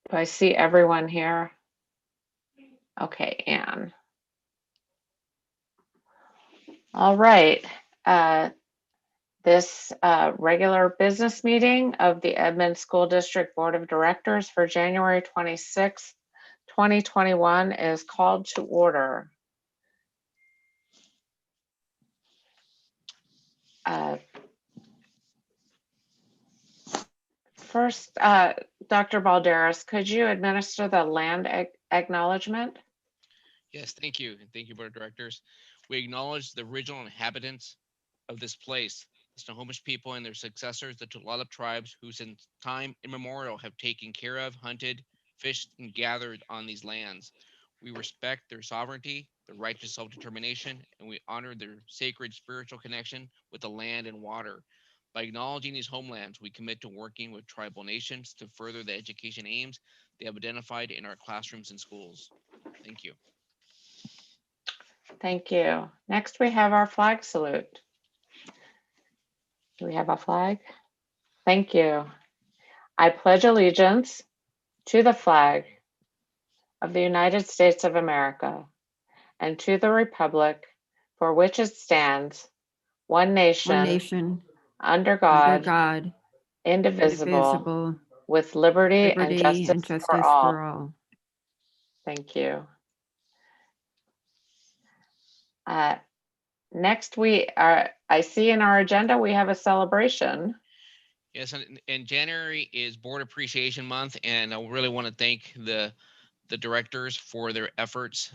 Do I see everyone here? Okay, Anne. All right. This regular business meeting of the Edmond School District Board of Directors for January 26th, 2021 is called to order. First, Dr. Balderas, could you administer the land acknowledgement? Yes, thank you. And thank you, Board of Directors. We acknowledge the original inhabitants of this place, the Snohomish people and their successors, the Tulalip tribes, who since time immemorial have taken care of, hunted, fished, and gathered on these lands. We respect their sovereignty, their right to self-determination, and we honor their sacred spiritual connection with the land and water. By acknowledging these homelands, we commit to working with tribal nations to further the education aims they have identified in our classrooms and schools. Thank you. Thank you. Next, we have our flag salute. Do we have a flag? Thank you. I pledge allegiance to the flag of the United States of America and to the republic for which it stands, one one nation, nation, under under God, God, indivisible, indivisible, with liberty and liberty and justice for justice all. for all. Thank you. Next, I see in our agenda we have a celebration. Yes, and January is Board Appreciation Month, and I really want to thank the directors for their efforts,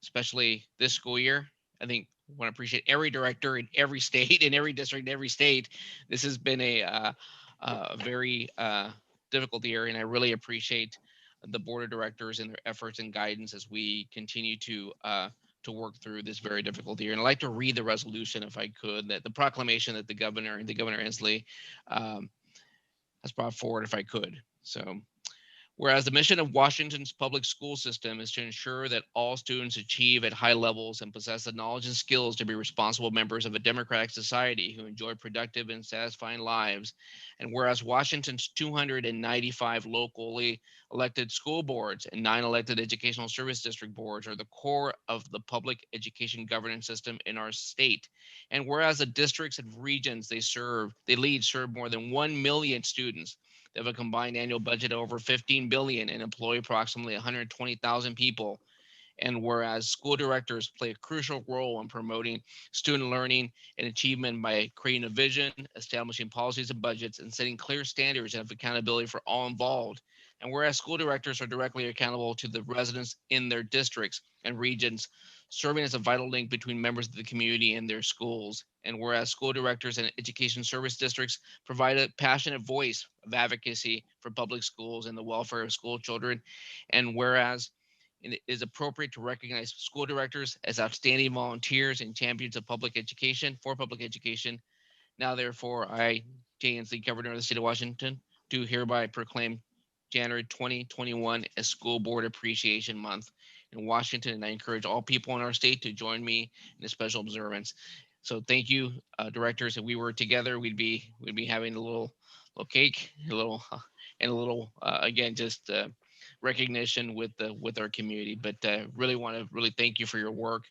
especially this school year. I think I want to appreciate every director in every state, in every district, in every state. This has been a very difficult year, and I really appreciate the board of directors and their efforts and guidance as we continue to work through this very difficult year. And I'd like to read the resolution, if I could, that the proclamation that the governor Inslee has brought forward, if I could. So, whereas the mission of Washington's public school system is to ensure that all students achieve at high levels and possess the knowledge and skills to be responsible members of a democratic society who enjoy productive and satisfying lives, and whereas Washington's 295 locally elected school boards and 9 elected educational service district boards are the core of the public education governance system in our state, and whereas the districts and regions they lead serve more than 1 million students. They have a combined annual budget of over 15 billion and employ approximately 120,000 people. And whereas school directors play a crucial role in promoting student learning and achievement by creating a vision, establishing policies and budgets, and setting clear standards of accountability for all involved. And whereas school directors are directly accountable to the residents in their districts and regions, serving as a vital link between members of the community and their schools. And whereas school directors and education service districts provide a passionate voice of advocacy for public schools and the welfare of school children. And whereas it is appropriate to recognize school directors as outstanding volunteers and champions of public education for public education. Now, therefore, I, Jay Inslee, Governor of the State of Washington, do hereby proclaim January 2021 as School Board Appreciation Month in Washington, and I encourage all people in our state to join me in this special observance. So, thank you, directors. If we were together, we'd be having a little cake, a little, and a little again just recognition with our community. But really want to really thank you for your work,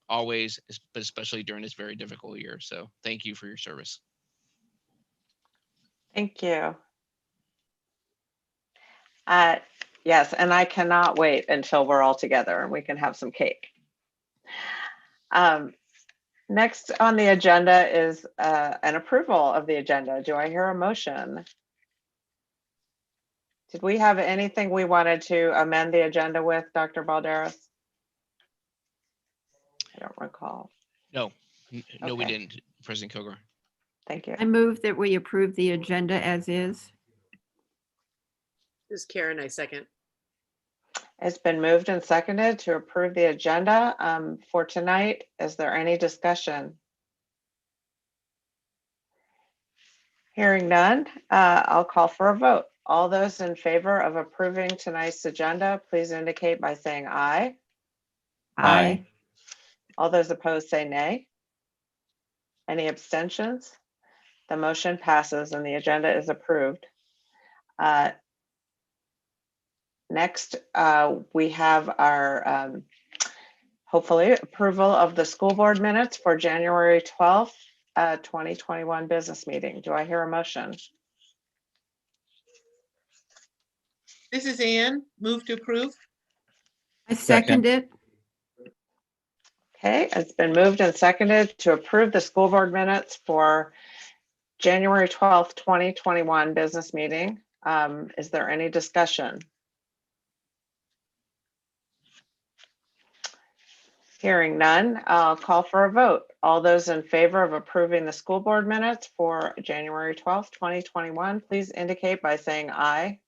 always, but especially during this very difficult year. So, thank you for your service. Thank you. Uh, yes, and I cannot wait until we're all together and we can have some cake. Next on the agenda is an approval of the agenda. Do I hear a motion? Did we have anything we wanted to amend the agenda with, Dr. Balderas? I don't recall. No, no, we Okay. didn't, President Kilgore. Thank you. I move that we approve the agenda as is. This is Karen, I second. It's been moved and seconded to approve the agenda for tonight. Is there any discussion? Hearing none, I'll call for a vote. All those in favor of approving tonight's agenda, please indicate by saying aye. Aye. All those opposed say nay. Any abstentions? The motion passes and the agenda is approved. Next, we have our hopefully approval of the school board minutes for January 12th, 2021 business meeting. Do I hear a motion? This is Ann. Move to approve. I second it. Okay, it's been moved and seconded to approve the school board minutes for January 12th, 2021 business meeting. Is there any discussion? Hearing none, I'll call for a vote. All those in favor of approving the school board minutes for January 12th, 2021, please indicate by saying aye.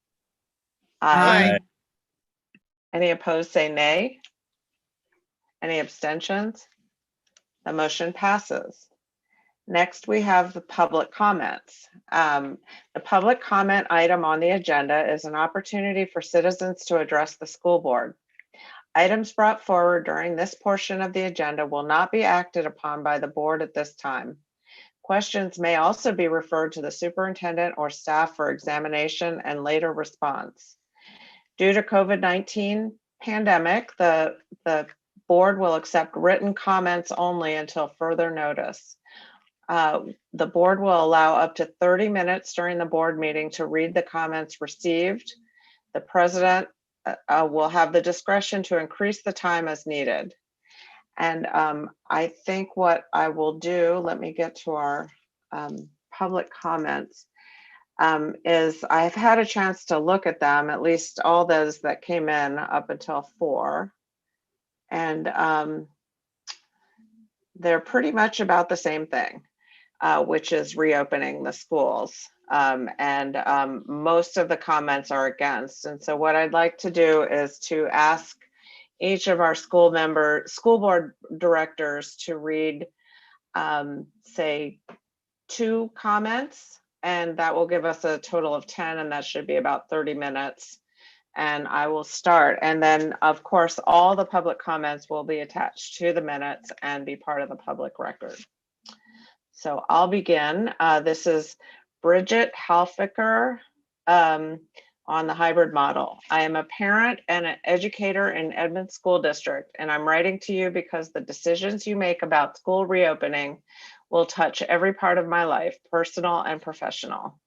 Aye. Any opposed, say nay. Any abstentions? The motion passes. Next, we have the public comments. The public comment item on the agenda is an opportunity for citizens to address the school board. Items brought forward during this portion of the agenda will not be acted upon by the board at this time. Questions may also be referred to the superintendent or staff for examination and later response. Due to COVID-19 pandemic, the board will accept written comments only until further notice. The board will allow up to 30 minutes during the board meeting to read the comments received. The president will have the discretion to increase the time as needed. And I think what I will do, let me get to our public comments, is I've had a chance to look at them, at least all those that came in up until 4. And they're pretty much about the same thing, which is reopening the schools. Most of the comments are against. And so what I'd like to do is to ask each of our school board directors to read, say, 2 comments, and that will give us a total of 10, and that should be about 30 minutes. And I will start. And then, of course, all the public comments will be attached to the minutes and be part of the public record. So I'll begin. This is Bridget Halfiker on the hybrid model. I am a parent and an educator in Edmond School District, and I'm writing to you because the decisions you make about school reopening will touch every part of my life, personal and professional.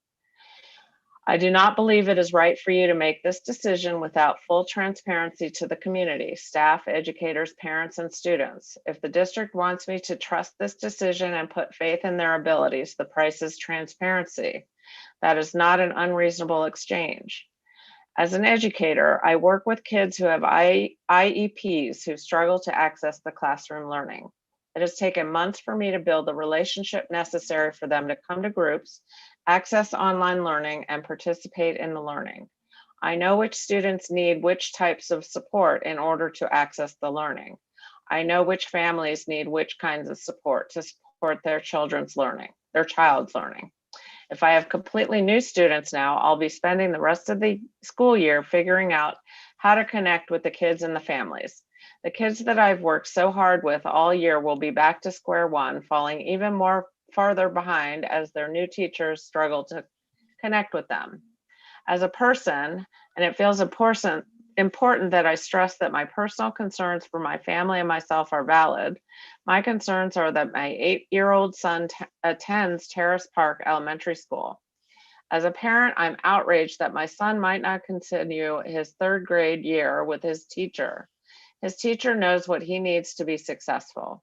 I do not believe it is right for you to make this decision without full transparency to the community, staff, educators, parents, and students. If the district wants me to trust this decision and put faith in their abilities, the price is transparency. That is not an unreasonable exchange. As an educator, I work with kids who have IEPs who struggle to access the classroom learning. It has taken months for me to build the relationship necessary for them to come to groups, access online learning, and participate in the learning. I know which students need which types of support in order to access the learning. I know which families need which kinds of support to support their child's learning. If I have completely new students now, I'll be spending the rest of the school year figuring out how to connect with the kids and the families. The kids that I've worked so hard with all year will be back to square one, falling even more farther behind as their new teachers struggle to connect with them. As a person, and it feels important that I stress that my personal concerns for my family and myself are valid. My concerns are that my 8-year-old son attends Terrace Park Elementary School. As a parent, I'm outraged that my son might not continue his 3rd grade year with his teacher. His teacher knows what he needs to be successful.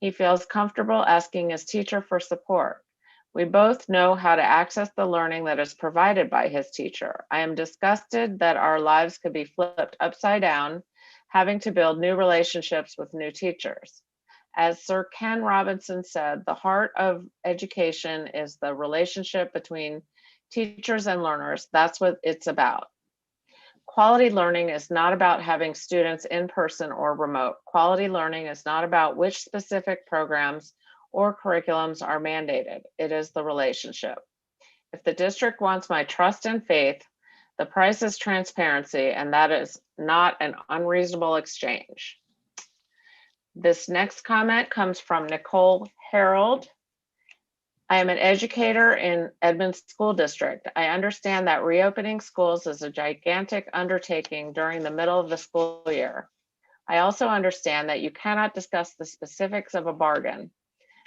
He feels comfortable asking his teacher for support. We both know how to access the learning that is provided by his teacher. I am disgusted that our lives could be flipped upside down, having to build new relationships with new teachers. As Sir Ken Robinson said, the heart of education is the relationship between teachers and learners. That's what it's about. Quality learning is not about having students in person or remote. Quality learning is not about which specific programs or curriculums are mandated. It is the relationship. If the district wants my trust and faith, the price is transparency, and that is not an unreasonable exchange. This next comment comes from Nicole Harold. I am an educator in Edmonds School District. I understand that reopening schools is a gigantic undertaking during the middle of the school year. I also understand that you cannot discuss the specifics of a bargain.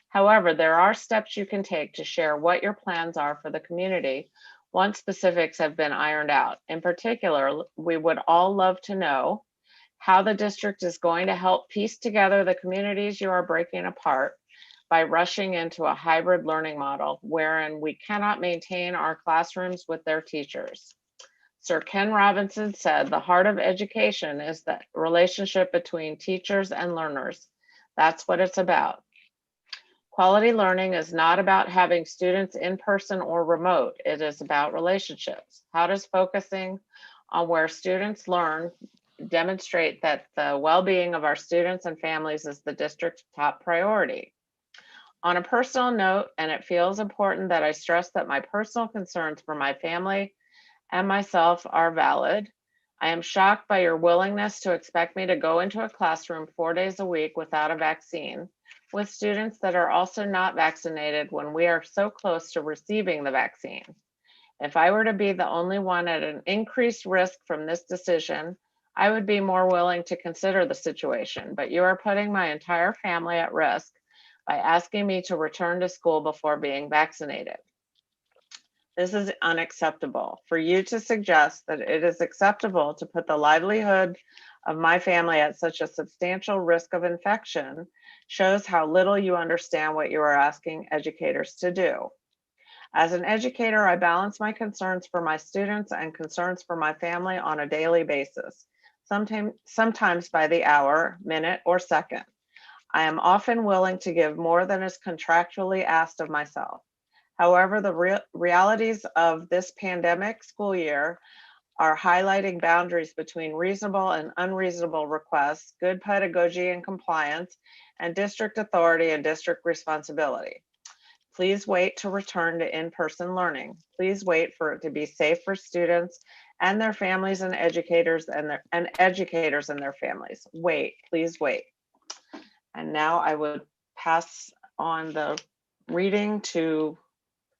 However, there are steps you can take to share what your plans are for the community once specifics have been ironed out. In particular, we would all love to know how the district is going to help piece together the communities you are breaking apart by rushing into a hybrid learning model wherein we cannot maintain our classrooms with their teachers. Sir Ken Robinson said, "The heart of education is the relationship between teachers and learners. That's what it's about." Quality learning is not about having students in person or remote. It is about relationships. How does focusing on where students learn demonstrate that the well-being of our students and families is the district's top priority? On a personal note, and it feels important that I stress that my personal concerns for my family and myself are valid, I am shocked by your willingness to expect me to go into a classroom 4 days a week without a vaccine, with students that are also not vaccinated when we are so close to receiving the vaccine. If I were to be the only one at an increased risk from this decision, I would be more willing to consider the situation, but you are putting my entire family at risk by asking me to return to school before being vaccinated. This is unacceptable. For you to suggest that it is acceptable to put the livelihood of my family at such a substantial risk of infection shows how little you understand what you are asking educators to do. As an educator, I balance my concerns for my students and concerns for my family on a daily basis, sometimes by the hour, minute, or second. I am often willing to give more than is contractually asked of myself. However, the realities of this pandemic school year are highlighting boundaries between reasonable and unreasonable requests, good pedagogy and compliance, and district authority and district responsibility. Please wait to return to in-person learning. Please wait for it to be safe for students and their families and educators and their families. Wait, please wait. And now I would pass on the reading to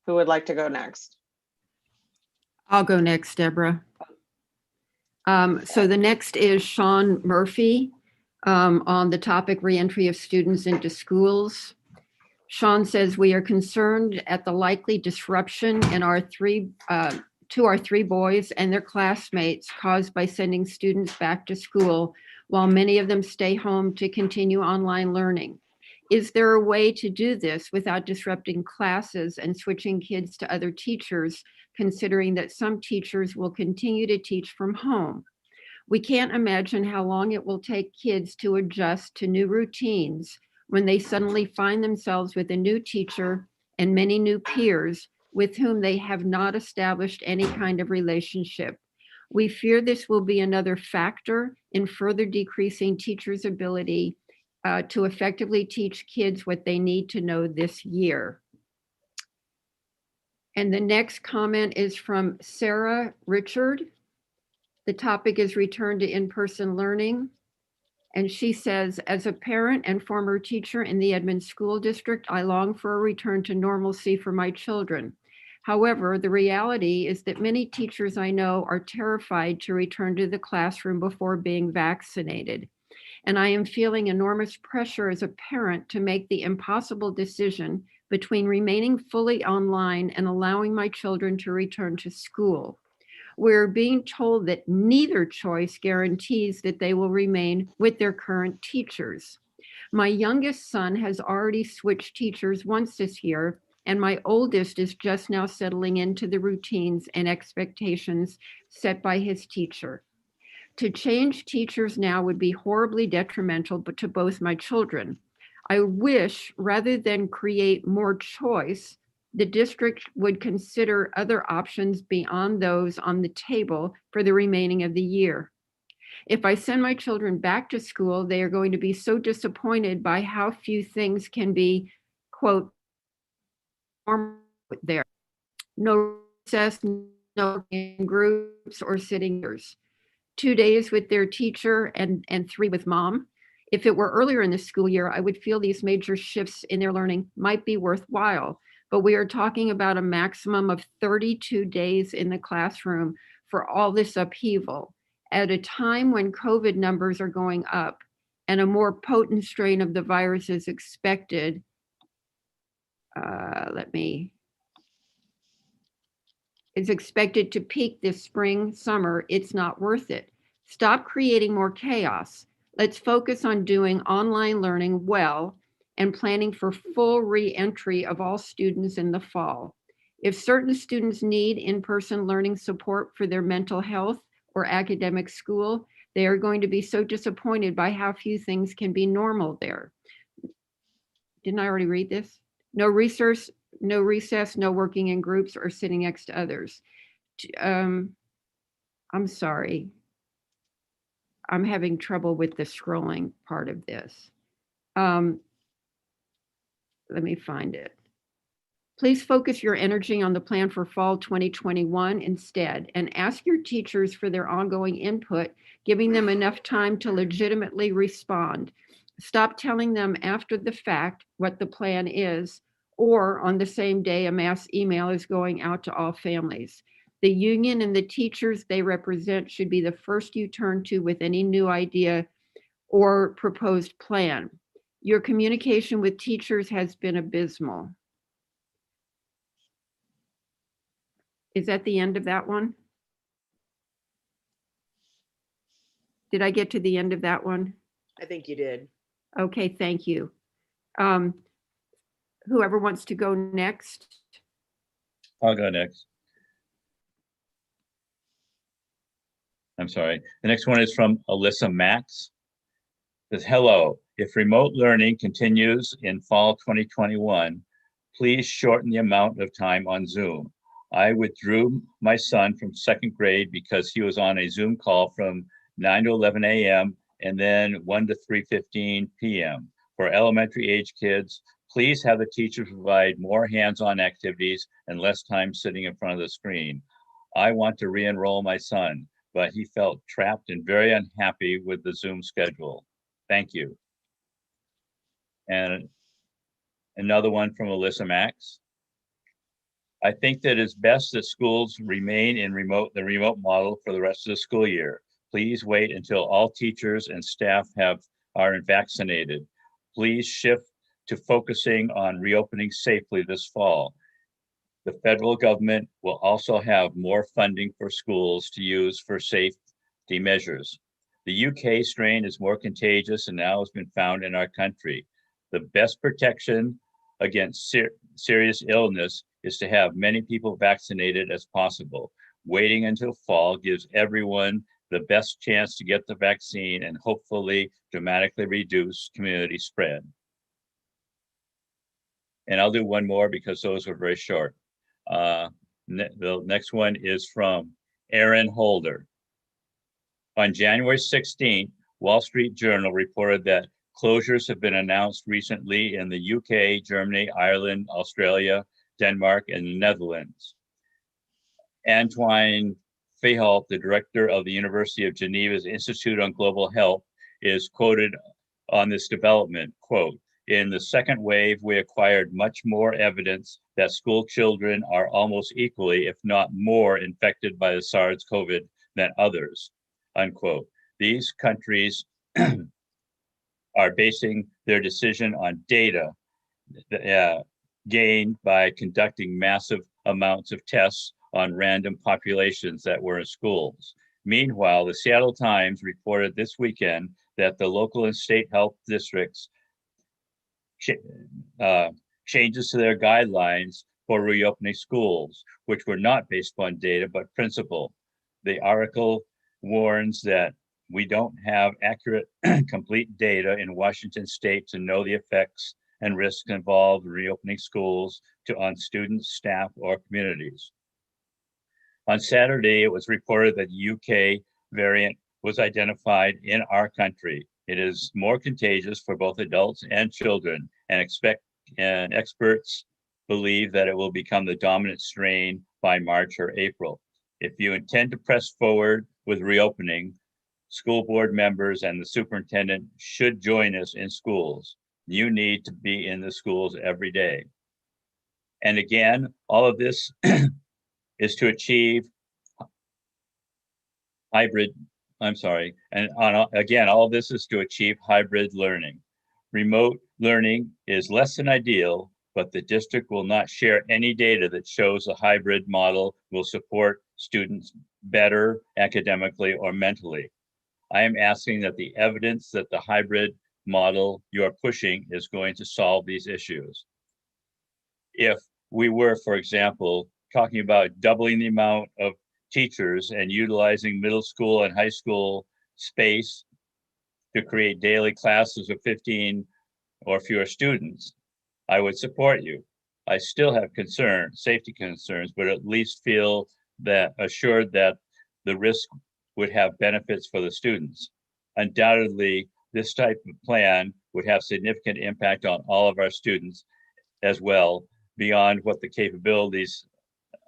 who would like to go next. I'll go next, Deborah. So the next is Sean Murphy on the topic reentry of students into schools. Sean says, we are concerned at the likely disruption in to our three boys and their classmates caused by sending students back to school while many of them stay home to continue online learning. Is there a way to do this without disrupting classes and switching kids to other teachers, considering that some teachers will continue to teach from home? We can't imagine how long it will take kids to adjust to new routines when they suddenly find themselves with a new teacher and many new peers with whom they have not established any kind of relationship. We fear this will be another factor in further decreasing teachers' ability to effectively teach kids what they need to know this year. And the next comment is from Sarah Richard. The topic is return to in-person learning. And she says, as a parent and former teacher in the Edmonds School District, I long for a return to normalcy for my children. However, the reality is that many teachers I know are terrified to return to the classroom before being vaccinated. And I am feeling enormous pressure as a parent to make the impossible decision between remaining fully online and allowing my children to return to school. We're being told that neither choice guarantees that they will remain with their current teachers. My youngest son has already switched teachers once this year, and my oldest is just now settling into the routines and expectations set by his teacher. To change teachers now would be horribly detrimental to both my children. I wish, rather than create more choice, the district would consider other options beyond those on the table for the remaining of the year. If I send my children back to school, they are going to be so disappointed by how few things can be, quote, normal there. No recess, no groups or sitting years. 2 days with their teacher and 3 with mom. If it were earlier in the school year, I would feel these major shifts in their learning might be worthwhile. but we are talking about a maximum of 32 days in the classroom for all this upheaval at a time when COVID numbers are going up and a more potent strain of the virus is expected. Is expected to peak this spring, summer. It's not worth it. Stop creating more chaos. Let's focus on doing online learning well and planning for full re-entry of all students in the fall. If certain students need in-person learning support for their mental health or academic school, they are going to be so disappointed by how few things can be normal there. Didn't I already read this? No research, no recess, no working in groups or sitting next to others. I'm sorry. I'm having trouble with the scrolling part of this. Let me find it. Please focus your energy on the plan for fall 2021 instead, and ask your teachers for their ongoing input, giving them enough time to legitimately respond. Stop telling them after the fact what the plan is, or on the same day a mass email is going out to all families. The union and the teachers they represent should be the first you turn to with any new idea or proposed plan. Your communication with teachers has been abysmal. Is that the end of that one? Did I get to the end of that one? I think you did. Okay, thank you. Whoever wants to go next. I'll go next. I'm sorry. The next one is from Alyssa Max. It says, hello, if remote learning continues in fall 2021, please shorten the amount of time on Zoom. I withdrew my son from second grade because he was on a Zoom call from 9 to 11 a.m. and then 1 to 3:15 p.m. For elementary age kids, please have the teachers provide more hands-on activities and less time sitting in front of the screen. I want to re-enroll my son, but he felt trapped and very unhappy with the Zoom schedule. Thank you. And another one from Alyssa Max. I think that it's best that schools remain in the remote model for the rest of the school year. Please wait until all teachers and staff are vaccinated. Please shift to focusing on reopening safely this fall. The federal government will also have more funding for schools to use for safety measures. The UK strain is more contagious and now has been found in our country. The best protection against serious illness is to have many people vaccinated as possible. Waiting until fall gives everyone the best chance to get the vaccine and hopefully dramatically reduce community spread. And I'll do one more because those were very short. The next one is from Aaron Holder. On January 16th, Wall Street Journal reported that closures have been announced recently in the UK, Germany, Ireland, Australia, Denmark, and the Netherlands. Antoine Fehalt, the director of the University of Geneva's Institute on Global Health, is quoted on this development, quote, in the second wave, we acquired much more evidence that school children are almost equally, if not more, infected by the SARS-CoV than others, unquote. These countries are basing their decision on data gained by conducting massive amounts of tests on random populations that were in schools. Meanwhile, the Seattle Times reported this weekend that the local and state health districts changes to their guidelines for reopening schools, which were not based upon data, but principle. The article warns that we don't have accurate, complete data in Washington state to know the effects and risks involved in reopening schools on students, staff, or communities. On Saturday, it was reported that the UK variant was identified in our country. It is more contagious for both adults and children, and experts believe that it will become the dominant strain by March or April. If you intend to press forward with reopening, school board members and the superintendent should join us in schools. You need to be in the schools every day. And again, all of this is to achieve hybrid, again, all of this is to achieve hybrid learning. Remote learning is less than ideal, but the district will not share any data that shows a hybrid model will support students better academically or mentally. I am asking that the evidence that the hybrid model you are pushing is going to solve these issues. If we were, for example, talking about doubling the amount of teachers and utilizing middle school and high school space to create daily classes of 15 or fewer students, I would support you. I still have safety concerns, but at least feel that assured that the risk would have benefits for the students. Undoubtedly, this type of plan would have significant impact on all of our students as well, beyond what the capabilities,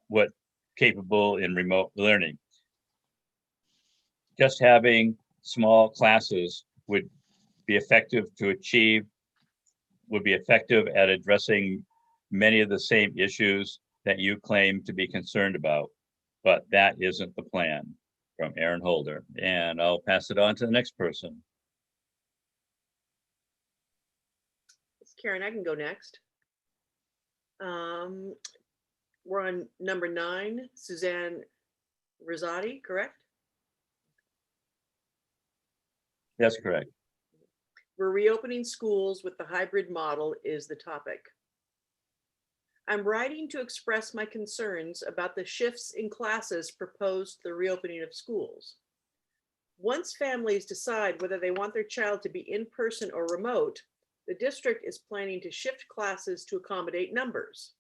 what capable in remote learning. Just having small classes would be effective at addressing many of the same issues that you claim to be concerned about, but that isn't the plan. From Aaron Holder, and I'll pass it on to the next person. Karen, I can go next. We're on number 9, Suzanne Rosati, correct? That's correct. We're reopening schools with the hybrid model is the topic. I'm writing to express my concerns about the shifts in classes proposed to the reopening of schools. Once families decide whether they want their child to be in person or remote, the district is planning to shift classes to accommodate numbers.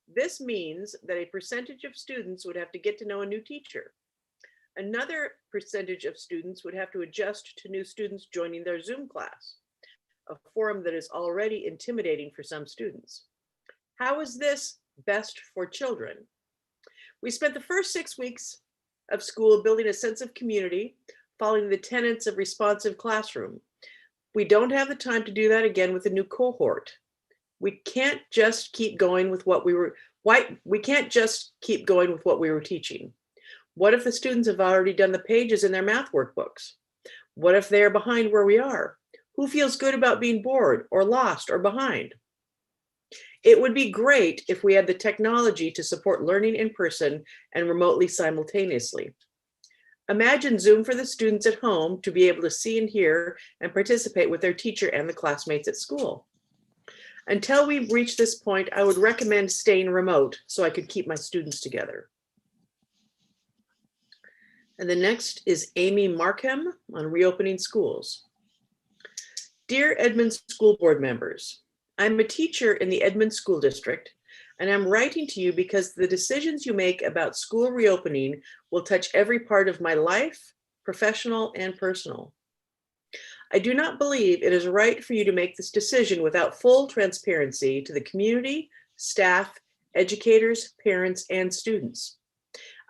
This means that a percentage of students would have to get to know a new teacher. Another percentage of students would have to adjust to new students joining their Zoom class, a forum that is already intimidating for some students. How is this best for children? We spent the first 6 weeks of school building a sense of community, following the tenets of responsive classroom. We don't have the time to do that again with a new cohort. We can't just keep going with what we were teaching. What if the students have already done the pages in their math workbooks? What if they're behind where we are? Who feels good about being bored or lost or behind? It would be great if we had the technology to support learning in person and remotely simultaneously. Imagine Zoom for the students at home to be able to see and hear and participate with their teacher and the classmates at school. Until we reach this point, I would recommend staying remote so I could keep my students together. And the next is Amy Markham on reopening schools. Dear Edmonds School Board members, I'm a teacher in the Edmonds School District, and I'm writing to you because the decisions you make about school reopening will touch every part of my life, professional and personal. I do not believe it is right for you to make this decision without full transparency to the community, staff, educators, parents, and students.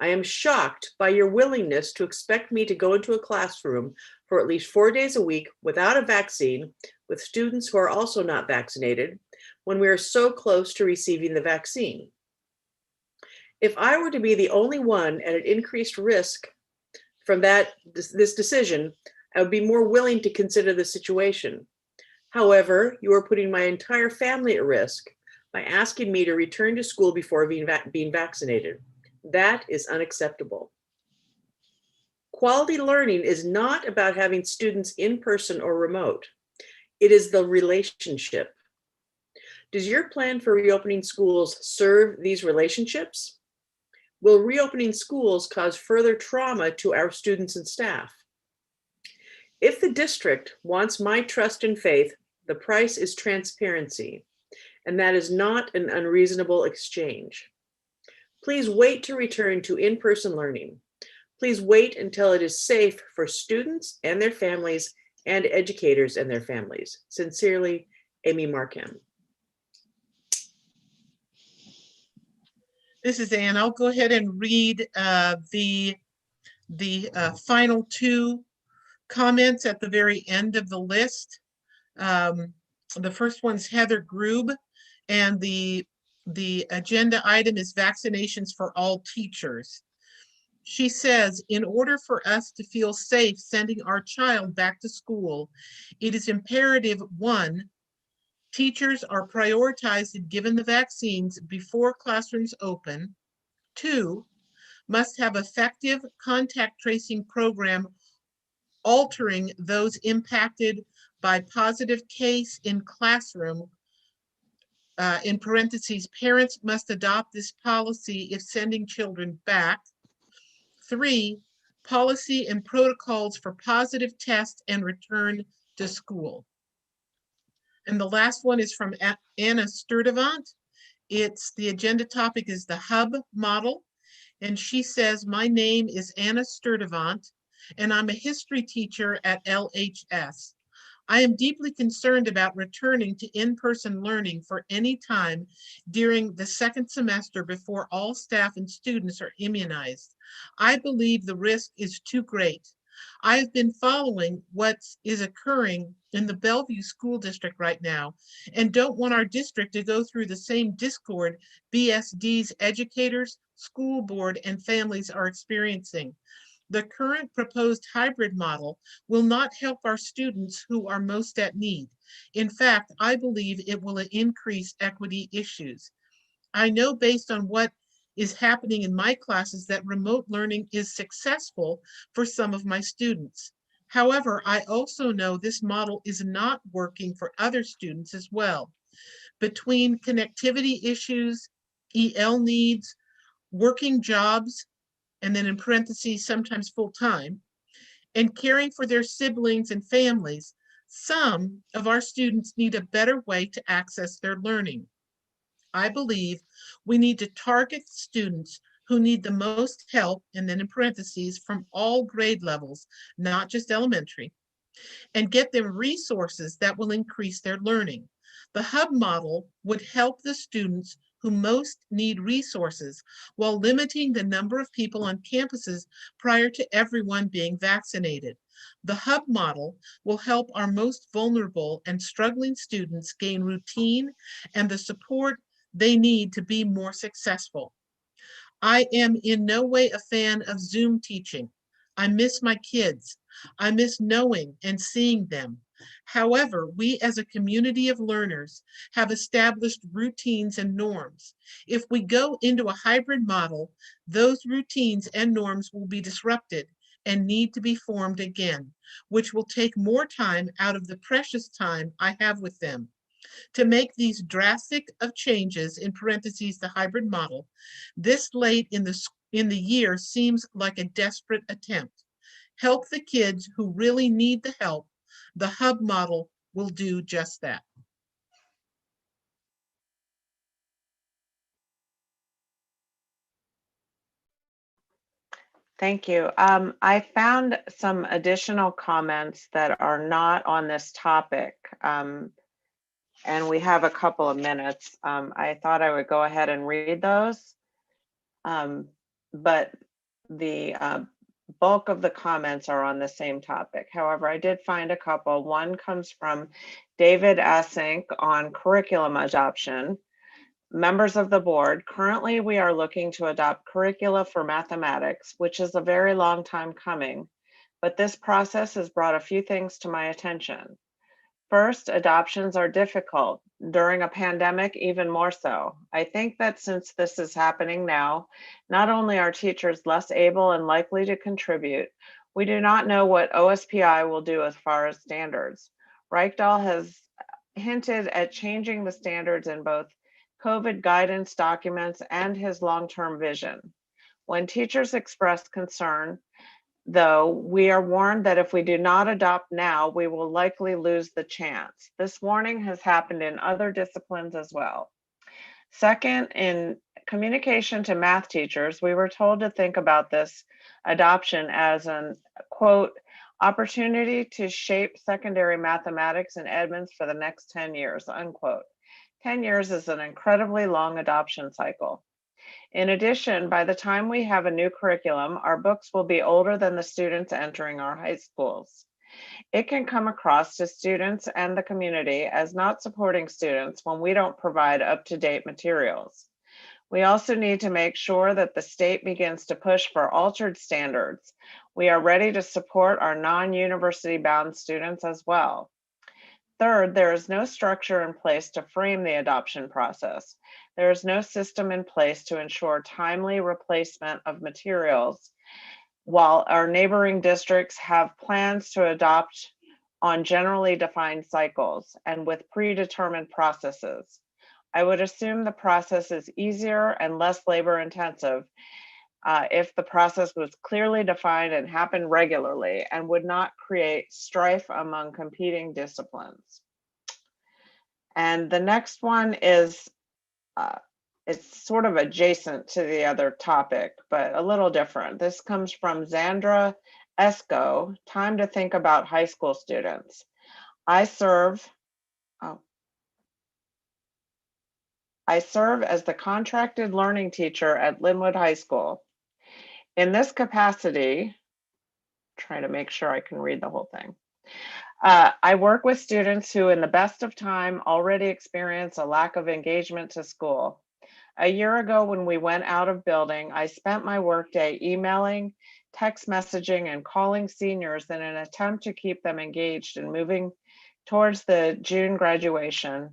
I am shocked by your willingness to expect me to go into a classroom for at least 4 days a week without a vaccine with students who are also not vaccinated when we are so close to receiving the vaccine. If I were to be the only one at an increased risk from this decision, I would be more willing to consider the situation. However, you are putting my entire family at risk by asking me to return to school before being vaccinated. That is unacceptable. Quality learning is not about having students in person or remote. It is the relationship. Does your plan for reopening schools serve these relationships? Will reopening schools cause further trauma to our students and staff? If the district wants my trust and faith, the price is transparency, and that is not an unreasonable exchange. Please wait to return to in-person learning. Please wait until it is safe for students and their families and educators and their families. Sincerely, Amy Markham. This is Ann. I'll go ahead and read the final 2 comments at the very end of the list. The first one's Heather Grube, and the the agenda item is vaccinations for all teachers. She says, in order for us to feel safe sending our child back to school, it is imperative, one, teachers are prioritized and given the vaccines before classrooms open. Two, must have effective contact tracing program altering those impacted by positive case in classroom. In parentheses, parents must adopt this policy if sending children back. Three, policy and protocols for positive test and return to school. And the last one is from Anna Sturdivant. It's the agenda topic is the hub model. And she says, my name is Anna Sturdivant, and I'm a history teacher at LHS. I am deeply concerned about returning to in-person learning for any time during the second semester before all staff and students are immunized. I believe the risk is too great. I have been following what is occurring in the Bellevue School District right now and don't want our district to go through the same discord BSD's educators, school board, and families are experiencing. The current proposed hybrid model will not help our students who are most at need. In fact, I believe it will increase equity issues. I know based on what is happening in my classes that remote learning is successful for some of my students. However, I also know this model is not working for other students as well. Between connectivity issues, EL needs, working jobs, and then in parentheses, sometimes full-time, and caring for their siblings and families, some of our students need a better way to access their learning. I believe we need to target students who need the most help, and then in parentheses, from all grade levels, not just elementary, and get them resources that will increase their learning. The hub model would help the students who most need resources while limiting the number of people on campuses prior to everyone being vaccinated. The hub model will help our most vulnerable and struggling students gain routine and the support they need to be more successful. I am in no way a fan of Zoom teaching. I miss my kids. I miss knowing and seeing them. However, we as a community of learners have established routines and norms. If we go into a hybrid model, those routines and norms will be disrupted and need to be formed again, which will take more time out of the precious time I have with them. To make these drastic of changes, in parentheses, the hybrid model, this late in the year seems like a desperate attempt. Help the kids who really need the help. The hub model will do just that. Thank you. I found some additional comments that are not on this topic, and we have a couple of minutes. I thought I would go ahead and read those, but the bulk of the comments are on the same topic. However, I did find a couple. One comes from David Asink on curriculum adoption. Members of the board, currently we are looking to adopt curricula for mathematics, which is a very long time coming, but this process has brought a few things to my attention. First, adoptions are difficult. During a pandemic, even more so. I think that since this is happening now, not only are teachers less able and likely to contribute, we do not know what OSPI will do as far as standards. Reichdahl has hinted at changing the standards in both COVID guidance documents and his long-term vision. When teachers express concern, though, we are warned that if we do not adopt now, we will likely lose the chance. This warning has happened in other disciplines as well. Second, in communication to math teachers, we were told to think about this adoption as an, quote, opportunity to shape secondary mathematics in Edmonds for the next 10 years, unquote. 10 years is an incredibly long adoption cycle. In addition, by the time we have a new curriculum, our books will be older than the students entering our high schools. It can come across to students and the community as not supporting students when we don't provide up-to-date materials. We also need to make sure that the state begins to push for altered standards. We are ready to support our non-university bound students as well. Third, there is no structure in place to frame the adoption process. There is no system in place to ensure timely replacement of materials, while our neighboring districts have plans to adopt on generally defined cycles and with predetermined processes. I would assume the process is easier and less labor intensive if the process was clearly defined and happened regularly and would not create strife among competing disciplines. And the next one is, it's sort of adjacent to the other topic, but a little different. This comes from Zandra Esco, Time to Think About High School Students. I serve as the contracted learning teacher at Linwood High School. In this capacity, try to make sure I can read the whole thing. I work with students who, in the best of time, already experience a lack of engagement to school. A year ago, when we went out of building, I spent my workday emailing, text messaging, and calling seniors in an attempt to keep them engaged and moving towards the June graduation.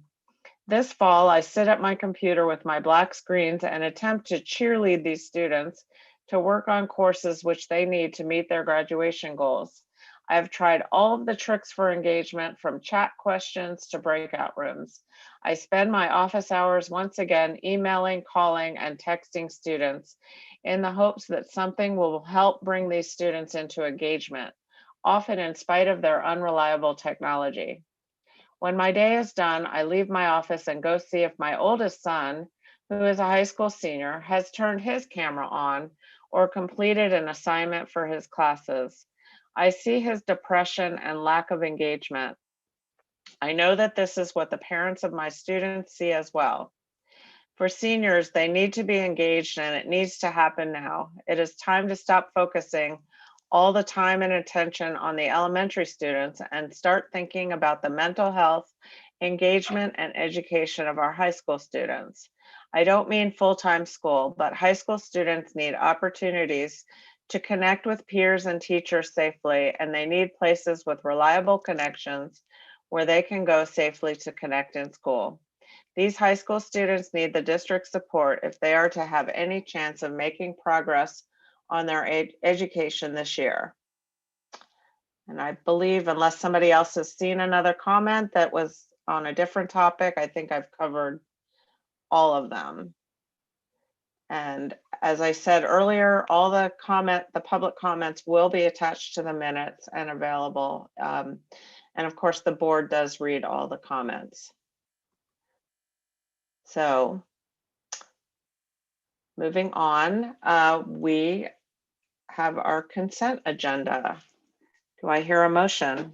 This fall, I sit at my computer with my black screens and attempt to cheerlead these students to work on courses which they need to meet their graduation goals. I have tried all of the tricks for engagement, from chat questions to breakout rooms. I spend my office hours once again emailing, calling, and texting students in the hopes that something will help bring these students into engagement, often in spite of their unreliable technology. When my day is done, I leave my office and go see if my oldest son, who is a high school senior, has turned his camera on or completed an assignment for his classes. I see his depression and lack of engagement. I know that this is what the parents of my students see as well. For seniors, they need to be engaged, and it needs to happen now. It is time to stop focusing all the time and attention on the elementary students and start thinking about the mental health, engagement, and education of our high school students. I don't mean full-time school, but high school students need opportunities to connect with peers and teachers safely, and they need places with reliable connections where they can go safely to connect in school. These high school students need the district support if they are to have any chance of making progress on their education this year. And I believe, unless somebody else has seen another comment that was on a different topic, I think I've covered all of them. And as I said earlier, all the public comments will be attached to the minutes and available. And of course, the board does read all the comments. So moving on, we have our consent agenda. Do I hear a motion?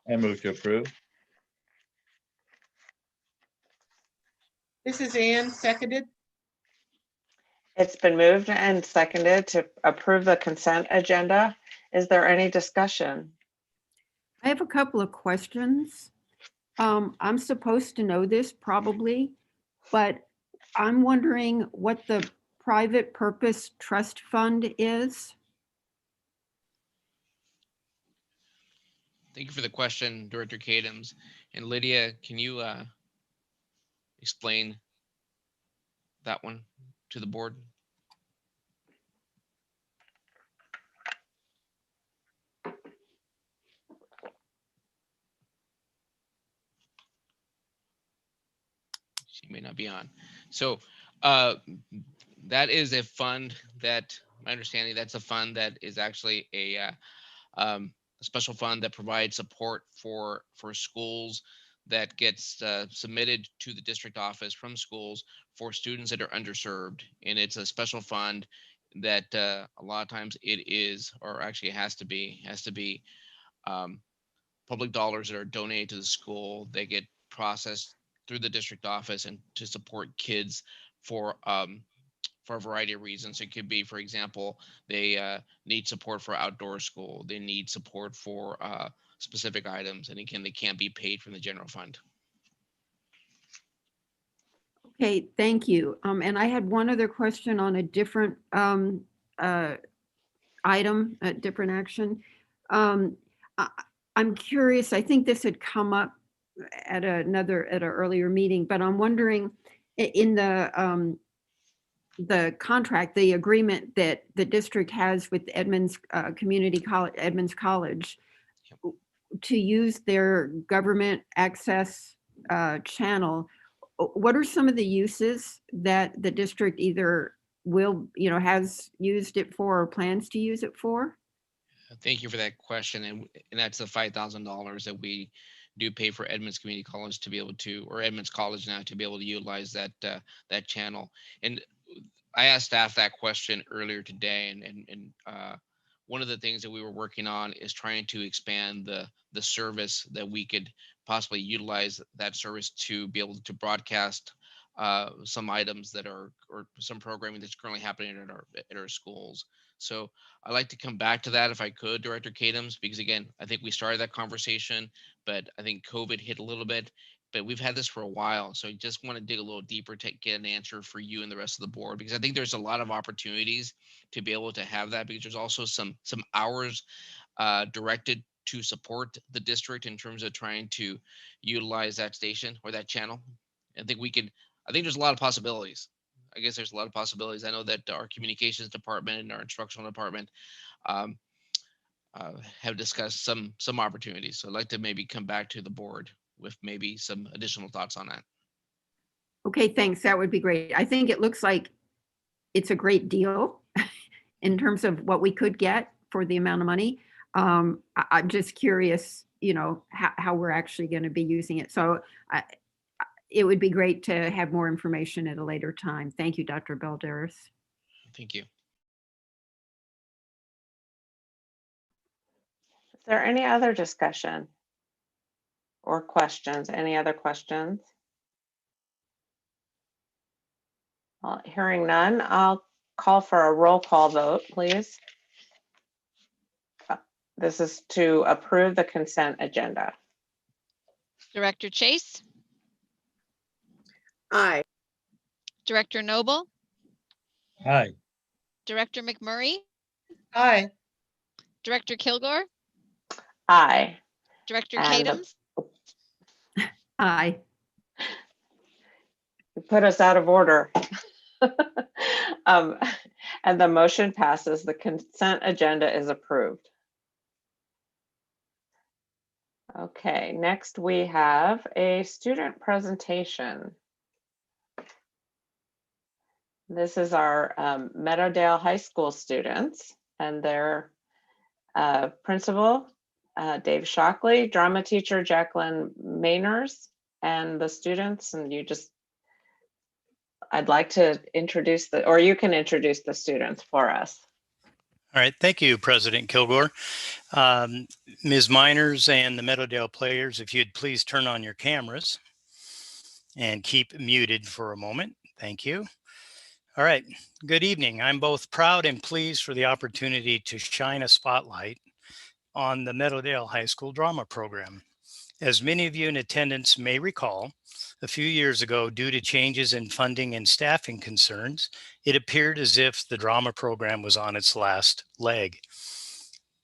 I move to approve. This is Ann, seconded. It's been moved and seconded to approve the consent agenda. Is there any discussion? I have a couple of questions. I'm supposed to know this probably, but I'm wondering what the private purpose trust fund is. Thank you for the question, Director Kadams. And Lydia, can you explain that one to the board? She may not be on. So that is a fund that, my understanding, that's a fund that is actually a special fund that provides support for schools that gets submitted to the district office from schools for students that are underserved. And it's a special fund that a lot of times it is, or actually has to be public dollars that are donated to the school. They get processed through the district office and to support kids for for a variety of reasons. It could be, for example, they need support for outdoor school. They need support for specific items. And again, they can't be paid from the general fund. Okay, thank you. And I had one other question on a different item, a different action. I'm curious, I think this had come up at an earlier meeting, but I'm wondering in the contract, the agreement that the district has with Edmonds Community College, Edmonds College, to use their government access channel. What are some of the uses that the district either will, has used it for or plans to use it for? Thank you for that question. And that's the $5,000 that we do pay for Edmonds Community College to be able to, or Edmonds College now, to be able to utilize that that channel. And I asked staff that question earlier today, and one of the things that we were working on is trying to expand the service that we could possibly utilize that service to be able to broadcast some items that are, or some programming that's currently happening at our schools. So I'd like to come back to that if I could, Director Kadams, because again, I think we started that conversation, but I think COVID hit a little bit, but we've had this for a while. So I just want to dig a little deeper to get an answer for you and the rest of the board, because I think there's a lot of opportunities to be able to have that, because there's also some hours directed to support the district in terms of trying to utilize that station or that channel. I think there's a lot of possibilities. I guess there's a lot of possibilities. I know that our communications department and our instructional department have discussed some opportunities. So I'd like to maybe come back to the board with maybe some additional thoughts on that. Okay, thanks. That would be great. I think it looks like it's a great deal in terms of what we could get for the amount of money. I'm just curious, how we're actually going to be using it. So it would be great to have more information at a later time. Thank you, Dr. Balderas. Thank you. Is there any other discussion or questions? Any other questions? Well, hearing none, I'll call for a roll call vote, please. This is to approve the consent agenda. Director Chase, Aye. Director Noble, Hi. Director McMurray, Aye. Director Kilgore, Aye. Director And Kadams, Aye. You put us out of order. And the motion passes. The consent agenda is approved. Okay, next we have a student presentation. This is our Meadowdale High School students and their principal, Dave Shockley, drama teacher, Jacqueline Mainers, and the students. And I'd like to introduce or you can introduce the students for us. All right, thank you, President Kilgore. Ms. Miners and the Meadowdale players, if you'd please turn on your cameras and keep muted for a moment. Thank you. All right, good evening. I'm both proud and pleased for the opportunity to shine a spotlight on the Meadowdale High School drama program. As many of you in attendance may recall, a few years ago, due to changes in funding and staffing concerns, it appeared as if the drama program was on its last leg.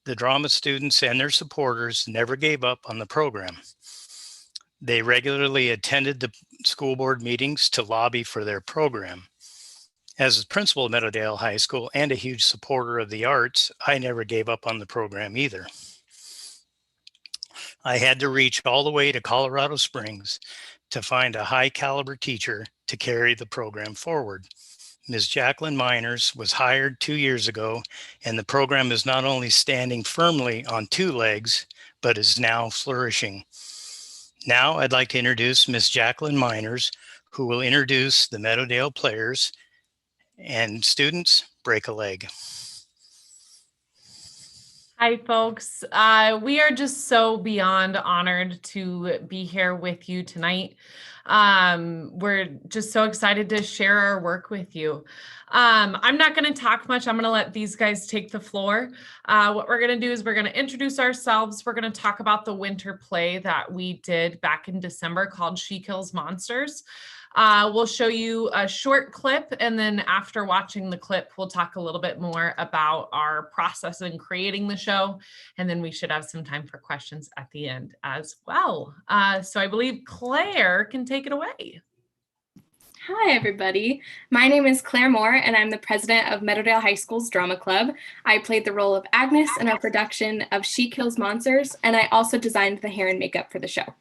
The drama students and their supporters never gave up on the program. They regularly attended the school board meetings to lobby for their program. As the principal of Meadowdale High School and a huge supporter of the arts, I never gave up on the program either. I had to reach all the way to Colorado Springs to find a high caliber teacher to carry the program forward. Ms. Jacqueline Miners was hired 2 years ago, and the program is not only standing firmly on 2 legs, but is now flourishing. Now I'd like to introduce Ms. Jacqueline Miners, who will introduce the Meadowdale players. And students, break a leg. Hi, folks. We are just so beyond honored to be here with you tonight. We're just so excited to share our work with you. I'm not going to talk much. I'm going to let these guys take the floor. What we're going to do is we're going to introduce ourselves. We're going to talk about the winter play that we did back in December called She Kills Monsters. We'll show you a short clip, and then after watching the clip, we'll talk a little bit more about our process in creating the show, and then we should have some time for questions at the end as well. So I believe Claire can take it away. Hi, everybody. My name is Claire Moore, and I'm the president of Meadowdale High School's Drama Club. I played the role of Agnes in our production of She Kills Monsters, and I also designed the hair and makeup for the show.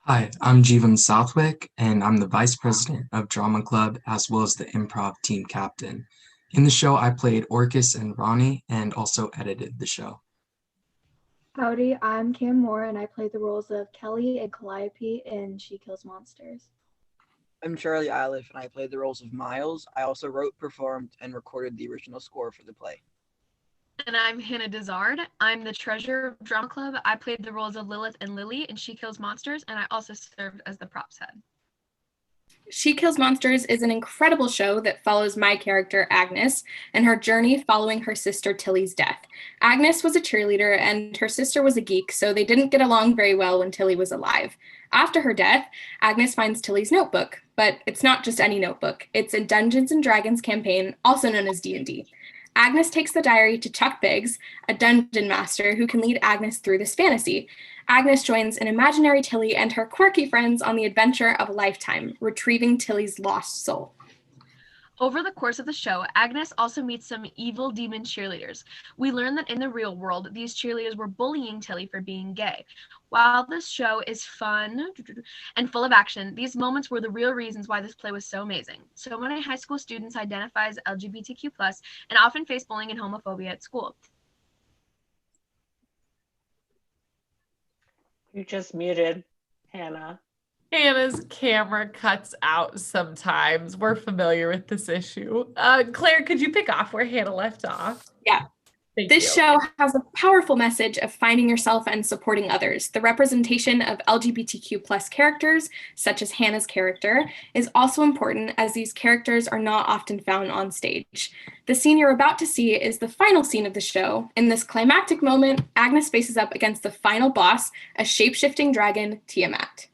Hi, I'm Jeevan Southwick, and I'm the Vice President of Drama Club as well as the Improv Team Captain. In the show, I played Orcus and Ronnie and also edited the show. Howdy, I'm Cam Moore, and I played the roles of Kelly and Calliope in She Kills Monsters. I'm Charlie Iliff, and I played the roles of Miles. I also wrote, performed, and recorded the original score for the play. And I'm Hannah Dizard. I'm the treasurer of Drama Club. I played the roles of Lilith and Lily in She Kills Monsters, and I also served as the props head. She Kills Monsters is an incredible show that follows my character, Agnes, and her journey following her sister Tilly's death. Agnes was a cheerleader, and her sister was a geek, so they didn't get along very well when Tilly was alive. After her death, Agnes finds Tilly's notebook, but it's not just any notebook. It's a Dungeons & Dragons campaign, also known as D&D. Agnes takes the diary to Chuck Biggs, a dungeon master who can lead Agnes through this fantasy. Agnes joins an imaginary Tilly and her quirky friends on the adventure of a lifetime, retrieving Tilly's lost soul. Over the course of the show, Agnes also meets some evil demon cheerleaders. We learn that in the real world, these cheerleaders were bullying Tilly for being gay. While this show is fun and full of action, these moments were the real reasons why this play was so amazing. So many high school students identify as LGBTQ+, and often face bullying and homophobia at school. You just muted, Hannah. Hannah's camera cuts out sometimes. We're familiar with this issue. Claire, could you pick off where Hannah left off? Yeah. This show has a powerful message of finding yourself and supporting others. The representation of LGBTQ+ characters, such as Hannah's character, is also important as these characters are not often found on stage. The scene you're about to see is the final scene of the show. In this climactic moment, Agnes faces up against the final boss, a shape-shifting dragon, Tiamat.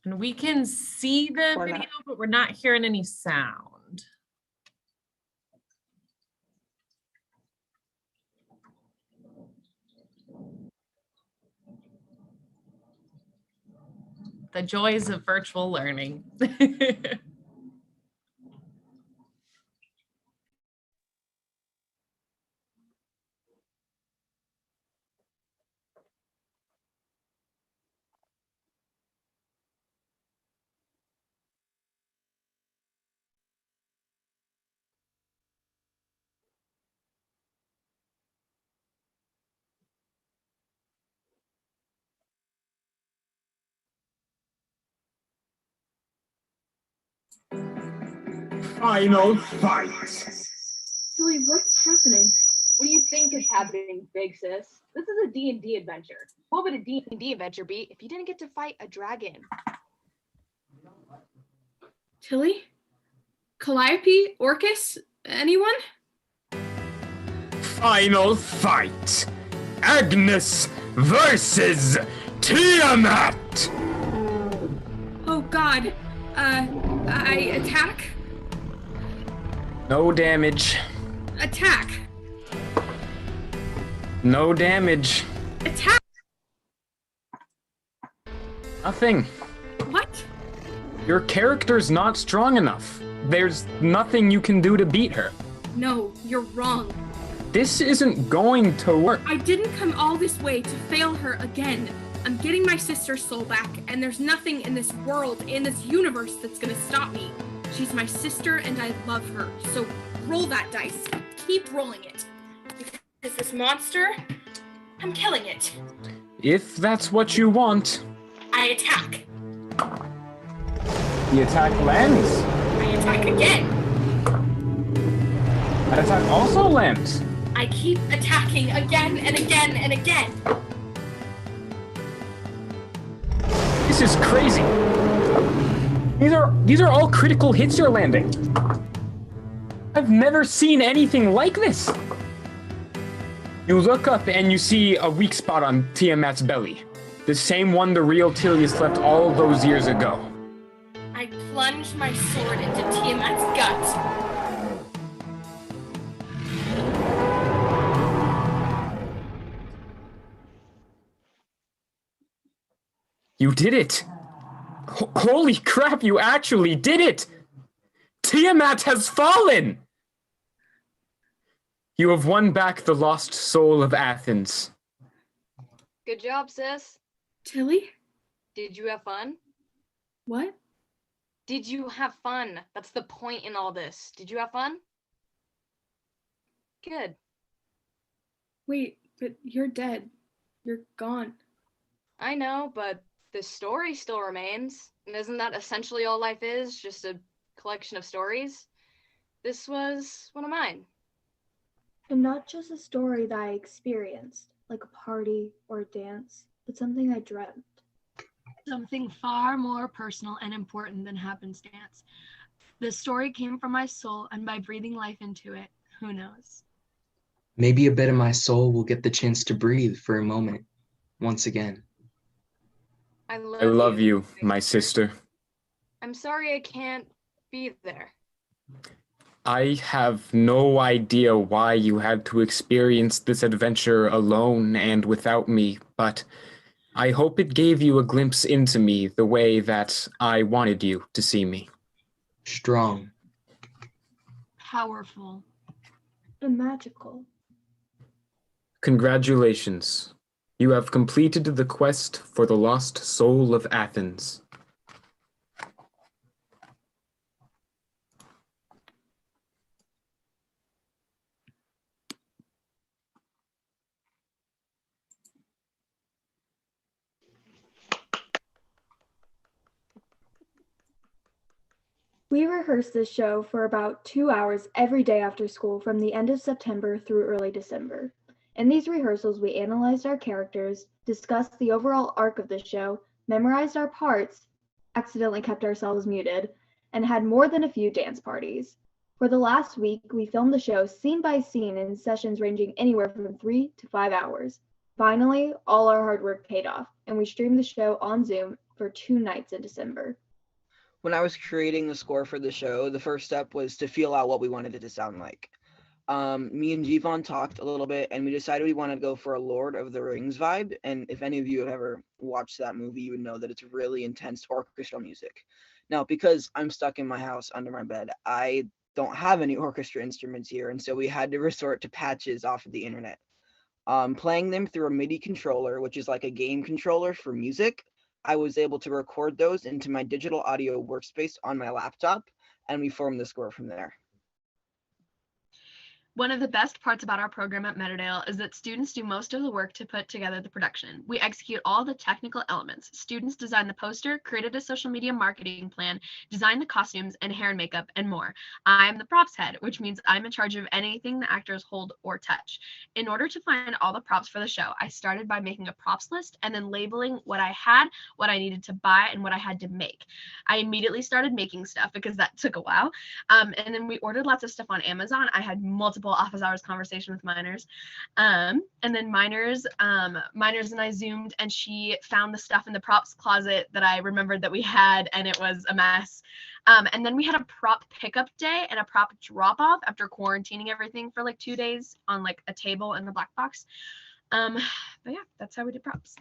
And we can see the video, but we're not hearing any sound. The joys of virtual learning. Final fight. Tilly, what's happening? What do you think is happening, big sis? This is a D&D adventure. What would a D&D adventure be if you didn't get to fight a dragon? Tilly? Calliope? Orcus? Anyone? Final fight. Agnes versus Tiamat. Oh God. I attack? No damage. Attack. No damage. Attack. Nothing. What? Your character's not strong enough. There's nothing you can do to beat her. No, you're wrong. This isn't going to work. I didn't come all this way to fail her again. I'm getting my sister's soul back, and there's nothing in this world, in this universe, that's gonna stop me. She's my sister, and I love her. So roll that dice. Keep rolling it. Because this monster, I'm killing it. If that's what you want. I attack. The attack lands. I attack again. That attack also lands. I keep attacking again and again and again. This is crazy. These are all critical hits you're landing. I've never seen anything like this. You look up and you see a weak spot on Tiamat's belly. The same one the real Tilius left all those years ago. I plunge my sword into Tiamat's gut. You did it! Holy crap, you actually did it! Tiamat has fallen! You have won back the lost soul of Athens. Good job, sis. Tilly? Did you have fun? What? Did you have fun? That's the point in all this. Did you have fun? Good. Wait, but you're dead. You're gone. I know, but the story still remains. And isn't that essentially all life is? Just a collection of stories? This was one of mine. And not just a story that I experienced, like a party or a dance, but something I dreamt. Something far more personal and important than happenstance. The story came from my soul, and by breathing life into it, who knows? Maybe a bit of my soul will get the chance to breathe for a moment, once again. I I love you, my sister. I'm sorry I can't be there. I have no idea why you had to experience this adventure alone and without me, but I hope it gave you a glimpse into me the way that I wanted you to see me. Strong. Powerful. And magical. Congratulations. You have completed the quest for the lost soul of Athens. We rehearsed this show for about 2 hours every day after school from the end of September through early December. In these rehearsals, we analyzed our characters, discussed the overall arc of the show, memorized our parts, accidentally kept ourselves muted, and had more than a few dance parties. For the last week, we filmed the show scene by scene in sessions ranging anywhere from 3 to 5 hours. Finally, all our hard work paid off, and we streamed the show on Zoom for 2 nights in December. When I was creating the score for the show, the first step was to feel out what we wanted it to sound like. Me and Jivon talked a little bit, and we decided we wanted to go for a Lord of the Rings vibe. And if any of you have ever watched that movie, you would know that it's really intense orchestral music. Now, because I'm stuck in my house under my bed, I don't have any orchestra instruments here, and so we had to resort to patches off of the internet. Playing them through a MIDI controller, which is like a game controller for music, I was able to record those into my digital audio workspace on my laptop, and we formed the score from there. One of the best parts about our program at Meadowdale is that students do most of the work to put together the production. We execute all the technical elements. Students design the poster, created a social media marketing plan, designed the costumes and hair and makeup, and more. I'm the props head, which means I'm in charge of anything the actors hold or touch. In order to find all the props for the show, I started by making a props list and then labeling what I had, what I needed to buy, and what I had to make. I immediately started making stuff because that took a while. And then we ordered lots of stuff on Amazon. I had multiple office hours conversation with Miners. And then Miners and I Zoomed, and she found the stuff in the props closet that I remembered that we had, and it was a mess. And then we had a prop pickup day and a prop drop off after quarantining everything for like 2 days on like a table in the black box. But yeah, that's how we did props.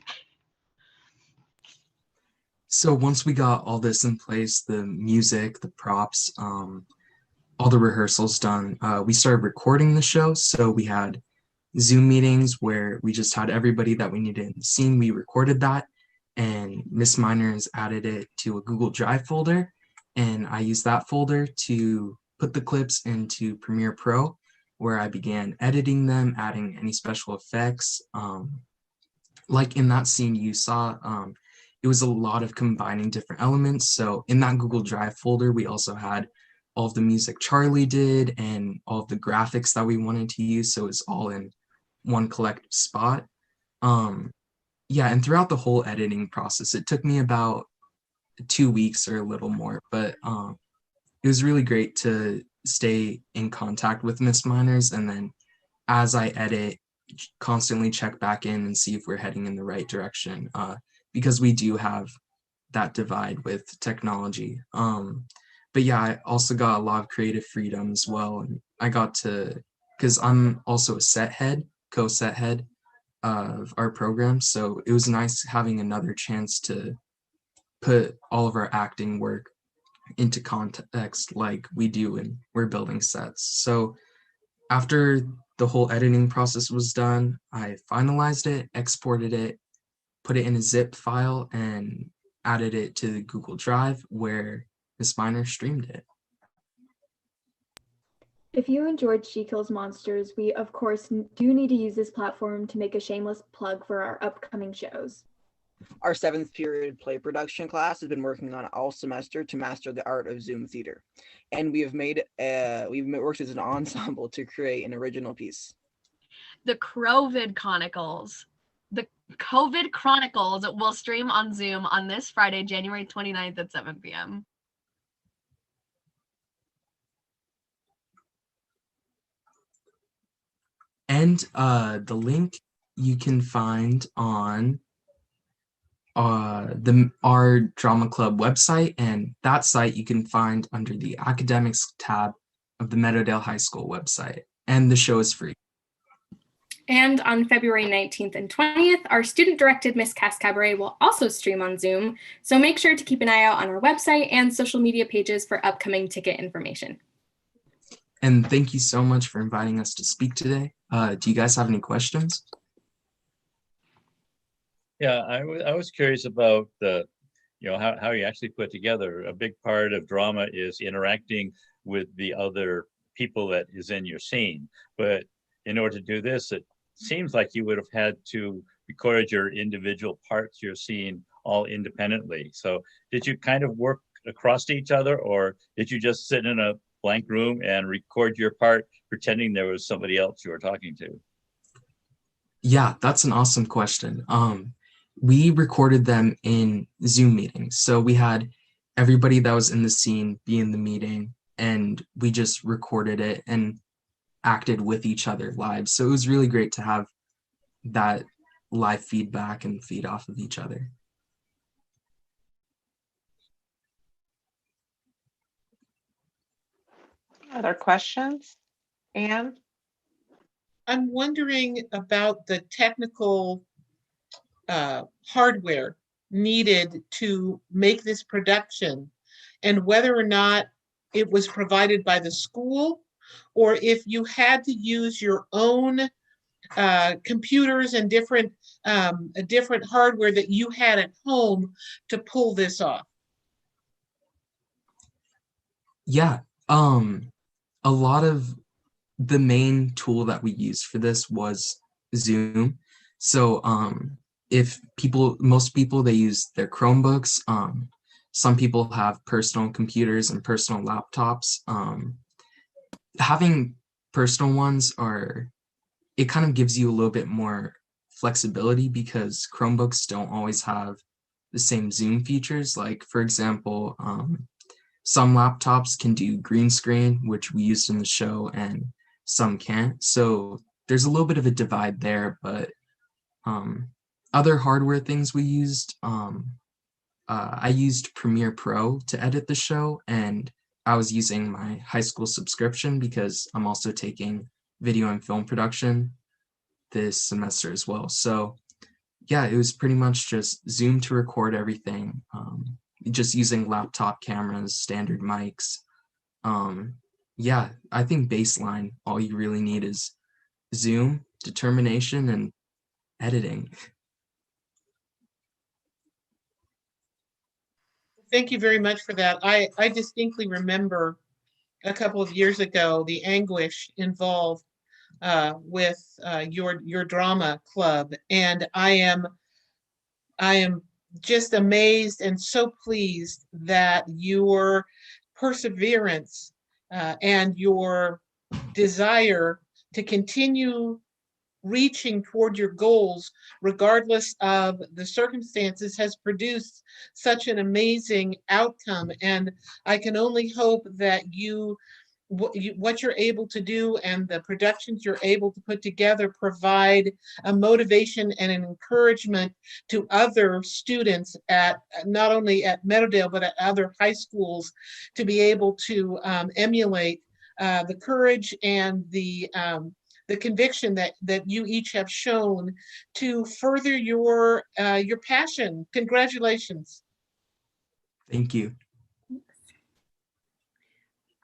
So once we got all this in place, the music, the props, all the rehearsals done, we started recording the show. So we had Zoom meetings where we just had everybody that we needed in the scene. We recorded that, and Miss Miners added it to a Google Drive folder, and I used that folder to put the clips into Premiere Pro, where I began editing them, adding any special effects. Like in that scene you saw, it was a lot of combining different elements. So in that Google Drive folder, we also had all of the music Charlie did and all of the graphics that we wanted to use. So it's all in one collective spot. Yeah, and throughout the whole editing process, it took me about 2 weeks or a little more, but it was really great to stay in contact with Miss Miners, and then as I edit, constantly check back in and see if we're heading in the right direction, because we do have that divide with technology. But yeah, I also got a lot of creative freedom as well, and I got to, because I'm also a set head, co-set head of our program, so it was nice having another chance to put all of our acting work into context like we do when we're building sets. So after the whole editing process was done, I finalized it, exported it, put it in a zip file, and added it to the Google Drive where Miss Miner streamed it. If you enjoyed She Kills Monsters, we of course do need to use this platform to make a shameless plug for our upcoming shows. Our 7th period play production class has been working on all semester to master the art of Zoom theater. And we've worked as an ensemble to create an original piece. The COVID Chronicles. The COVID Chronicles will stream on Zoom on this Friday, January 29th at 7 p.m. And the link you can find on our drama club website, and that site you can find under the academics tab of the Meadowdale High School website, and the show is free. And on February 19th and 20th, our student-directed Miss Cass Cabaret will also stream on Zoom, so make sure to keep an eye out on our website and social media pages for upcoming ticket information. And thank you so much for inviting us to speak today. Do you guys have any questions? Yeah, I was curious about the, how you actually put together. A big part of drama is interacting with the other people that is in your scene. But in order to do this, it seems like you would have had to record your individual parts you're seeing all independently. So did you kind of work across to each other, or did you just sit in a blank room and record your part pretending there was somebody else you were talking to? Yeah, that's an awesome question. We recorded them in Zoom meetings. So we had everybody that was in the scene be in the meeting, and we just recorded it and acted with each other live. So it was really great to have that live feedback and feed off of each other. Other questions? Anne? I'm wondering about the technical hardware needed to make this production, and whether or not it was provided by the school, or if you had to use your own computers and different hardware that you had at home to pull this off. Yeah, a lot of the main tool that we used for this was Zoom. So most people, they use their Chromebooks. Some people have personal computers and personal laptops. Having personal ones it kind of gives you a little bit more flexibility, because Chromebooks don't always have the same Zoom features. Like, for example, some laptops can do green screen, which we used in the show, and some can't. So there's a little bit of a divide there, but other hardware things we used, I used Premiere Pro to edit the show, and I was using my high school subscription because I'm also taking video and film production this semester as well. So yeah, it was pretty much just Zoom to record everything, just using laptop cameras, standard mics, yeah, I think baseline, all you really need is Zoom, determination, and editing. Thank you very much for that. I distinctly remember a couple of years ago the anguish involved with your drama club, and I am just amazed and so pleased that your perseverance and your desire to continue reaching toward your goals, regardless of the circumstances, has produced such an amazing outcome. And I can only hope that what you're able to do and the productions you're able to put together provide a motivation and an encouragement to other students at not only at Meadowdale but at other high schools to be able to emulate the courage and the conviction that you each have shown to further your passion. Congratulations. Thank you.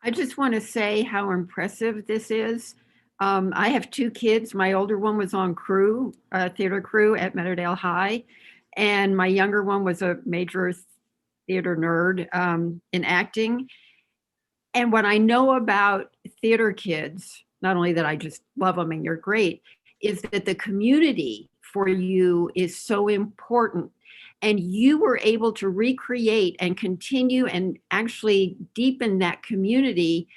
I just want to say how impressive this is. I have two kids. My older one was on crew, theater crew at Meadowdale High, and my younger one was a major theater nerd in acting. And what I know about theater kids, not only that I just love them and you're great, is that the community for you is so important. And you were able to recreate and continue and actually deepen that community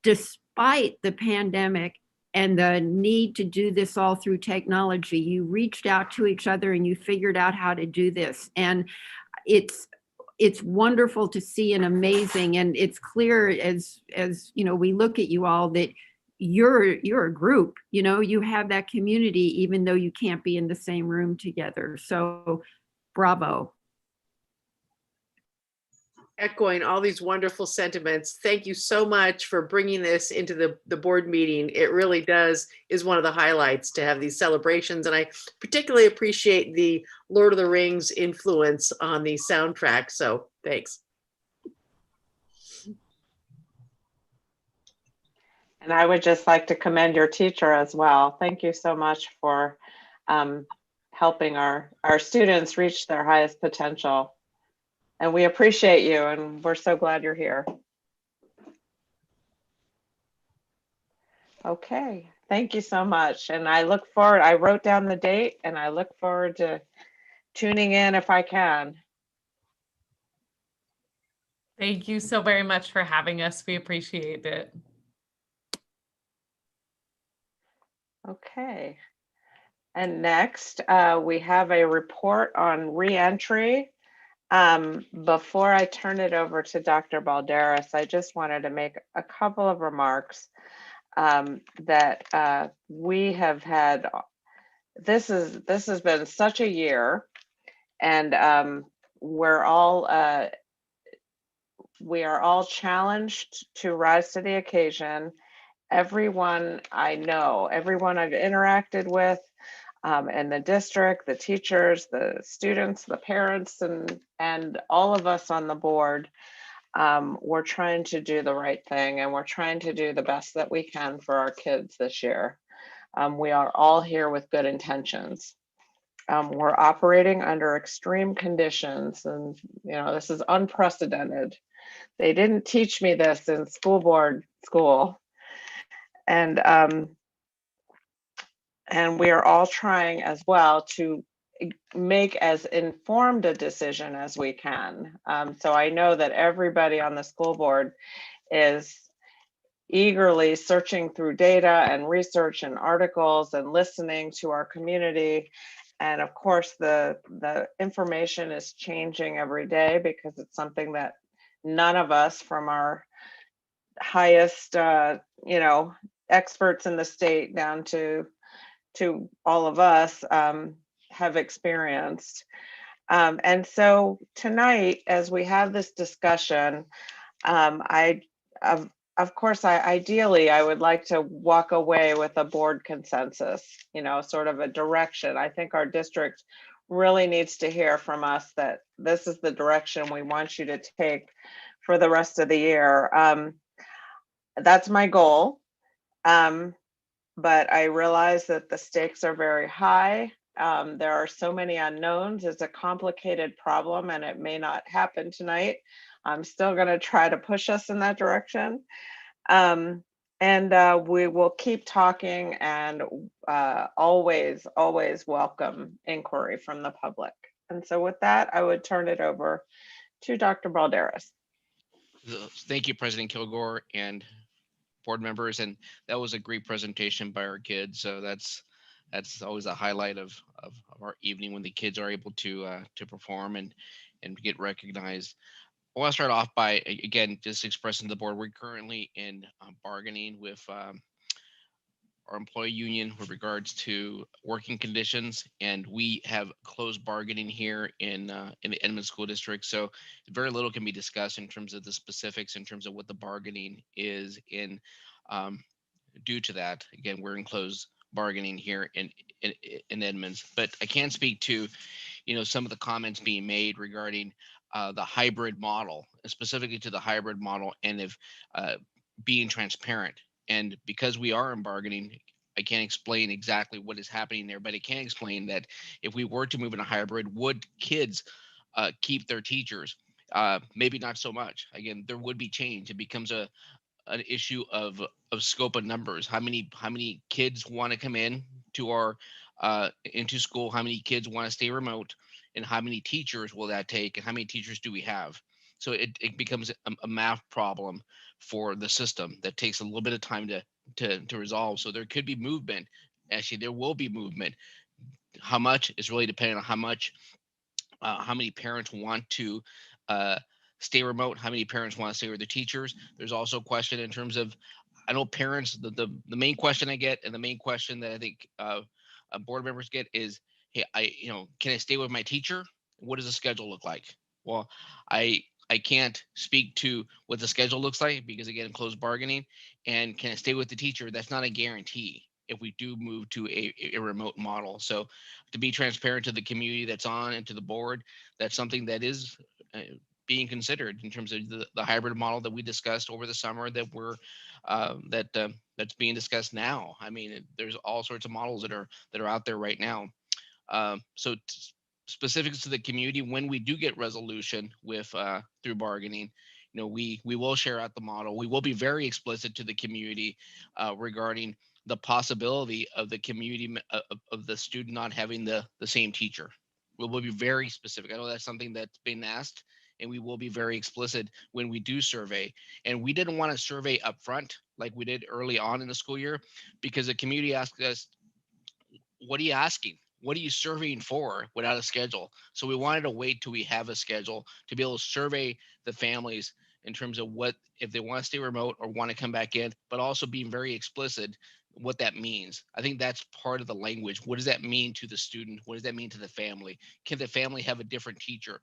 despite the pandemic and the need to do this all through technology. You reached out to each other and you figured out how to do this. And it's wonderful to see and amazing. And it's clear as you know, we look at you all that you're a group, you know, you have that community, even though you can't be in the same room together. So bravo. Echoing all these wonderful sentiments. Thank you so much for bringing this into the board meeting. It really is one of the highlights to have these celebrations. And I particularly appreciate the Lord of the Rings influence on the soundtrack. So thanks. And I would just like to commend your teacher as well. Thank you so much for helping our students reach their highest potential. And we appreciate you, and we're so glad you're here. Okay, thank you so much. And I look forward, I wrote down the date, and I look forward to tuning in if I can. Thank you so very much for having us. We appreciate it. Okay. And next, we have a report on reentry. Before I turn it over to Dr. Balderas, I just wanted to make a couple of remarks that we have had. This has been such a year, and we are all challenged to rise to the occasion. Everyone I know, everyone I've interacted with, and the district, the teachers, the students, the parents, and all of us on the board, we're trying to do the right thing, and we're trying to do the best that we can for our kids this year. We are all here with good intentions. We're operating under extreme conditions, and you know, this is unprecedented. They didn't teach me this in school board school. And we are all trying as well to make as informed a decision as we can. So I know that everybody on the school board is eagerly searching through data and research and articles and listening to our community. And of course, the information is changing every day because it's something that none of us from our highest, experts in the state down to all of us have experienced. And so tonight, as we have this discussion, ideally, I would like to walk away with a board consensus, sort of a direction. I think our district really needs to hear from us that this is the direction we want you to take for the rest of the year. that's my goal. But I realize that the stakes are very high. There are so many unknowns. It's a complicated problem and it may not happen tonight. I'm still going to try to push us in that direction. And we will keep talking and always welcome inquiry from the public. And so with that, I would turn it over to Dr. Balderas. Thank you, President Kilgore and board members. And that was a great presentation by our kids. So that's always a highlight of our evening when the kids are able to perform and get recognized. I want to start off by, again, just expressing to the board, we're currently in bargaining with our employee union with regards to working conditions, and we have closed bargaining here in the Edmond School District. So very little can be discussed in terms of the specifics, in terms of what the bargaining is in due to that. Again, we're in closed bargaining here in Edmonds, but I can speak to, some of the comments being made regarding the hybrid model, specifically to the hybrid model, and if being transparent. And because we are in bargaining, I can't explain exactly what is happening there, but I can explain that if we were to move in a hybrid, would kids keep their teachers? Maybe not so much. Again, there would be change. It becomes an issue of scope of numbers. How many kids want to come in to our into school? How many kids want to stay remote? And how many teachers will that take? And how many teachers do we have? So it becomes a math problem for the system that takes a little bit of time to resolve. So there could be movement. Actually, there will be movement. How much is really dependent on how many parents want to stay remote, how many parents want to stay with their teachers. There's also a question in terms of, I know parents, the main question I get, and the main question that I think board members get is, hey, can I stay with my teacher? What does the schedule look like? Well, I can't speak to what the schedule looks like because, again, closed bargaining. And can I stay with the teacher? That's not a guarantee if we do move to a remote model. So to be transparent to the community that's on and to the board, that's something that is being considered in terms of the hybrid model that we discussed over the summer that we're that's being discussed now. I mean, there's all sorts of models that are out there right now. So specifics to the community, when we do get resolution with through bargaining, we will share out the model. We will be very explicit to the community regarding the possibility of the community of the student not having the same teacher. We will be very specific. I know that's something that's been asked, and we will be very explicit when we do survey. And we didn't want to survey up front like we did early on in the school year, because the community asked us, what are you asking? What are you surveying for without a schedule? So we wanted to wait till we have a schedule to be able to survey the families in terms of what, if they want to stay remote or want to come back in, but also being very explicit what that means. I think that's part of the language. What does that mean to the student? What does that mean to the family? Can the family have a different teacher?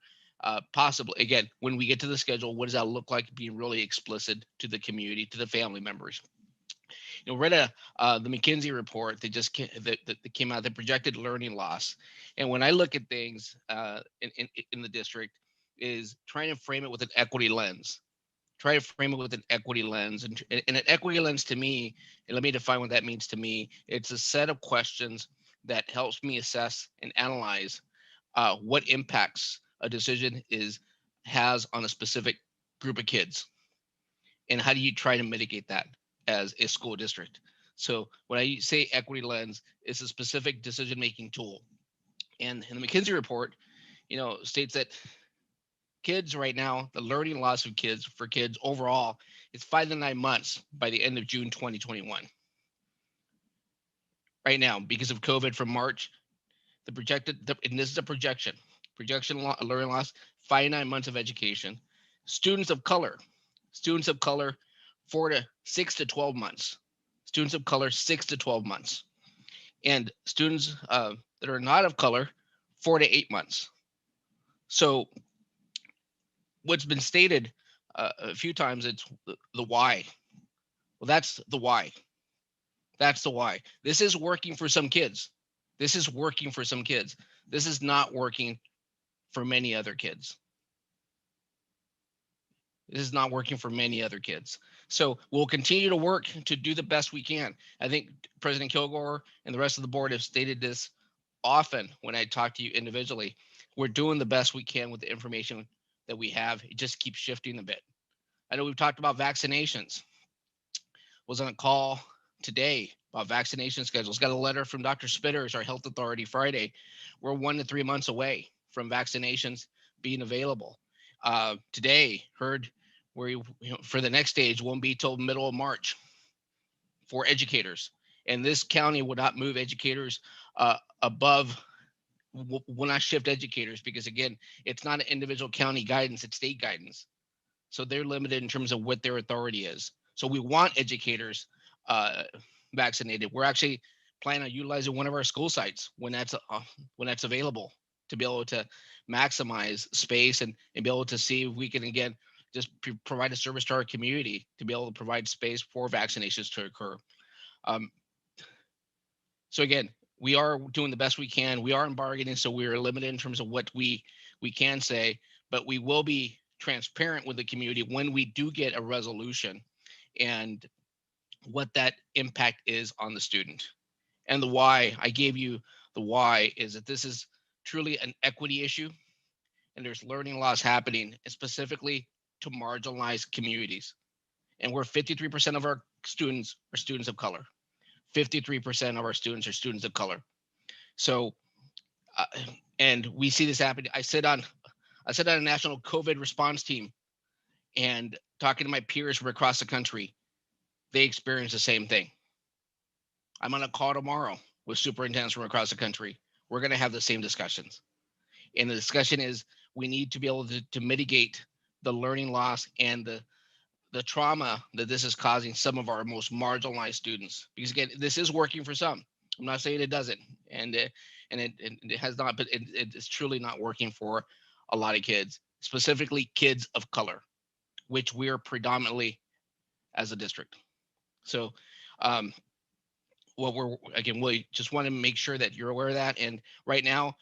Possibly. Again, when we get to the schedule, what does that look like? Being really explicit to the community, to the family members. Read the McKinsey report that just that came out, the projected learning loss. And when I look at things in the district, is trying to frame it with an equity lens. Try to frame it with an equity lens. And an equity lens to me, and let me define what that means to me, it's a set of questions that helps me assess and analyze what impacts a decision has on a specific group of kids. And how do you try to mitigate that as a school district? So when I say equity lens, it's a specific decision-making tool. And in the McKinsey report, states that kids right now, the learning loss of kids for kids overall is 5 to 9 months by the end of June 2021. Right now, because of COVID from March, and this is a projection learning loss, 5 to 9 months of education. Students of color, 6 to 12 months. Students of color, 6 to 12 months. And students that are not of color, 4 to 8 months. So what's been stated a few times, it's the why. Well, that's the why. That's the why. This is working for some kids. This is working for some kids. This is not working for many other kids. This is not working for many other kids. So we'll continue to work to do the best we can. I think President Kilgore and the rest of the board have stated this often when I talk to you individually. We're doing the best we can with the information that we have. It just keeps shifting a bit. I know we've talked about vaccinations. Was on a call today about vaccination schedules. Got a letter from Dr. Spitters, our health authority, Friday. We're 1 to 3 months away from vaccinations being available. Today, heard where for the next stage won't be till middle of March for educators. And this county will not move educators above, will not shift educators because, again, it's not an individual county guidance, it's state guidance. So they're limited in terms of what their authority is. So we want educators vaccinated. We're actually planning on utilizing one of our school sites when that's available to be able to maximize space and be able to see if we can, again, just provide a service to our community to be able to provide space for vaccinations to occur. So again, we are doing the best we can. We are in bargaining, so we are limited in terms of what we can say, but we will be transparent with the community when we do get a resolution and what that impact is on the student. And the why, I gave you the why, is that this is truly an equity issue and there's learning loss happening, specifically to marginalized communities. And where 53% of our students are students of color. 53% of our students are students of color. So, and we see this happening. I sit on a national COVID response team, and talking to my peers from across the country, they experience the same thing. I'm on a call tomorrow with superintendents from across the country. We're going to have the same discussions. And the discussion is we need to be able to mitigate the learning loss and the trauma that this is causing some of our most marginalized students. Because again, this is working for some. I'm not saying it doesn't, and it has not, but it's truly not working for a lot of kids, specifically kids of color, which we are predominantly as a district. So we just want to make sure that you're aware of that. And right now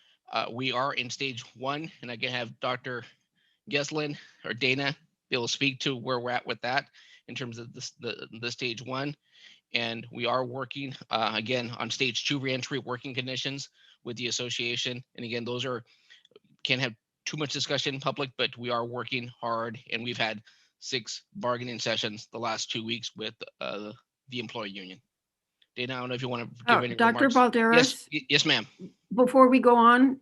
we are in stage 1, and I can have Dr. Geslin or Dana be able to speak to where we're at with that in terms of the stage 1. And we are working again on stage 2 reentry working conditions with the association. And again, those can't have too much discussion in public, but we are working hard, and we've had 6 bargaining sessions the last 2 weeks with the employee union. Dana, I don't know if you want to give any Dr. remarks. Balderas? Yes, ma'am. Before we go on,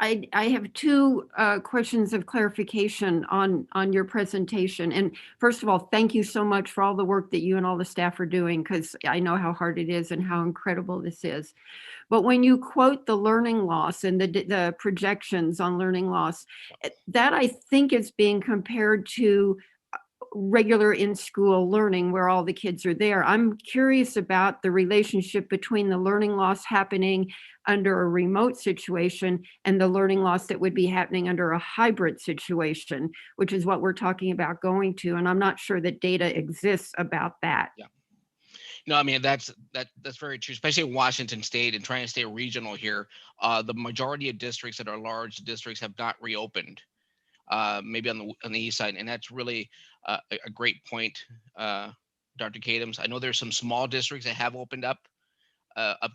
I have 2 questions of clarification on your presentation. And first of all, thank you so much for all the work that you and all the staff are doing, because I know how hard it is and how incredible this is. But when you quote the learning loss and the projections on learning loss, that I think is being compared to regular in-school learning where all the kids are there. I'm curious about the relationship between the learning loss happening under a remote situation and the learning loss that would be happening under a hybrid situation, which is what we're talking about going to. And I'm not sure that data exists about that. Yeah. No, I mean, that's very true, especially in Washington State and trying to stay regional here. The majority of districts that are large districts have not reopened. Maybe on the east side, and that's really a great point, Dr. Kadams. I know there's some small districts that have opened up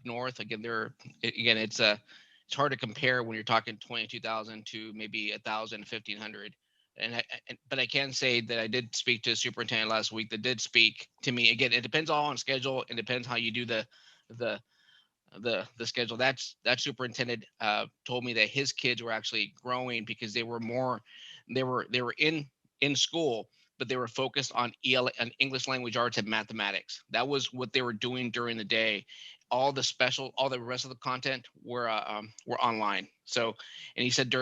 north. Again, it's hard to compare when you're talking 22,000 to maybe 1,000, 1,500. But I can say that I did speak to a superintendent last week that did speak to me. Again, it depends all on schedule. It depends how you do the schedule. That superintendent told me that his kids were actually growing because they were in school, but they were focused on EL and English language arts and mathematics. That was what they were doing during the day. All the rest of the content were online. So, and he said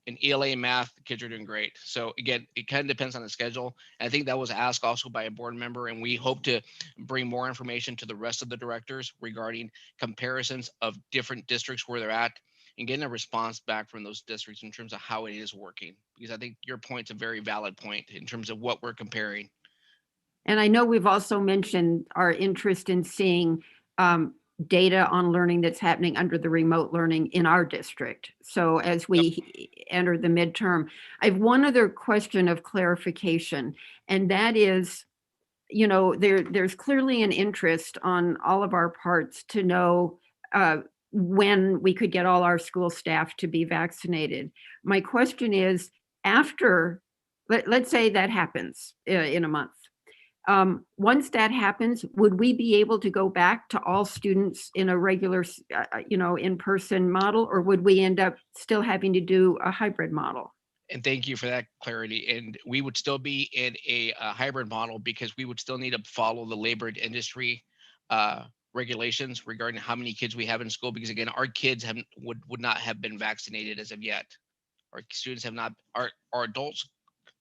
in ELA and math, the kids are doing great. So again, it kind of depends on the schedule. And I think that was asked also by a board member, and we hope to bring more information to the rest of the directors regarding comparisons of different districts where they're at and getting a response back from those districts in terms of how it is working. Because I think your point's a very valid point in terms of what we're comparing. And I know we've also mentioned our interest in seeing data on learning that's happening under the remote learning in our district. So as we enter the midterm, I have one other question of clarification, and that is, you know, there's clearly an interest on all of our parts to know when we could get all our school staff to be vaccinated. My question is, after, let's say that happens in a month. Once that happens, would we be able to go back to all students in a regular, you know, in-person model, or would we end up still having to do a hybrid model? And thank you for that clarity. And we would still be in a hybrid model because we would still need to follow the labor and industry regulations regarding how many kids we have in school. Because again, our kids would not have been vaccinated as of yet. Our students have not. Our adults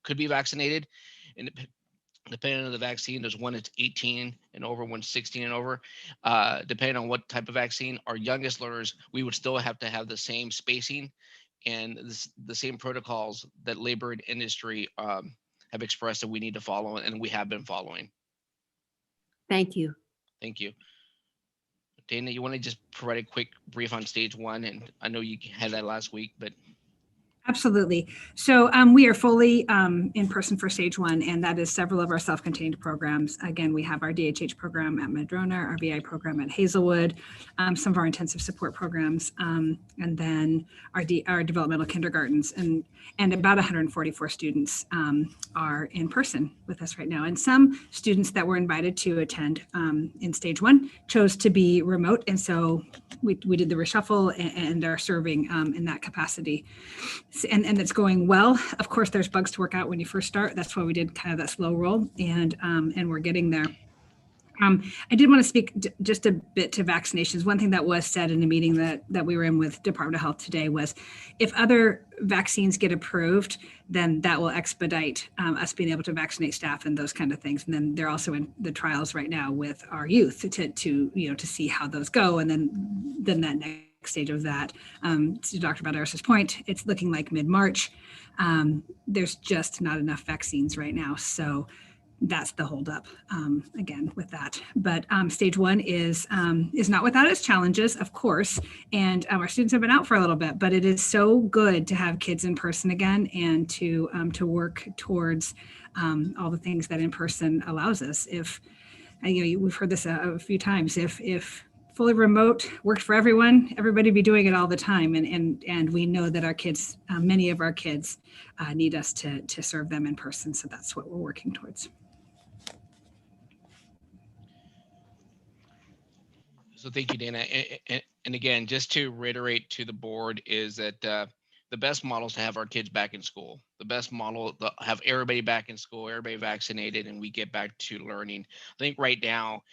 could be vaccinated, and depending on the vaccine, there's one that's 18 and over, one's 16 and over. Depending on what type of vaccine, our youngest learners, we would still have to have the same spacing and the same protocols that labor and industry have expressed that we need to follow, and we have been following. Thank you. Thank you. Dana, you want to just provide a quick brief on stage one? And I know you had that last week, but. Absolutely. So we are fully in person for stage one, and that is several of our self-contained programs. Again, we have our DHH program at Madrona, our VI program at Hazelwood, some of our intensive support programs, and then our developmental kindergartens, and about 144 students are in person with us right now. And some students that were invited to attend in stage one chose to be remote, and so we did the reshuffle and are serving in that capacity. And it's going well. Of course, there's bugs to work out when you first start. That's why we did kind of that slow roll, and we're getting there. I did want to speak just a bit to vaccinations. One thing that was said in a meeting that we were in with Department of Health today was, if other vaccines get approved, then that will expedite us being able to vaccinate staff and those kind of things. And then they're also in the trials right now with our youth to see how those go, and then that next stage of that. To Dr. Balderas' point, it's looking like mid-March. There's just not enough vaccines right now, so that's the holdup again with that. But stage one is not without its challenges, of course, and our students have been out for a little bit, but it is so good to have kids in person again, and to work towards all the things that in person allows us. If we've heard this a few times, if fully remote worked for everyone, everybody be doing it all the time. And we know that our kids, many of our kids need us to serve them in person. So that's what we're working towards. So thank you, Dana. And again, just to reiterate to the board is that the best model is to have our kids back in school. The best model, have everybody back in school, everybody vaccinated, and we get back to learning. I think right now,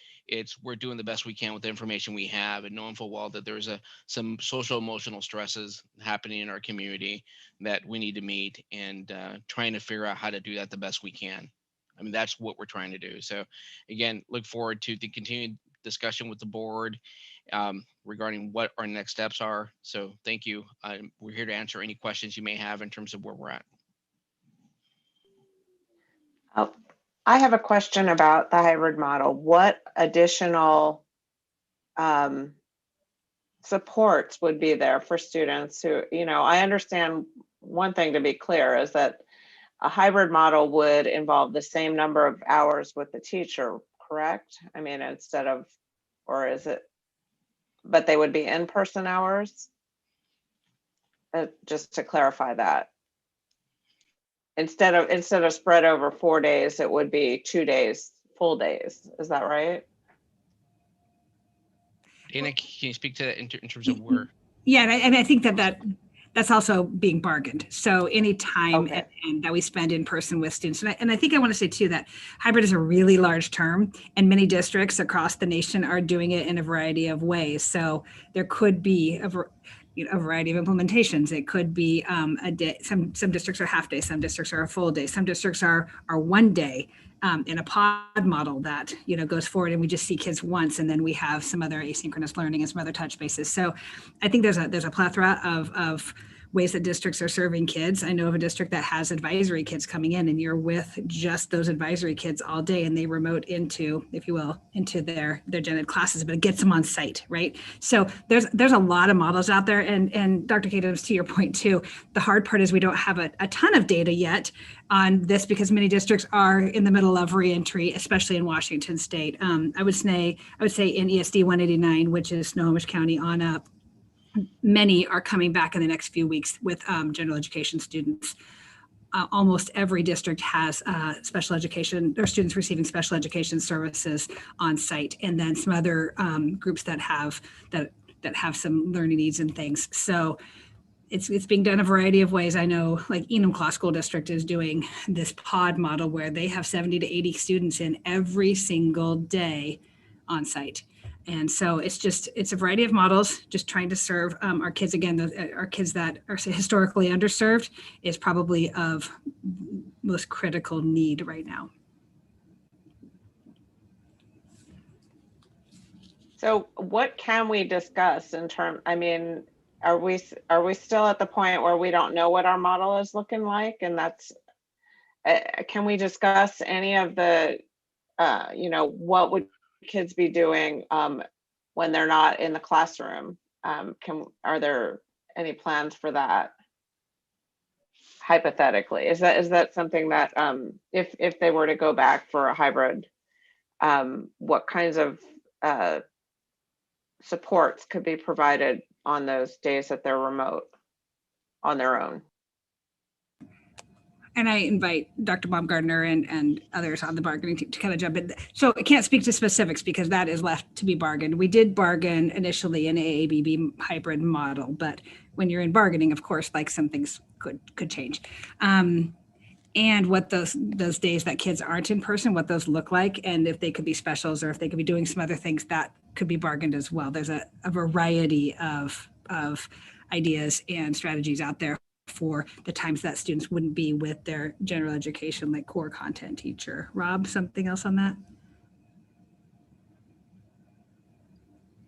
we're doing the best we can with the information we have, and knowing full well that there's some social emotional stresses happening in our community that we need to meet, and trying to figure out how to do that the best we can. I mean, that's what we're trying to do. So again, look forward to the continued discussion with the board regarding what our next steps are. So thank you. We're here to answer any questions you may have in terms of where we're at. I have a question about the hybrid model. What additional supports would be there for students who, I understand one thing to be clear is that a hybrid model would involve the same number of hours with the teacher, correct? I mean, or is it, but they would be in-person hours? Just to clarify that. Instead of spread over 4 days, it would be 2 days, full days. Is that right? Dana, can you speak to that in terms of where? Yeah, and I think that's also being bargained. So any time and that we spend in person with students. And I think I want to say too that hybrid is a really large term, and many districts across the nation are doing it in a variety of ways. So there could be a variety of implementations. It could be a day. Some districts are half day, some districts are a full day, some districts are 1 day in a pod model that goes forward, and we just see kids once, and then we have some other asynchronous learning and some other touch bases. So I think there's a plethora of ways that districts are serving kids. I know of a district that has advisory kids coming in, and you're with just those advisory kids all day, and they remote into, if you will, into their gen ed classes, but it gets them on site, right? So there's a lot of models out there. And Dr. Cadams, to your point too, the hard part is we don't have a ton of data yet on this because many districts are in the middle of reentry, especially in Washington State. I would say in ESD 189, which is Snohomish County on up, many are coming back in the next few weeks with general education students. Almost every district has special education or students receiving special education services on site, and then some other groups that have some learning needs and things. So it's being done a variety of ways. I know like Enumclaw School District is doing this pod model where they have 70 to 80 students in every single day on site. And so it's a variety of models, just trying to serve our kids. Again, our kids that are historically underserved is probably of most critical need right now. So what can we discuss in terms, I mean, are we still at the point where we don't know what our model is looking like? And that's, can we discuss any of the, what would kids be doing when they're not in the classroom? Are there any plans for that? Hypothetically, is that something that if they were to go back for a hybrid, what kinds of supports could be provided on those days that they're remote on their own? And I invite Dr. Baumgartner and others on the bargaining team to kind of jump in. So I can't speak to specifics because that is left to be bargained. We did bargain initially an AABB hybrid model, but when you're in bargaining, of course, like some things could change. And what those days that kids aren't in person, what those look like, and if they could be specials or if they could be doing some other things, that could be bargained as well. There's a variety of ideas and strategies out there for the times that students wouldn't be with their general education, like core content teacher. Rob, something else on that?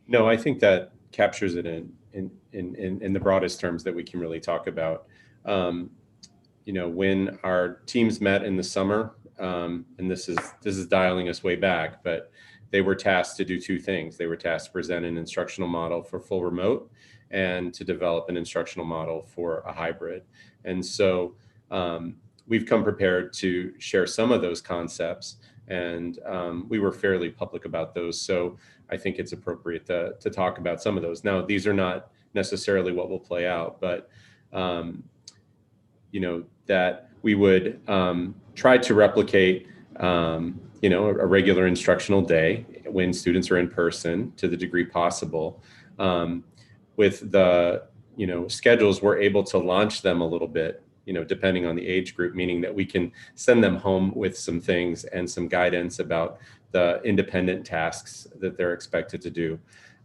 No, I think that captures it in the broadest terms that we can really talk about. When our teams met in the summer, and this is dialing us way back, but they were tasked to do two things. They were tasked to present an instructional model for full remote and to develop an instructional model for a hybrid. And so we've come prepared to share some of those concepts, and we were fairly public about those. So I think it's appropriate to talk about some of those. Now, these are not necessarily what will play out, but that we would try to replicate a regular instructional day when students are in person to the degree possible. With the schedules, we're able to launch them a little bit, depending on the age group, meaning that we can send them home with some things and some guidance about the independent tasks that they're expected to do.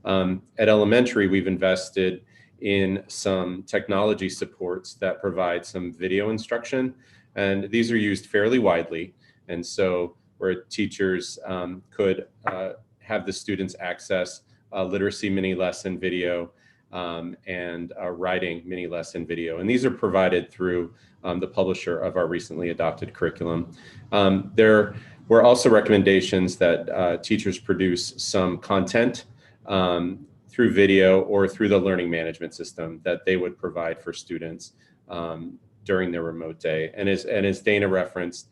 At elementary, we've invested in some technology supports that provide some video instruction, and these are used fairly widely. And so where teachers could have the students access a literacy mini lesson video and a writing mini lesson video. And these are provided through the publisher of our recently adopted curriculum. There were also recommendations that teachers produce some content through video or through the learning management system that they would provide for students during their remote day. And as Dana referenced,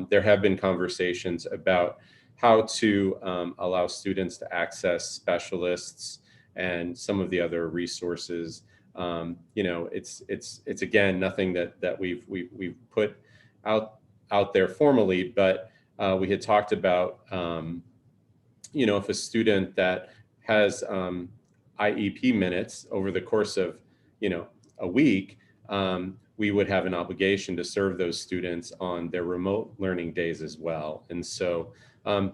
there have been conversations about how to allow students to access specialists and some of the other resources. It's again nothing that we've put out there formally, but we had talked about if a student that has IEP minutes over the course of a week, we would have an obligation to serve those students on their remote learning days as well. And so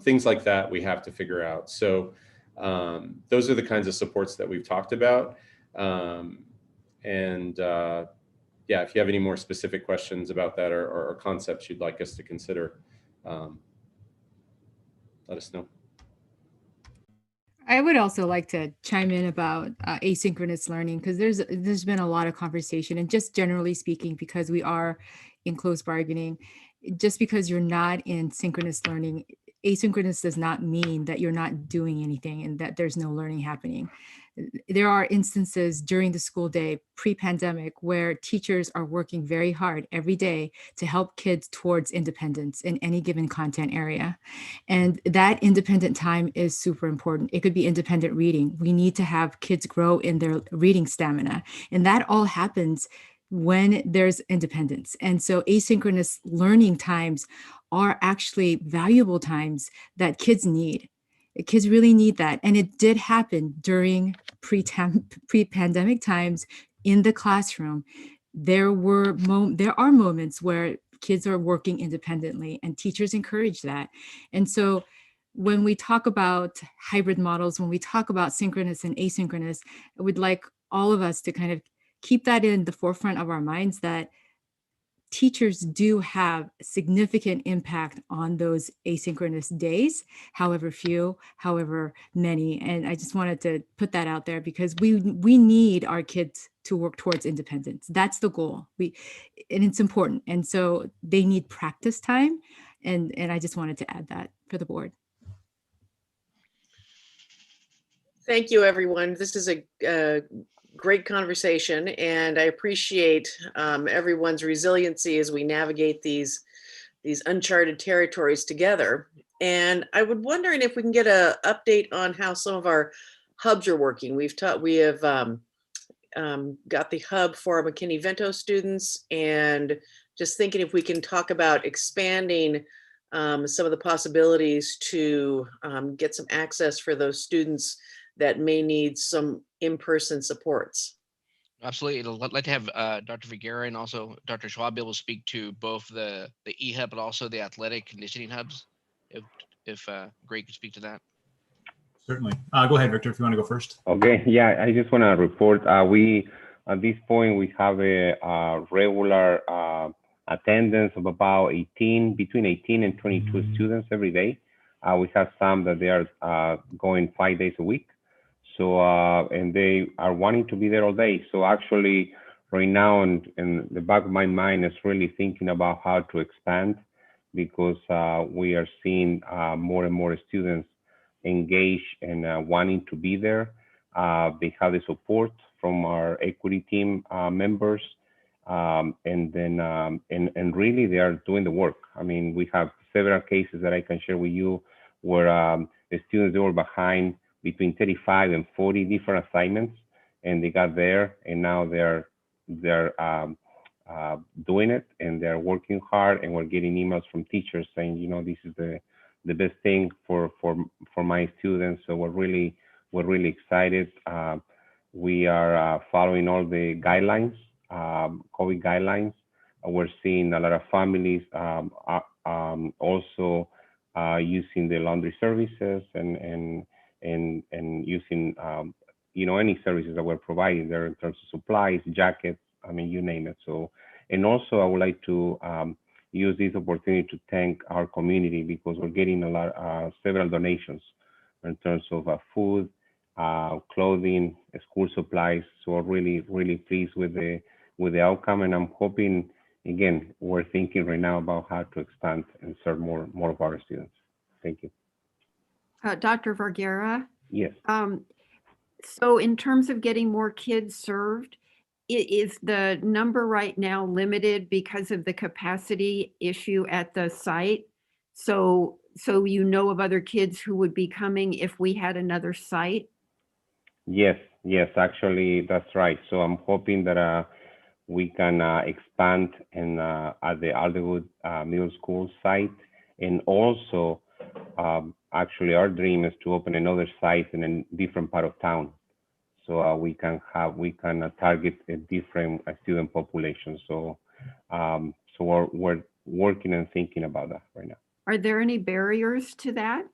things like that we have to figure out. So those are the kinds of supports that we've talked about. Yeah, if you have any more specific questions about that or concepts you'd like us to consider, let us know. I would also like to chime in about asynchronous learning, because there's been a lot of conversation, and just generally speaking, because we are in close bargaining, just because you're not in synchronous learning, asynchronous does not mean that you're not doing anything and that there's no learning happening. There are instances during the school day pre-pandemic where teachers are working very hard every day to help kids towards independence in any given content area. And that independent time is super important. It could be independent reading. We need to have kids grow in their reading stamina. And that all happens when there's independence. And so asynchronous learning times are actually valuable times that kids need. Kids really need that. And it did happen during pre-pandemic times in the classroom. There are moments where kids are working independently, and teachers encourage that. And so when we talk about hybrid models, when we talk about synchronous and asynchronous, I would like all of us to kind of keep that in the forefront of our minds, that teachers do have significant impact on those asynchronous days, however few, however many. And I just wanted to put that out there, because we need our kids to work towards independence. That's the goal. And it's important. And so they need practice time. And I just wanted to add that for the board. Thank you, everyone. This is a great conversation, and I appreciate everyone's resiliency as we navigate these uncharted territories together. And I would wondering if we can get an update on how some of our hubs are working. We have got the hub for McKinney-Vento students, and just thinking if we can talk about expanding some of the possibilities to get some access for those students that may need some in-person supports. Absolutely. I'd like to have Dr. Figuera and also Dr. Schwab be able to speak to both the e-hub but also the athletic conditioning hubs, if Greg could speak to that. Certainly. Go ahead, Victor, if you want to go first. Okay. Yeah, I just want to report. We at this point we have a regular attendance of about between 18 and 22 students every day. We have some that they are going 5 days a week. So, and they are wanting to be there all day. So actually right now in the back of my mind is really thinking about how to expand, because we are seeing more and more students engage and wanting to be there. They have the support from our equity team members. And really they are doing the work. I mean, we have several cases that I can share with you where the students, they were behind between 35 and 40 different assignments, and they got there, and now they're doing it, and they're working hard, and we're getting emails from teachers saying, you know, this is the best thing for my students. So we're really excited. We are following all the guidelines, COVID guidelines. We're seeing a lot of families also using the laundry services and using you know, any services that we're providing there in terms of supplies, jackets, I mean, you name it. So, and also I would like to use this opportunity to thank our community, because we're getting a lot, several donations in terms of food, clothing, school supplies. So we're really pleased with the outcome, and I'm hoping, again, we're thinking right now about how to expand and serve more of our students. Thank you. Dr. Vergara? Yes. So in terms of getting more kids served, is the number right now limited because of the capacity issue at the site? So you know of other kids who would be coming if we had another site? Yes, actually, that's right. So I'm hoping that we can expand at the Alderwood Middle School site, and also actually our dream is to open another site in a different part of town, so we can target a different student population. So we're working and thinking about that right now. Are there any barriers to that?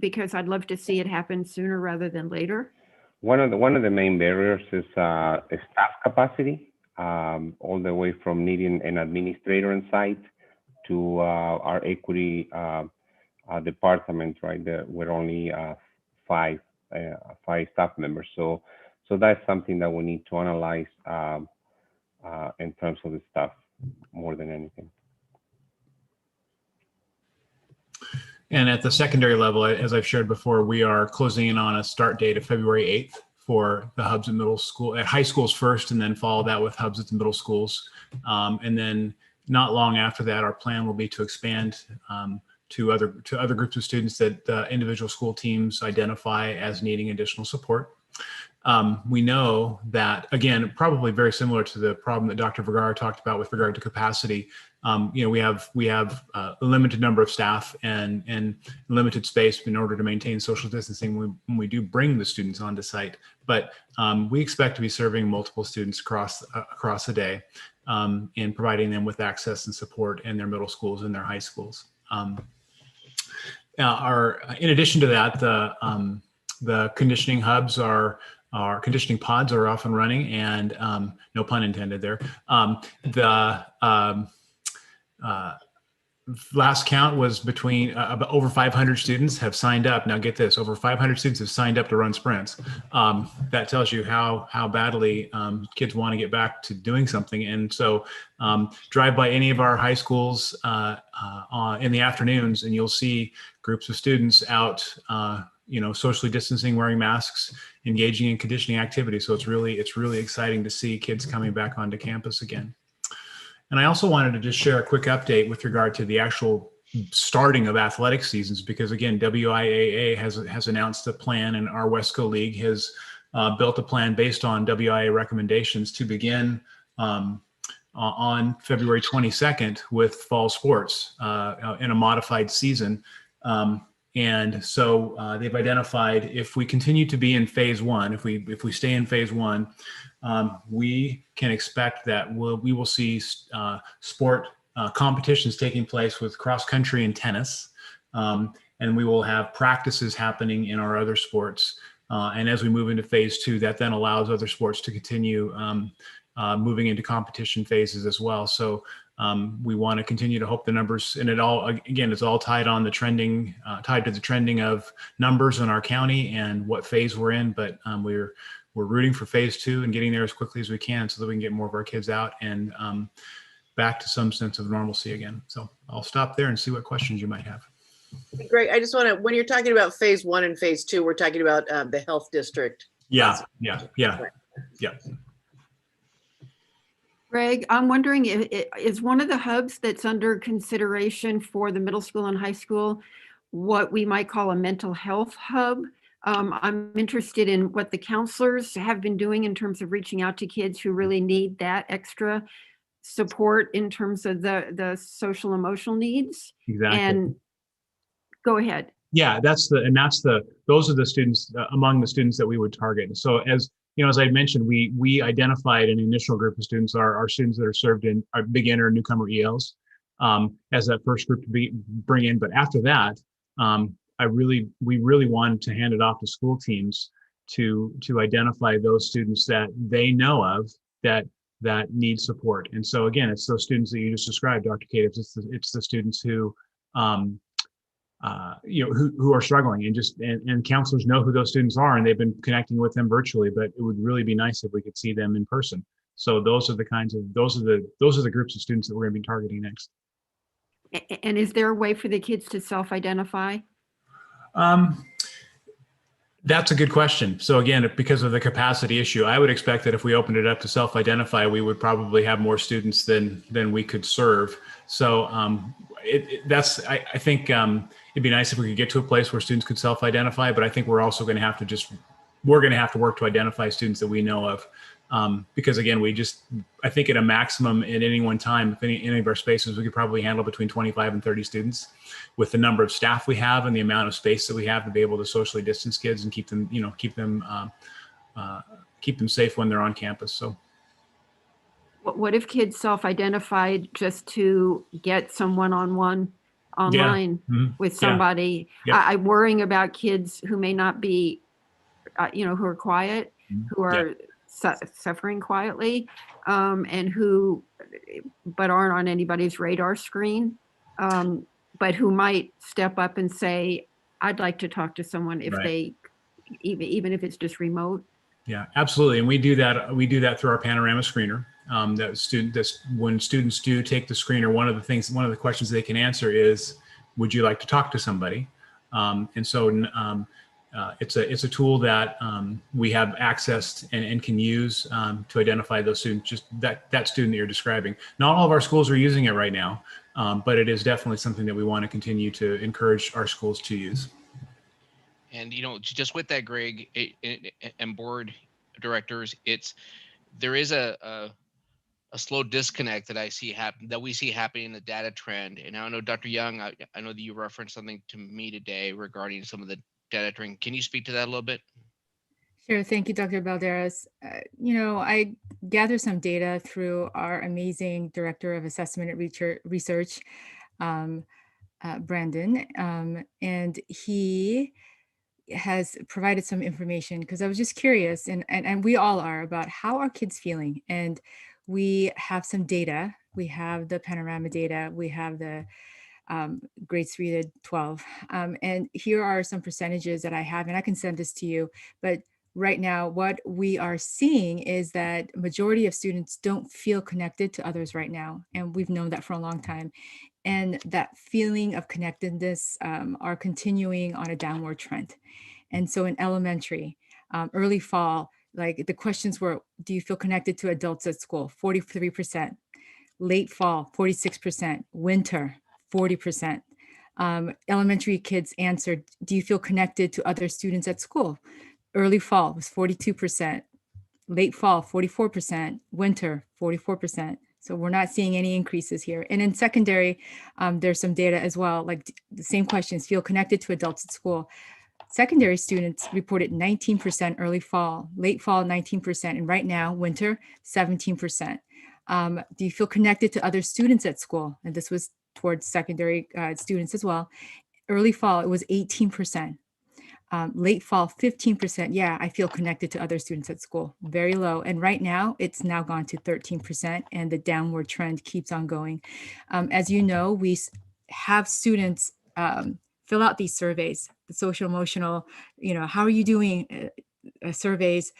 Because I'd love to see it happen sooner rather than later. One of the main barriers is staff capacity, all the way from needing an administrator on site to our equity department, right? We're only five staff members. So that's something that we need to analyze in terms of the staff more than anything. And at the secondary level, as I've shared before, we are closing in on a start date of February 8th for the hubs at middle school, at high schools first, and then follow that with hubs at the middle schools. And then not long after that, our plan will be to expand to other groups of students that individual school teams identify as needing additional support. We know that, again, probably very similar to the problem that Dr. Vergara talked about with regard to capacity. We have a limited number of staff and limited space in order to maintain social distancing when we do bring the students onto site. But we expect to be serving multiple students across the day and providing them with access and support in their middle schools and their high schools. In addition to that, the conditioning hubs our conditioning pods are off and running, and no pun intended there. Last count was between over 500 students have signed up. Now get this, over 500 students have signed up to run sprints. That tells you how badly kids want to get back to doing something. And so drive by any of our high schools in the afternoons, and you'll see groups of students out socially distancing, wearing masks, engaging in conditioning activities. So it's really exciting to see kids coming back onto campus again. And I also wanted to just share a quick update with regard to the actual starting of athletic seasons, because again, WIAA has announced a plan, and our Wesco League has built a plan based on WIA recommendations to begin on February 22nd with fall sports in a modified season. And so they've identified, if we continue to be in phase one, if we stay in phase one, we can expect that we will see sport competitions taking place with cross country and tennis. And we will have practices happening in our other sports. And as we move into phase two, that then allows other sports to continue moving into competition phases as well. So we want to continue to hope the numbers, and it's all tied on the trending, tied to the trending of numbers in our county and what phase we're in. But we're rooting for phase two and getting there as quickly as we can so that we can get more of our kids out and back to some sense of normalcy again. So I'll stop there and see what questions you might have. Great. I just want to, when you're talking about phase one and phase two, we're talking about the health district. Yeah. Greg, I'm wondering, is one of the hubs that's under consideration for the middle school and high school what we might call a mental health hub? I'm interested in what the counselors have been doing in terms of reaching out to kids who really need that extra support in terms of the social emotional needs. Exactly. And go ahead. Yeah, those are the students among the students that we would target. So as I mentioned, we identified an initial group of students, our students that are served in our beginner and newcomer ELs as that first group to bring in. But after that, we really wanted to hand it off to school teams to identify those students that they know of that need support. And so again, it's those students that you just described, Dr. Cadiff. It's the students who who are struggling, and counselors know who those students are, and they've been connecting with them virtually, but it would really be nice if we could see them in person. So those are the groups of students that we're going to be targeting next. And is there a way for the kids to self-identify? That's a good question. So again, because of the capacity issue, I would expect that if we opened it up to self-identify, we would probably have more students than we could serve. So I think it'd be nice if we could get to a place where students could self-identify, but I think we're also going to have to work to identify students that we know of. Because again, I think at a maximum at any one time, if any of our spaces, we could probably handle between 25 and 30 students with the number of staff we have and the amount of space that we have to be able to socially distance kids and keep them safe when they're on campus. So. What if kids self-identified just to get some one-on-one online with somebody? Yeah. I'm worrying about kids who may not be, who are quiet, who are suffering quietly, and but aren't on anybody's radar screen. but who might step up and say, I'd like to talk to someone if Right. they, even if it's just remote. Yeah, absolutely. And we do that. We do that through our panorama screener. That's when students do take the screener, one of the questions they can answer is, would you like to talk to somebody? And so it's a tool that we have accessed and can use to identify those students, just that student that you're describing. Not all of our schools are using it right now, but it is definitely something that we want to continue to encourage our schools to use. And just with that, Greg, and board directors, there is a slow disconnect that we see happening in the data trend. And I know, Dr. Young, I know that you referenced something to me today regarding some of the data trend. Can you speak to that a little bit? Sure. Thank you, Dr. Balderas. I gather some data through our amazing Director of Assessment and Research, Brandon, and he has provided some information because I was just curious, and we all are, about how are kids feeling. And we have some data. We have the panorama data. We have the grades 3 to 12. And here are some percentages that I have, and I can send this to you. But right now, what we are seeing is that majority of students don't feel connected to others right now. And we've known that for a long time. And that feeling of connectedness are continuing on a downward trend. And so in elementary, early fall, like the questions were, do you feel connected to adults at school? 43%. Late fall, 46%. Winter, 40%. Elementary kids answered, do you feel connected to other students at school? Early fall was 42%. Late fall, 44%. Winter, 44%. So we're not seeing any increases here. And in secondary, there's some data as well, like the same questions, feel connected to adults at school. Secondary students reported 19% early fall, late fall 19%, and right now, winter, 17%. Do you feel connected to other students at school? And this was towards secondary students as well. Early fall, it was 18%. Late fall, 15%. Yeah, I feel connected to other students at school. Very low. And right now, it's now gone to 13%, and the downward trend keeps on going. As you know, we have students fill out these surveys, the social emotional, how are you doing surveys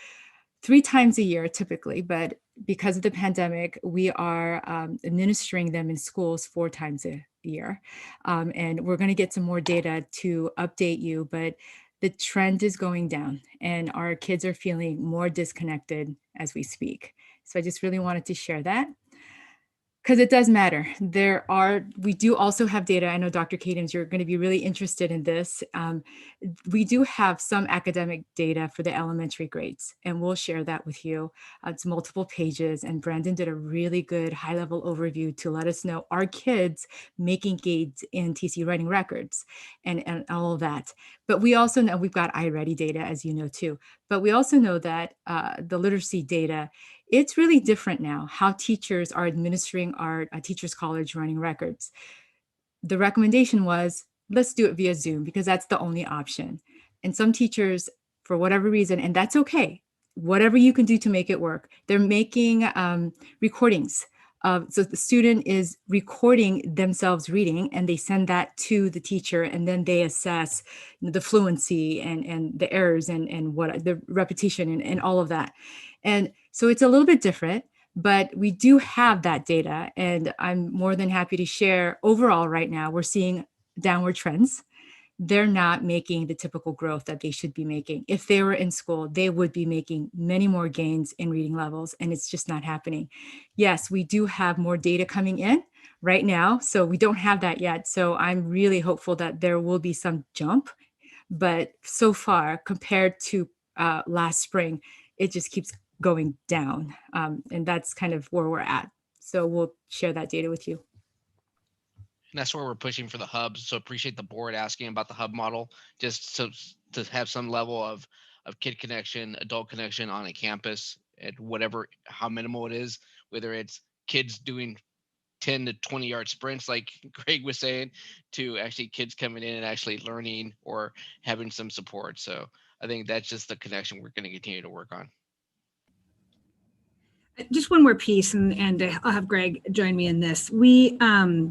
3 times a year typically, but because of the pandemic, we are administering them in schools 4 times a year. And we're going to get some more data to update you, but the trend is going down and our kids are feeling more disconnected as we speak. So I just really wanted to share that, because it does matter. We do also have data. I know Dr. Cadams, you're going to be really interested in this. We do have some academic data for the elementary grades, and we'll share that with you. It's multiple pages, and Brandon did a really good high-level overview to let us know our kids making gains in TC writing records and all of that. But we also know we've got iReady data, as you know, too. But we also know that the literacy data, it's really different now, how teachers are administering our Teachers College running records. The recommendation was, let's do it via Zoom because that's the only option. And some teachers, for whatever reason, and that's okay, whatever you can do to make it work, they're making recordings. So the student is recording themselves reading and they send that to the teacher, and then they assess the fluency and the errors and what the repetition and all of that. And so it's a little bit different, but we do have that data, and I'm more than happy to share. Overall, right now, we're seeing downward trends. They're not making the typical growth that they should be making. If they were in school, they would be making many more gains in reading levels, and it's just not happening. Yes, we do have more data coming in right now, so we don't have that yet. So I'm really hopeful that there will be some jump, but so far, compared to last spring, it just keeps going down. And that's kind of where we're at. So we'll share that data with you. And that's where we're pushing for the hubs. So appreciate the board asking about the hub model, just so to have some level of kid connection, adult connection on a campus at whatever, how minimal it is, whether it's kids doing 10 to 20 yard sprints, like Greg was saying, to actually kids coming in and actually learning or having some support. So I think that's just the connection we're going to continue to work on. Just one more piece, and I'll have Greg join me in this. We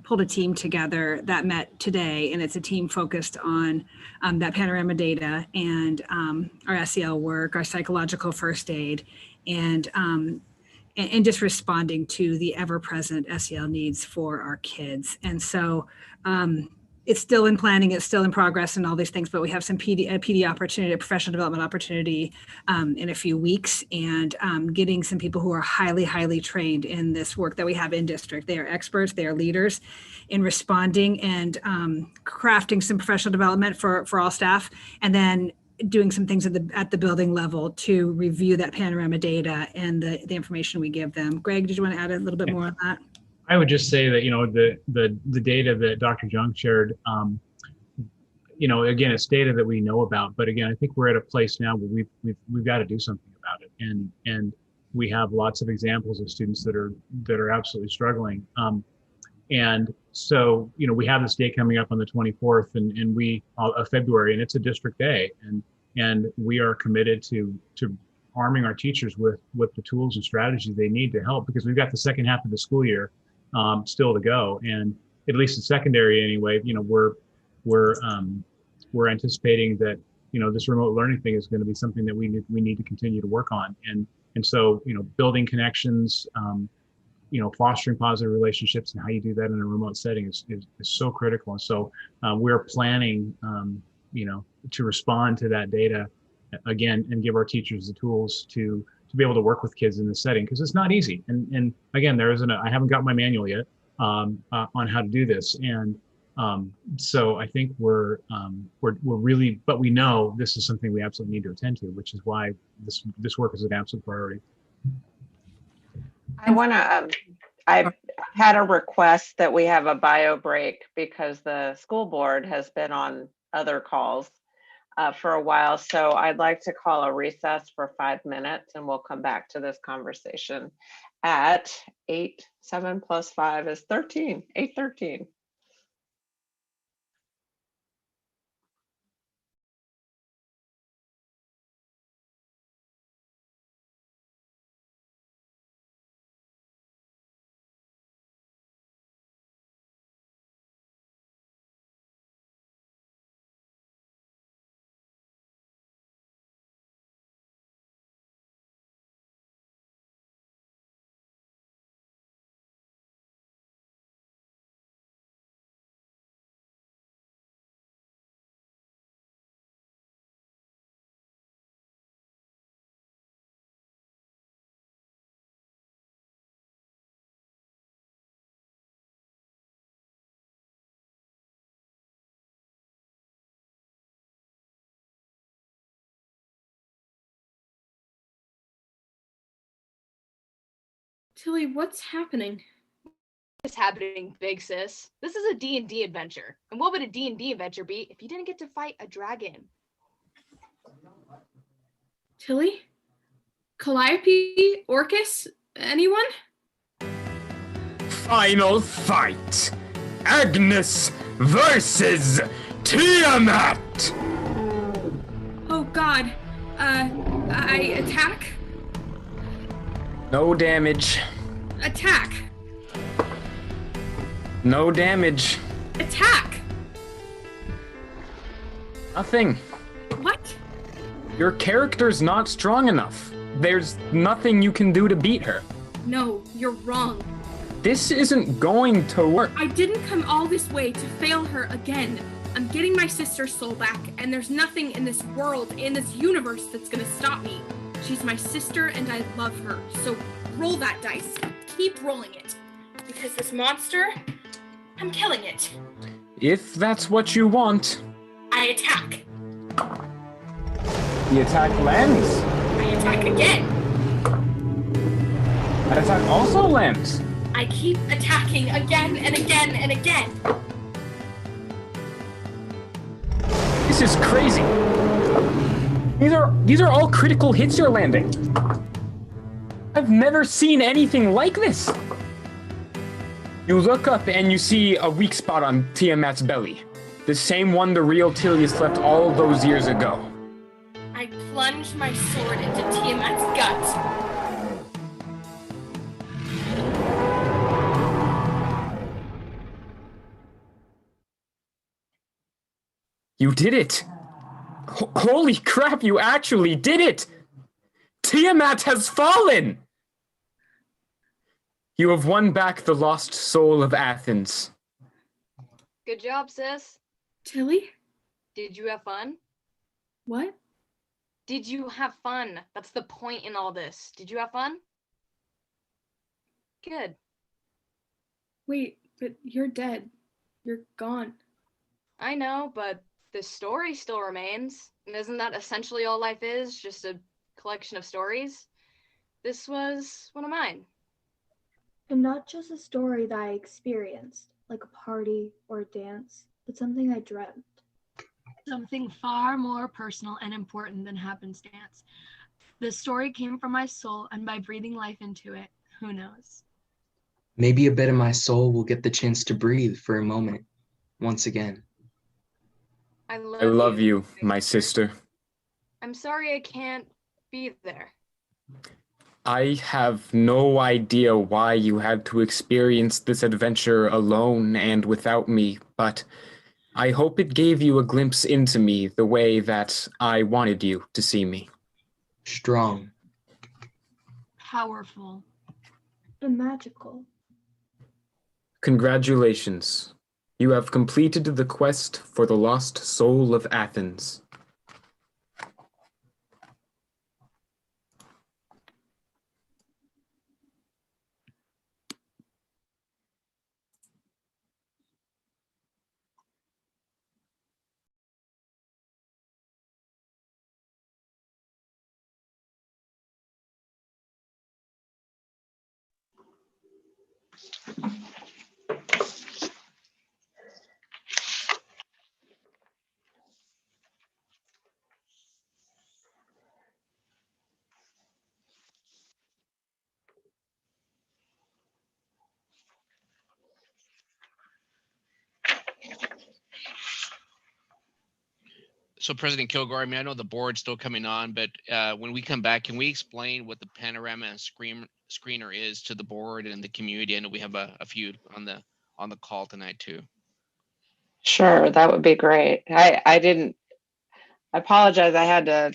pulled a team together that met today, and it's a team focused on that panorama data and our SEL work, our psychological first aid, and just responding to the ever-present SEL needs for our kids. And so it's still in planning, it's still in progress and all these things, but we have some PD opportunity, a professional development opportunity in a few weeks, and getting some people who are highly, highly trained in this work that we have in district. They are experts, they are leaders in responding and crafting some professional development for all staff, and then doing some things at the building level to review that panorama data and the information we give them. Greg, did you want to add a little bit more on that? I would just say that, the data that Dr. Jung shared, again, it's data that we know about, but again, I think we're at a place now where we've got to do something about it. And we have lots of examples of students that are absolutely struggling. And so, we have this day coming up on the 24th of February, and it's a district day. And we are committed to arming our teachers with the tools and strategies they need to help, because we've got the second half of the school year still to go. And at least in secondary anyway, we're anticipating that, this remote learning thing is going to be something that we need to continue to work on. And so, building connections, fostering positive relationships and how you do that in a remote setting is so critical. And so we're planning, to respond to that data again and give our teachers the tools to be able to work with kids in this setting, because it's not easy. And again, I haven't got my manual yet on how to do this. And so I think we're really, but we know this is something we absolutely need to attend to, which is why this work is an absolute priority. I want to, I've had a request that we have a bio break because the school board has been on other calls for a while. So I'd like to call a recess for 5 minutes, and we'll come back to this conversation at 7 + 5 is 13, 8:13. Tilly, what's happening? What's happening, big sis? This is a D&D adventure. And what would a D&D adventure be if you didn't get to fight a dragon? Tilly? Calliope? Orcus? Anyone? Final fight. Agnes versus Tiamat. Oh God. I attack? No damage. Attack! No damage. Attack! Nothing. What? Your character's not strong enough. There's nothing you can do to beat her. No, you're wrong. This isn't going to work. I didn't come all this way to fail her again. I'm getting my sister's soul back, and there's nothing in this world, in this universe, that's gonna stop me. She's my sister, and I love her. So roll that dice. Keep rolling it. Because this monster, I'm killing it. If that's what you want. I attack. The attack lands. I attack again. That attack also lands. I keep attacking again and again and again. This is crazy. These are all critical hits you're landing. I've never seen anything like this. You look up and you see a weak spot on Tiamat's belly. The same one the real Tilius left all those years ago. I plunge my sword into Tiamat's gut. You did it! Holy crap, you actually did it! Tiamat has fallen! You have won back the lost soul of Athens. Good job, sis. Tilly? Did you have fun? What? Did you have fun? That's the point in all this. Did you have fun? Good. Wait, but you're dead. You're gone. I know, but the story still remains. And isn't that essentially all life is? Just a collection of stories? This was one of mine. And not just a story that I experienced, like a party or a dance, but something I dreamt. Something far more personal and important than happenstance. The story came from my soul, and by breathing life into it, who knows? Maybe a bit of my soul will get the chance to breathe for a moment, once again. I I love you, my sister. I'm sorry I can't be there. I have no idea why you had to experience this adventure alone and without me, but I hope it gave you a glimpse into me the way that I wanted you to see me. Strong. Powerful. And magical. Congratulations. You have completed the quest for the lost soul of Athens. So President Kilgore, I mean, I know the board's still coming on, but when we come back, can we explain what the panorama and screener is to the board and the community? I know we have a few on the call tonight too. Sure, that would be great. I apologize. I had to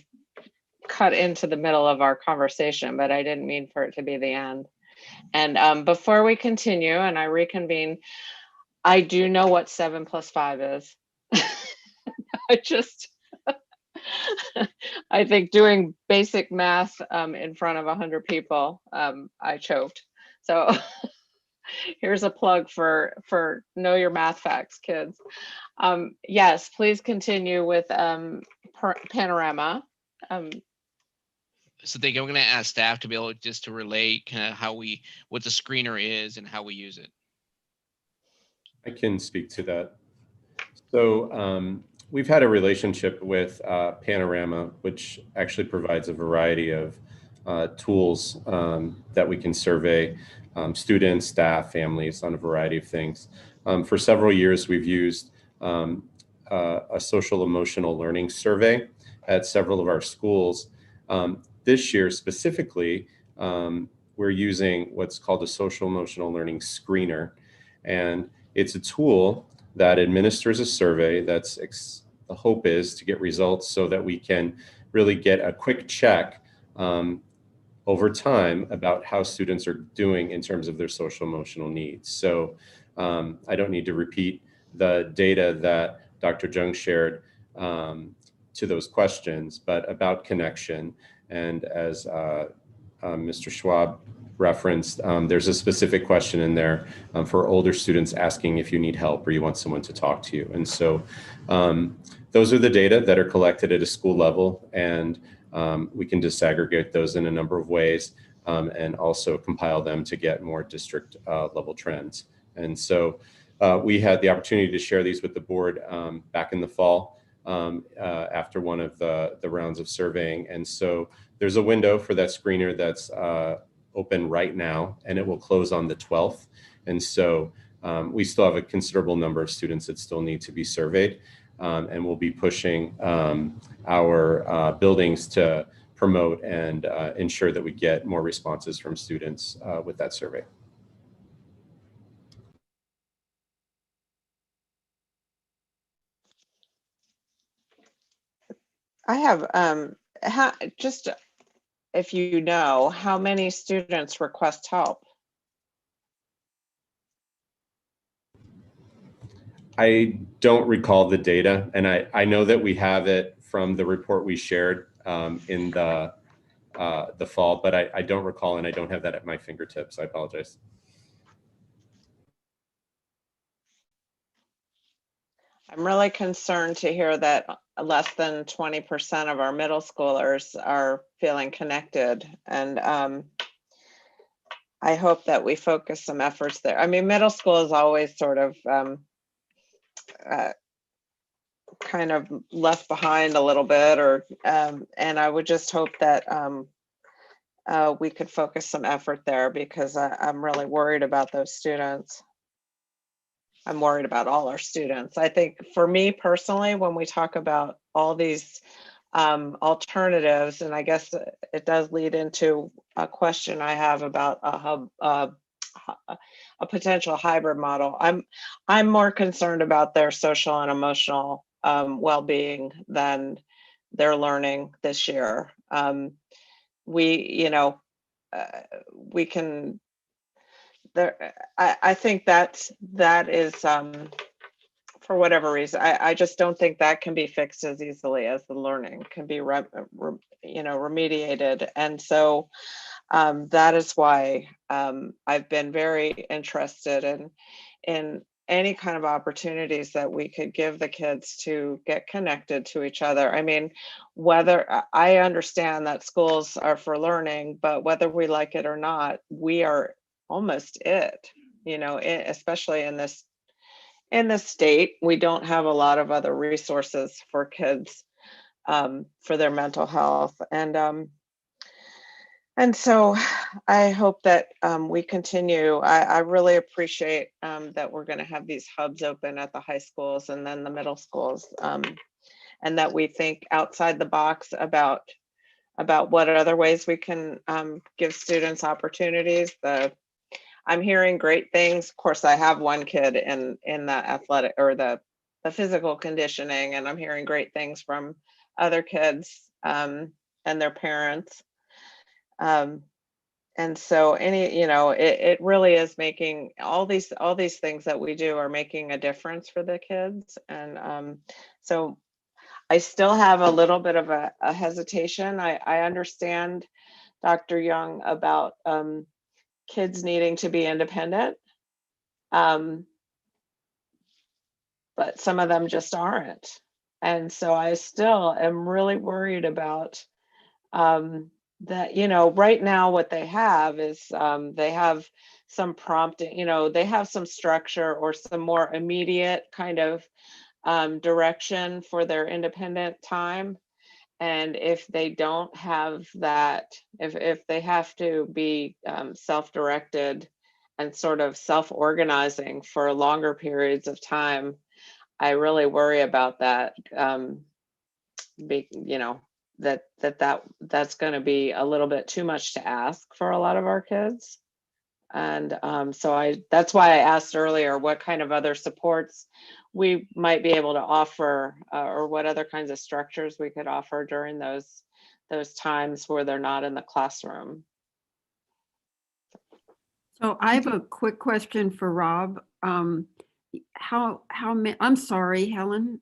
cut into the middle of our conversation, but I didn't mean for it to be the end. And before we continue and I reconvene, I do know what 7 + 5 is. I think doing basic math in front of 100 people, I choked. So here's a plug for know your math facts, kids. Yes, please continue with panorama. So I'm going to ask staff to be able just to relate kind of what the screener is and how we use it. I can speak to that. So we've had a relationship with Panorama, which actually provides a variety of tools that we can survey students, staff, families on a variety of things. For several years, we've used a social emotional learning survey at several of our schools. This year specifically, we're using what's called a social emotional learning screener. And it's a tool that administers a survey that's the hope is to get results so that we can really get a quick check over time about how students are doing in terms of their social emotional needs. So I don't need to repeat the data that Dr. Jung shared to those questions, but about connection. And as Mr. Schwab referenced, there's a specific question in there for older students asking if you need help or you want someone to talk to you. And so those are the data that are collected at a school level, and we can disaggregate those in a number of ways and also compile them to get more district level trends. And so we had the opportunity to share these with the board back in the fall after one of the rounds of surveying. And so there's a window for that screener that's open right now, and it will close on the 12th. And so we still have a considerable number of students that still need to be surveyed, and we'll be pushing our buildings to promote and ensure that we get more responses from students with that survey. I have, just if you know, how many students request help? I don't recall the data, and I know that we have it from the report we shared in the fall, but I don't recall, and I don't have that at my fingertips. I apologize. I'm really concerned to hear that less than 20% of our middle schoolers are feeling connected. And I hope that we focus some efforts there. I mean, middle school is always sort of kind of left behind a little bit, or and I would just hope that we could focus some effort there, because I'm really worried about those students. I'm worried about all our students. I think for me personally, when we talk about all these alternatives, and I guess it does lead into a question I have about a potential hybrid model. I'm more concerned about their social and emotional well-being than their learning this year. We can. I think that is for whatever reason. I just don't think that can be fixed as easily as the learning can be remediated, and so that is why I've been very interested in any kind of opportunities that we could give the kids to get connected to each other. I mean, whether I understand that schools are for learning, but whether we like it or not, we are almost it, especially in this state. We don't have a lot of other resources for kids for their mental health. And so I hope that we continue. I really appreciate that we're going to have these hubs open at the high schools and then the middle schools, and that we think outside the box about what other ways we can give students opportunities. I'm hearing great things. Of course, I have one kid in the athletic or the physical conditioning, and I'm hearing great things from other kids and their parents. And so it really is making all these things that we do are making a difference for the kids. And so I still have a little bit of a hesitation. I understand, Dr. Young, about kids needing to be independent, but some of them just aren't. And so I still am really worried about that. Right now what they have is they have some prompting, they have some structure or some more immediate kind of direction for their independent time. And if they don't have that, if they have to be self-directed and sort of self-organizing for longer periods of time, I really worry about that. That's going to be a little bit too much to ask for a lot of our kids. And so that's why I asked earlier what kind of other supports we might be able to offer, or what other kinds of structures we could offer during those times where they're not in the classroom. So I have a quick question for Rob. I'm sorry, Helen.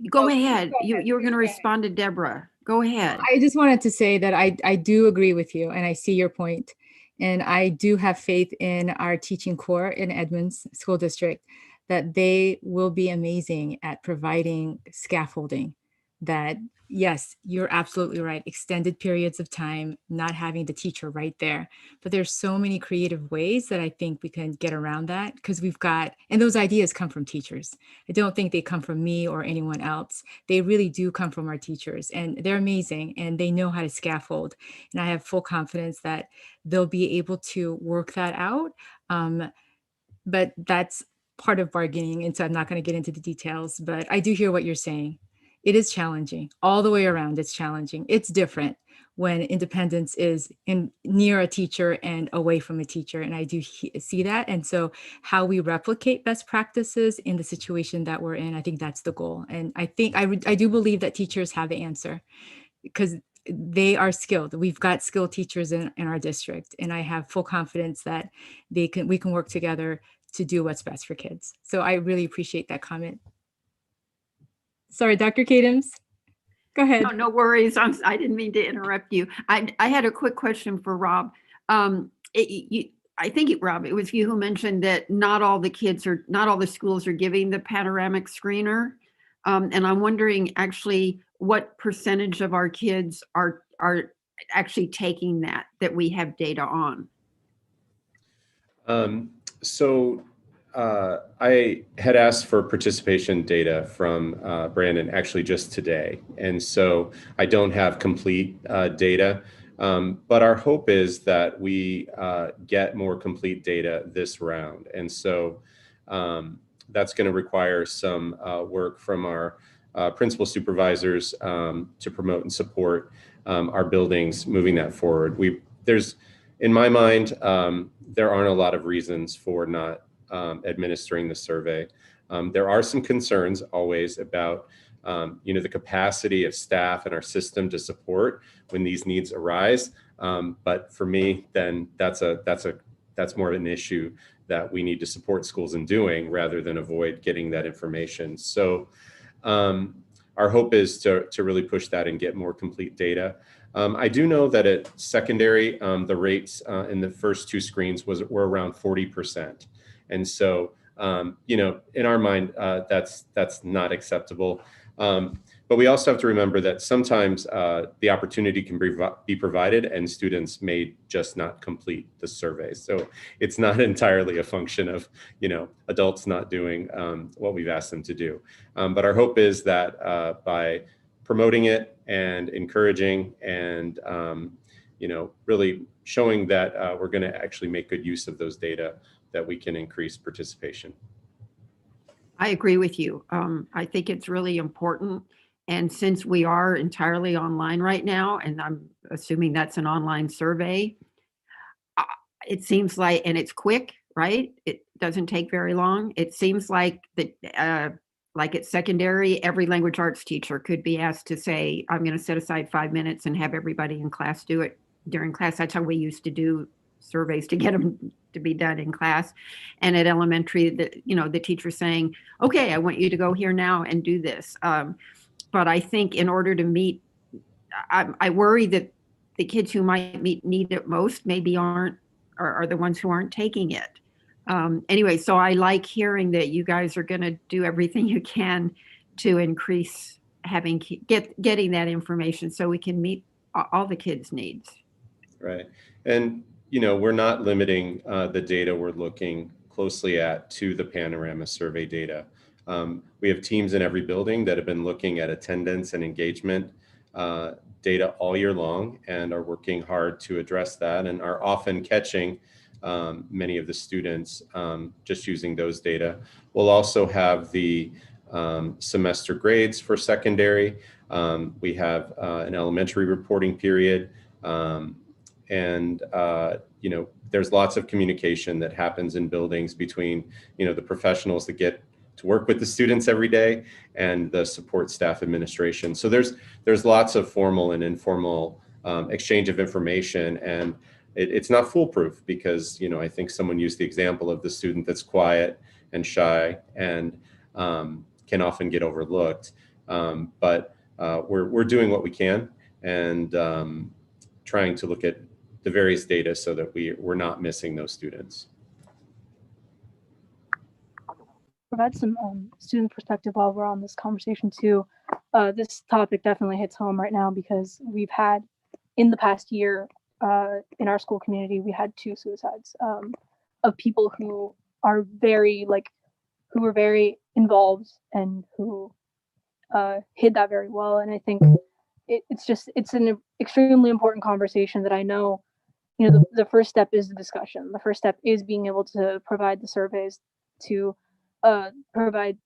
Go ahead. You were going to respond to Deborah. Go ahead. I just wanted to say that I do agree with you, and I see your point. And I do have faith in our teaching corps in Edmonds School District that they will be amazing at providing scaffolding. That, yes, you're absolutely right. Extended periods of time, not having the teacher right there. But there's so many creative ways that I think we can get around that, because and those ideas come from teachers. I don't think they come from me or anyone else. They really do come from our teachers, and they're amazing, and they know how to scaffold. And I have full confidence that they'll be able to work that out. But that's part of bargaining. And so I'm not going to get into the details, but I do hear what you're saying. It is challenging all the way around. It's challenging. It's different. when independence is near a teacher and away from a teacher. And I do see that. And so how we replicate best practices in the situation that we're in, I think that's the goal. And I think I do believe that teachers have the answer because they are skilled. We've got skilled teachers in our district, and I have full confidence that we can work together to do what's best for kids. So I really appreciate that comment. Sorry, Dr. Kadams, go ahead. No, no worries. I didn't mean to interrupt you. I had a quick question for Rob. I think, Rob, it was you who mentioned that not all the schools are giving the panoramic screener. And I'm wondering actually what percentage of our kids are actually taking that we have data on. I had asked for participation data from Brandon actually just today. And so I don't have complete data, but our hope is that we get more complete data this round. And so that's going to require some work from our principal supervisors to promote and support our buildings moving that forward. In my mind, there aren't a lot of reasons for not administering the survey. There are some concerns always about the capacity of staff and our system to support when these needs arise. But for me, then that's more of an issue that we need to support schools in doing rather than avoid getting that information. So our hope is to really push that and get more complete data. I do know that at secondary, the rates in the first two screens were around 40%. And so, in our mind, that's not acceptable. But we also have to remember that sometimes the opportunity can be provided and students may just not complete the survey. So it's not entirely a function of, adults not doing what we've asked them to do. But our hope is that by promoting it and encouraging and, really showing that we're going to actually make good use of those data, that we can increase participation. I agree with you. I think it's really important. And since we are entirely online right now, and I'm assuming that's an online survey, it seems like, and it's quick, right? It doesn't take very long. It seems like like at secondary, every language arts teacher could be asked to say, I'm going to set aside 5 minutes and have everybody in class do it during class. That's how we used to do surveys, to get them to be done in class. And at elementary, the teacher saying, okay, I want you to go here now and do this. But I think in order to meet, I worry that the kids who might need it most maybe are the ones who aren't taking it. Anyway, so I like hearing that you guys are going to do everything you can to increase getting that information so we can meet all the kids' needs. Right. And, we're not limiting the data we're looking closely at to the Panorama survey data. We have teams in every building that have been looking at attendance and engagement data all year long and are working hard to address that and are often catching many of the students just using those data. We'll also have the semester grades for secondary. We have an elementary reporting period. There's lots of communication that happens in buildings between, the professionals that get to work with the students every day and the support staff administration. So there's lots of formal and informal exchange of information, and it's not foolproof because, I think someone used the example of the student that's quiet and shy and can often get overlooked. But we're doing what we can and trying to look at the various data so that we're not missing those students. Provide some student perspective while we're on this conversation too. This topic definitely hits home right now because we've had in the past year in our school community, we had 2 suicides of people who are who were very involved and who hid that very well. And I think it's an extremely important conversation that I know, the first step is the discussion. The first step is being able to provide the surveys to provide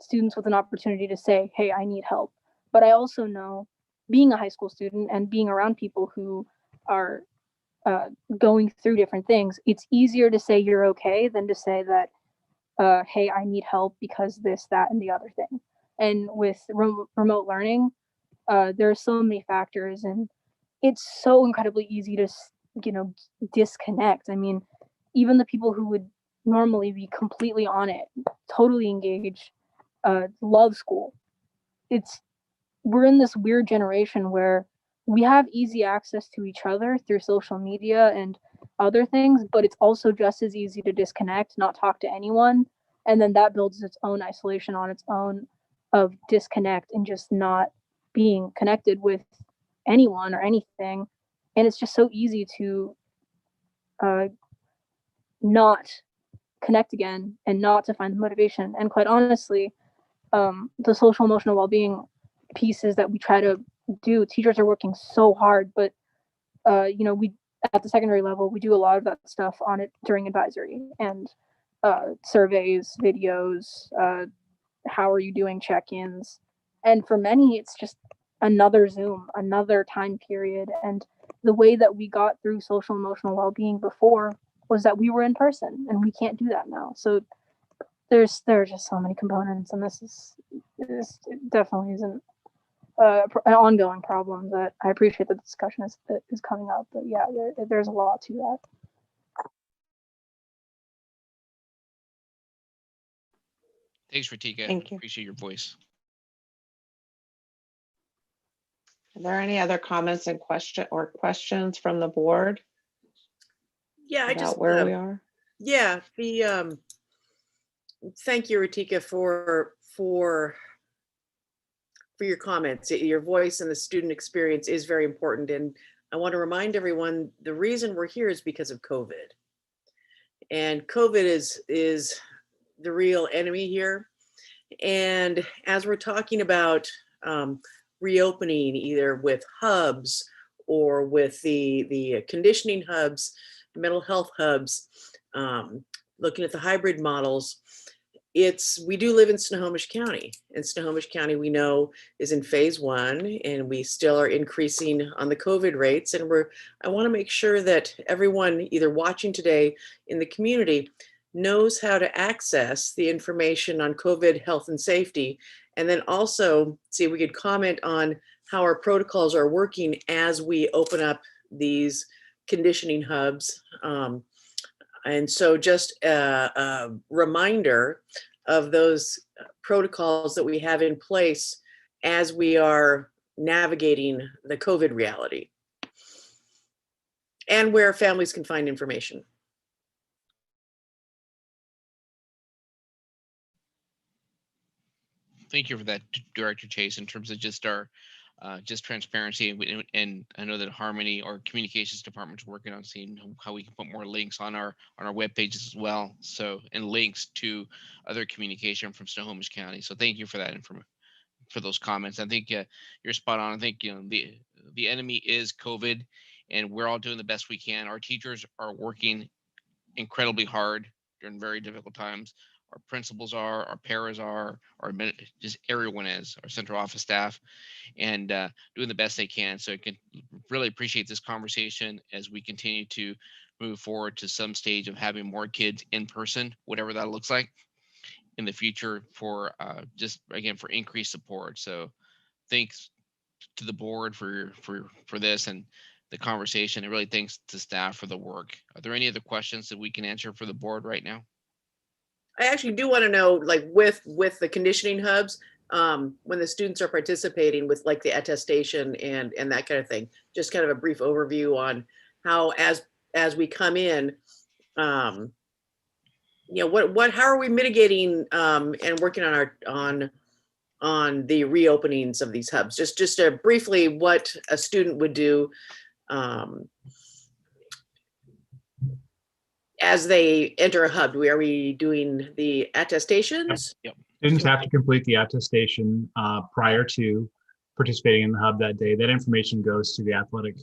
students with an opportunity to say, hey, I need help. But I also know being a high school student and being around people who are going through different things, it's easier to say you're okay than to say that, hey, I need help because this, that, and the other thing. And with remote learning, there are so many factors, and it's so incredibly easy to, disconnect. I mean, even the people who would normally be completely on it, totally engaged, love school. We're in this weird generation where we have easy access to each other through social media and other things, but it's also just as easy to disconnect, not talk to anyone, and then that builds its own isolation on its own of disconnect and just not being connected with anyone or anything. And it's just so easy to not connect again and not to find the motivation. And quite honestly, the social emotional well-being pieces that we try to do, teachers are working so hard, but we at the secondary level, we do a lot of that stuff on it during advisory and surveys, videos, how are you doing check-ins. And for many, it's just another Zoom, another time period. And the way that we got through social emotional well-being before was that we were in person, and we can't do that now. So there are just so many components, and this definitely isn't an ongoing problem that I appreciate the discussion is coming up. But yeah, there's a lot to that. Thanks, Ratika. Thank you. Appreciate your voice. Are there any other comments and questions from the board? Yeah, about where we are? Yeah, thank you, Ratika, for your comments. Your voice and the student experience is very important. And I want to remind everyone, the reason we're here is because of COVID. And COVID is the real enemy here. And as we're talking about reopening, either with hubs or with the conditioning hubs, mental health hubs, looking at the hybrid models, we do live in Snohomish County, and Snohomish County we know is in phase 1, and we still are increasing on the COVID rates. And I want to make sure that everyone either watching today in the community knows how to access the information on COVID health and safety, and then also see if we could comment on how our protocols are working as we open up these conditioning hubs. And so just a reminder of those protocols that we have in place as we are navigating the COVID reality, and where families can find information. Thank you for that, Director Chase, in terms of just our just transparency. And I know that Harmony, our communications department, is working on seeing how we can put more links on our web pages as well. So, and links to other communication from Snohomish County. So thank you for that for those comments. I think you're spot on. I think the enemy is COVID, and we're all doing the best we can. Our teachers are working incredibly hard during very difficult times. Our principals are, our paras are, just everyone is, our central office staff, and doing the best they can. So I can really appreciate this conversation as we continue to move forward to some stage of having more kids in person, whatever that looks like in the future, for just again for increased support. So thanks to the board for this and the conversation, and really thanks to staff for the work. Are there any other questions that we can answer for the board right now? I actually do want to know, like with the conditioning hubs, when the students are participating with like the attestation and that kind of thing, just kind of a brief overview on how as we come in, how are we mitigating and working on the reopenings of these hubs? Just briefly what a student would do as they enter a hub. Are we doing the attestations? Yep. Students have to complete the attestation prior to participating in the hub that day. That information goes to the athletic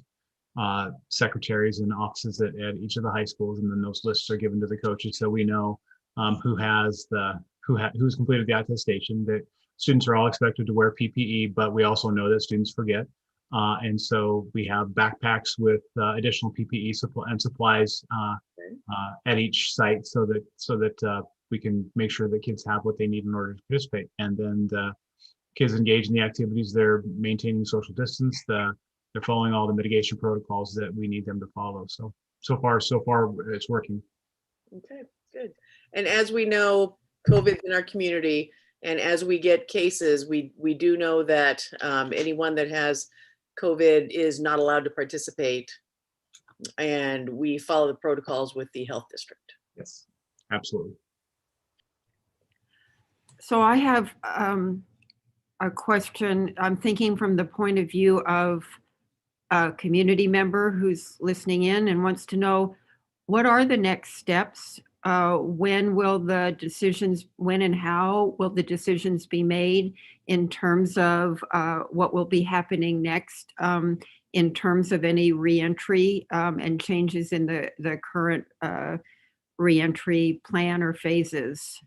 secretaries and offices at each of the high schools, and then those lists are given to the coaches, so we know who's completed the attestation. That students are all expected to wear PPE, but we also know that students forget. And so we have backpacks with additional PPE and supplies at each site, so that we can make sure that kids have what they need in order to participate. And then the kids engage in the activities, they're maintaining social distance, they're following all the mitigation protocols that we need them to follow. So far it's working. Okay, good. And as we know, COVID's in our community, and as we get cases, we do know that anyone that has COVID is not allowed to participate, and we follow the protocols with the health district. Yes, absolutely. So I have a question. I'm thinking from the point of view of a community member who's listening in and wants to know, what are the next steps? When and how will the decisions be made in terms of what will be happening next, in terms of any reentry and changes in the current reentry plan or phases?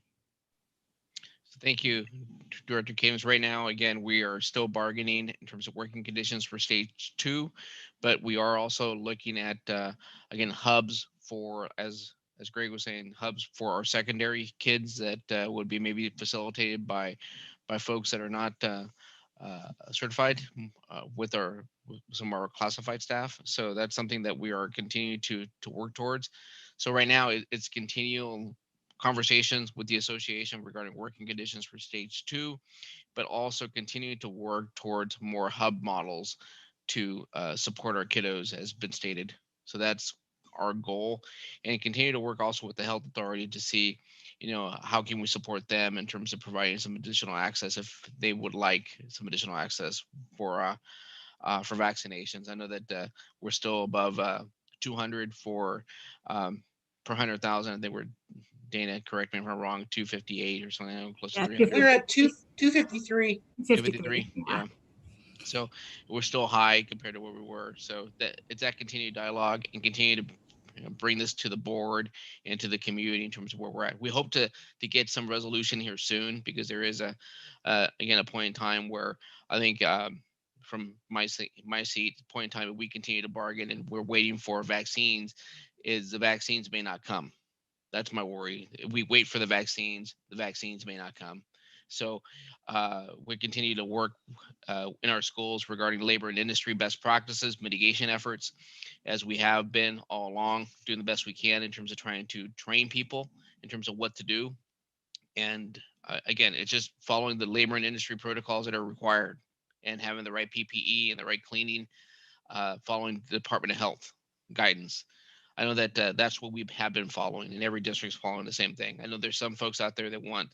Thank you, Director Kames. Right now, again, we are still bargaining in terms of working conditions for stage 2, but we are also looking at, again, hubs for, as Greg was saying, hubs for our secondary kids that would be maybe facilitated by folks that are not certified with some of our classified staff. So that's something that we are continuing to work towards. So right now it's continual conversations with the association regarding working conditions for stage 2, but also continue to work towards more hub models to support our kiddos, as been stated. So that's our goal, and continue to work also with the health authority to see, how can we support them in terms of providing some additional access if they would like some additional access for vaccinations. I know that we're still above 200 for per 100,000. They were, Dana, correct me if I'm wrong, 258 or something, close to 300. We're at 253. 253, yeah. So we're still high compared to where we were. So it's that continued dialogue and continue to bring this to the board and to the community in terms of where we're at. We hope to get some resolution here soon, because there is again a point in time where I think from my seat, point in time, we continue to bargain and we're waiting for vaccines, is the vaccines may not come. That's my worry. If we wait for the vaccines may not come. So we continue to work in our schools regarding labor and industry best practices, mitigation efforts, as we have been all along, doing the best we can in terms of trying to train people in terms of what to do. And again, it's just following the labor and industry protocols that are required and having the right PPE and the right cleaning, following the Department of Health guidance. I know that that's what we have been following, and every district's following the same thing. I know there's some folks out there that want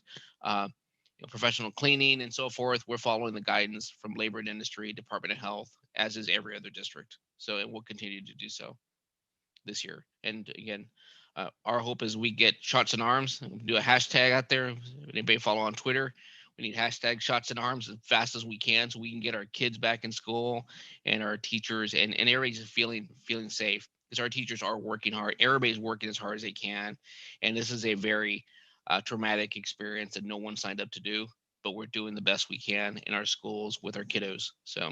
professional cleaning and so forth. We're following the guidance from Labor and Industry, Department of Health, as is every other district. So it will continue to do so this year. And again, our hope is we get shots in arms. Do a hashtag out there. Anybody follow on Twitter? We need hashtag shots in arms as fast as we can, so we can get our kids back in school and our teachers and everybody's feeling safe, because our teachers are working hard. Everybody's working as hard as they can. And this is a very traumatic experience that no one signed up to do, but we're doing the best we can in our schools with our kiddos. So.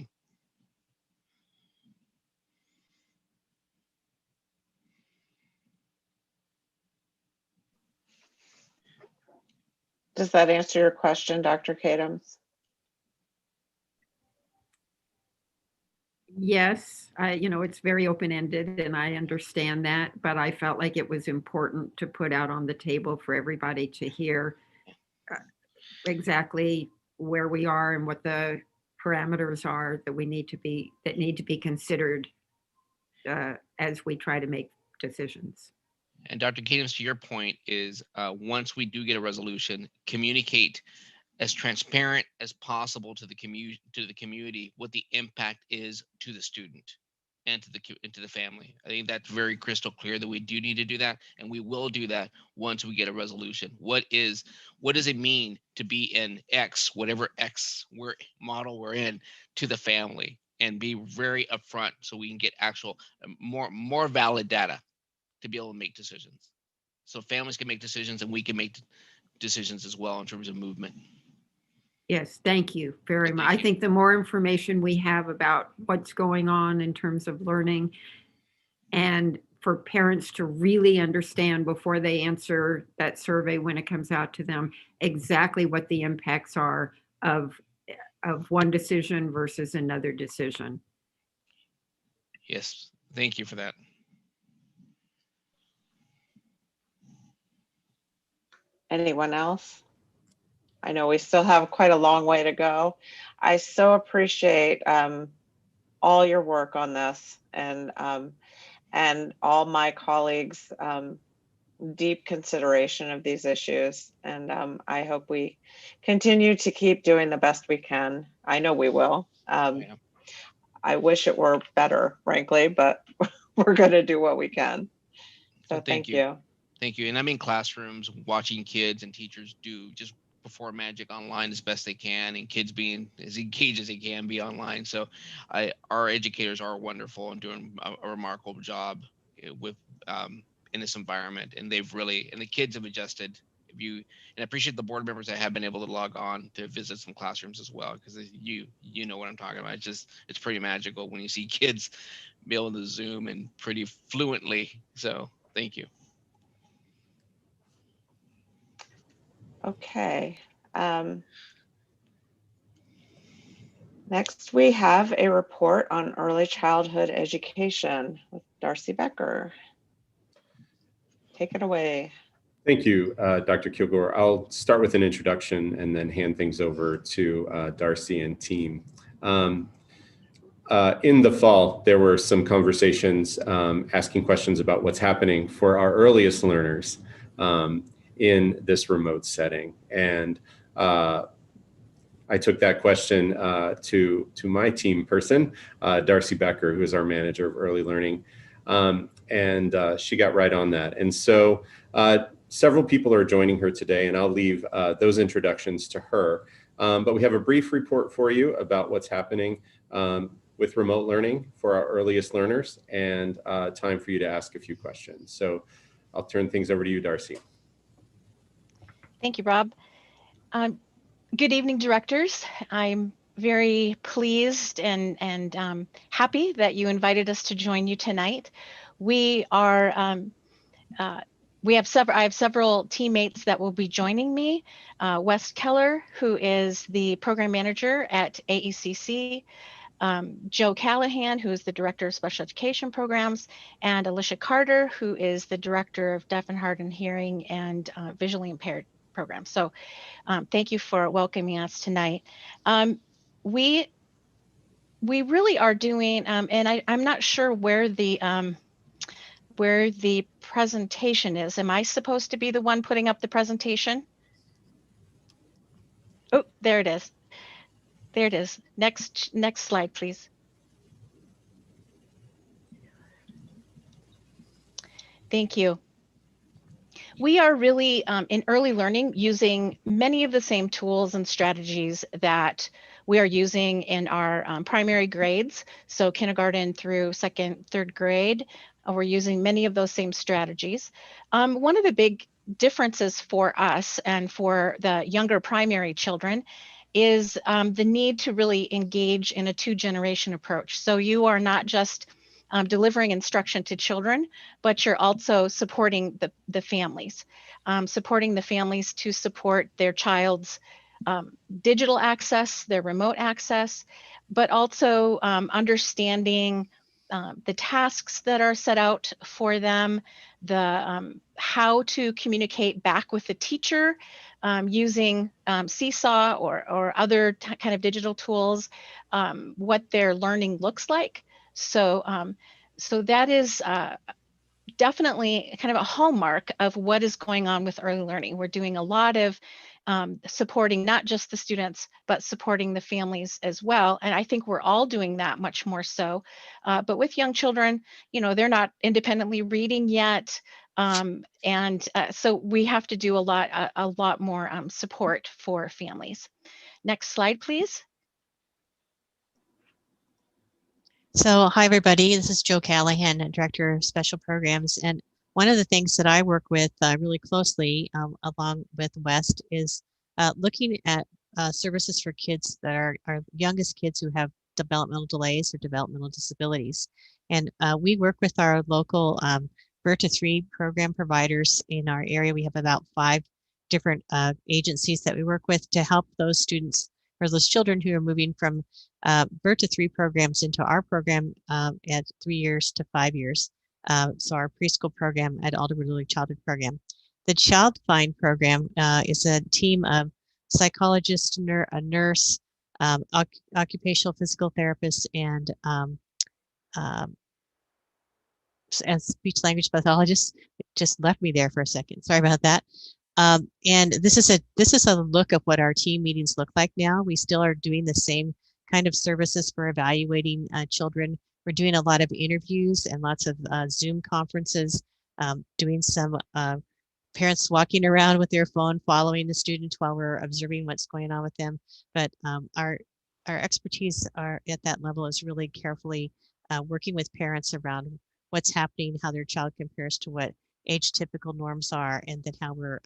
Does that answer your question, Dr. Kadams? Yes, it's very open-ended and I understand that, but I felt like it was important to put out on the table for everybody to hear exactly where we are and what the parameters are that need to be considered as we try to make decisions. And Dr. Kadams, to your point, is once we do get a resolution, communicate as transparent as possible to the community what the impact is to the student and to the family. I think that's very crystal clear that we do need to do that, and we will do that once we get a resolution. What does it mean to be in X, whatever X model we're in, to the family, and be very upfront so we can get actual more valid data to be able to make decisions. So families can make decisions and we can make decisions as well in terms of movement. Yes, thank you very much. I think the more information we have about what's going on in terms of learning, and for parents to really understand before they answer that survey when it comes out to them, exactly what the impacts are of one decision versus another decision. Yes, thank you for that. Anyone else? I know we still have quite a long way to go. I so appreciate all your work on this, and all my colleagues' deep consideration of these issues. And I hope we continue to keep doing the best we can. I know we will. I wish it were better, frankly, but we're going to do what we can. So thank you. Thank you. And I'm in classrooms watching kids and teachers do just perform magic online as best they can, and kids being as engaged as they can be online. So our educators are wonderful and doing a remarkable job with in this environment. And they've really, and the kids have adjusted. And I appreciate the board members that have been able to log on to visit some classrooms as well, because you know what I'm talking about. It's pretty magical when you see kids be able to Zoom and pretty fluently. So thank you. Okay. Next, we have a report on early childhood education with Darcy Becker. Take it away. Thank you, Dr. Kilgore. I'll start with an introduction and then hand things over to Darcy and team. In the fall, there were some conversations asking questions about what's happening for our earliest learners in this remote setting. And I took that question to my team person, Darcy Becker, who is our manager of early learning. And she got right on that. And so several people are joining her today, and I'll leave those introductions to her. But we have a brief report for you about what's happening with remote learning for our earliest learners, and time for you to ask a few questions. So I'll turn things over to you, Darcy. Thank you, Rob. Good evening, directors. I'm very pleased and happy that you invited us to join you tonight. We are I have several teammates that will be joining me. Wes Keller, who is the program manager at AECC, Joe Callahan, who is the director of special education programs, and Alicia Carter, who is the director of deaf and hard of hearing and visually impaired programs. So thank you for welcoming us tonight. We really are doing, and I'm not sure where the presentation is. Am I supposed to be the one putting up the presentation? Oh, there it is. There it is. Next slide, please. Thank you. We are really in early learning using many of the same tools and strategies that we are using in our primary grades. So kindergarten through second, third grade, we're using many of those same strategies. One of the big differences for us and for the younger primary children is the need to really engage in a two-generation approach. So you are not just delivering instruction to children, but you're also supporting the families, supporting the families to support their child's digital access, their remote access, but also understanding the tasks that are set out for them, the how to communicate back with the teacher using Seesaw or other kind of digital tools, what their learning looks like. So, so that is definitely kind of a hallmark of what is going on with early learning. We're doing a lot of supporting not just the students, but supporting the families as well. And I think we're all doing that much more so. But with young children, you know, they're not independently reading yet. So we have to do a lot more support for families. Next slide, please. So hi, everybody. This is Joe Callahan, Director of Special Programs. And one of the things that I work with really closely along with West is looking at services for kids that are our youngest kids who have developmental delays or developmental disabilities. And we work with our local birth to 3 program providers in our area. We have about 5 different agencies that we work with to help those students or those children who are moving from birth to 3 programs into our program at 3 years to 5 years. So our preschool program at Alderwood Early Childhood Program. The Child Find program is a team of psychologists, a nurse, occupational physical therapist, and speech language pathologist. It just left me there for a second. Sorry about that. And this is a look of what our team meetings look like now. We still are doing the same kind of services for evaluating children. We're doing a lot of interviews and lots of Zoom conferences, doing some parents walking around with their phone, following the student while we're observing what's going on with them. But our expertise at that level is really carefully working with parents around what's happening, how their child compares to what age typical norms are, and then how we're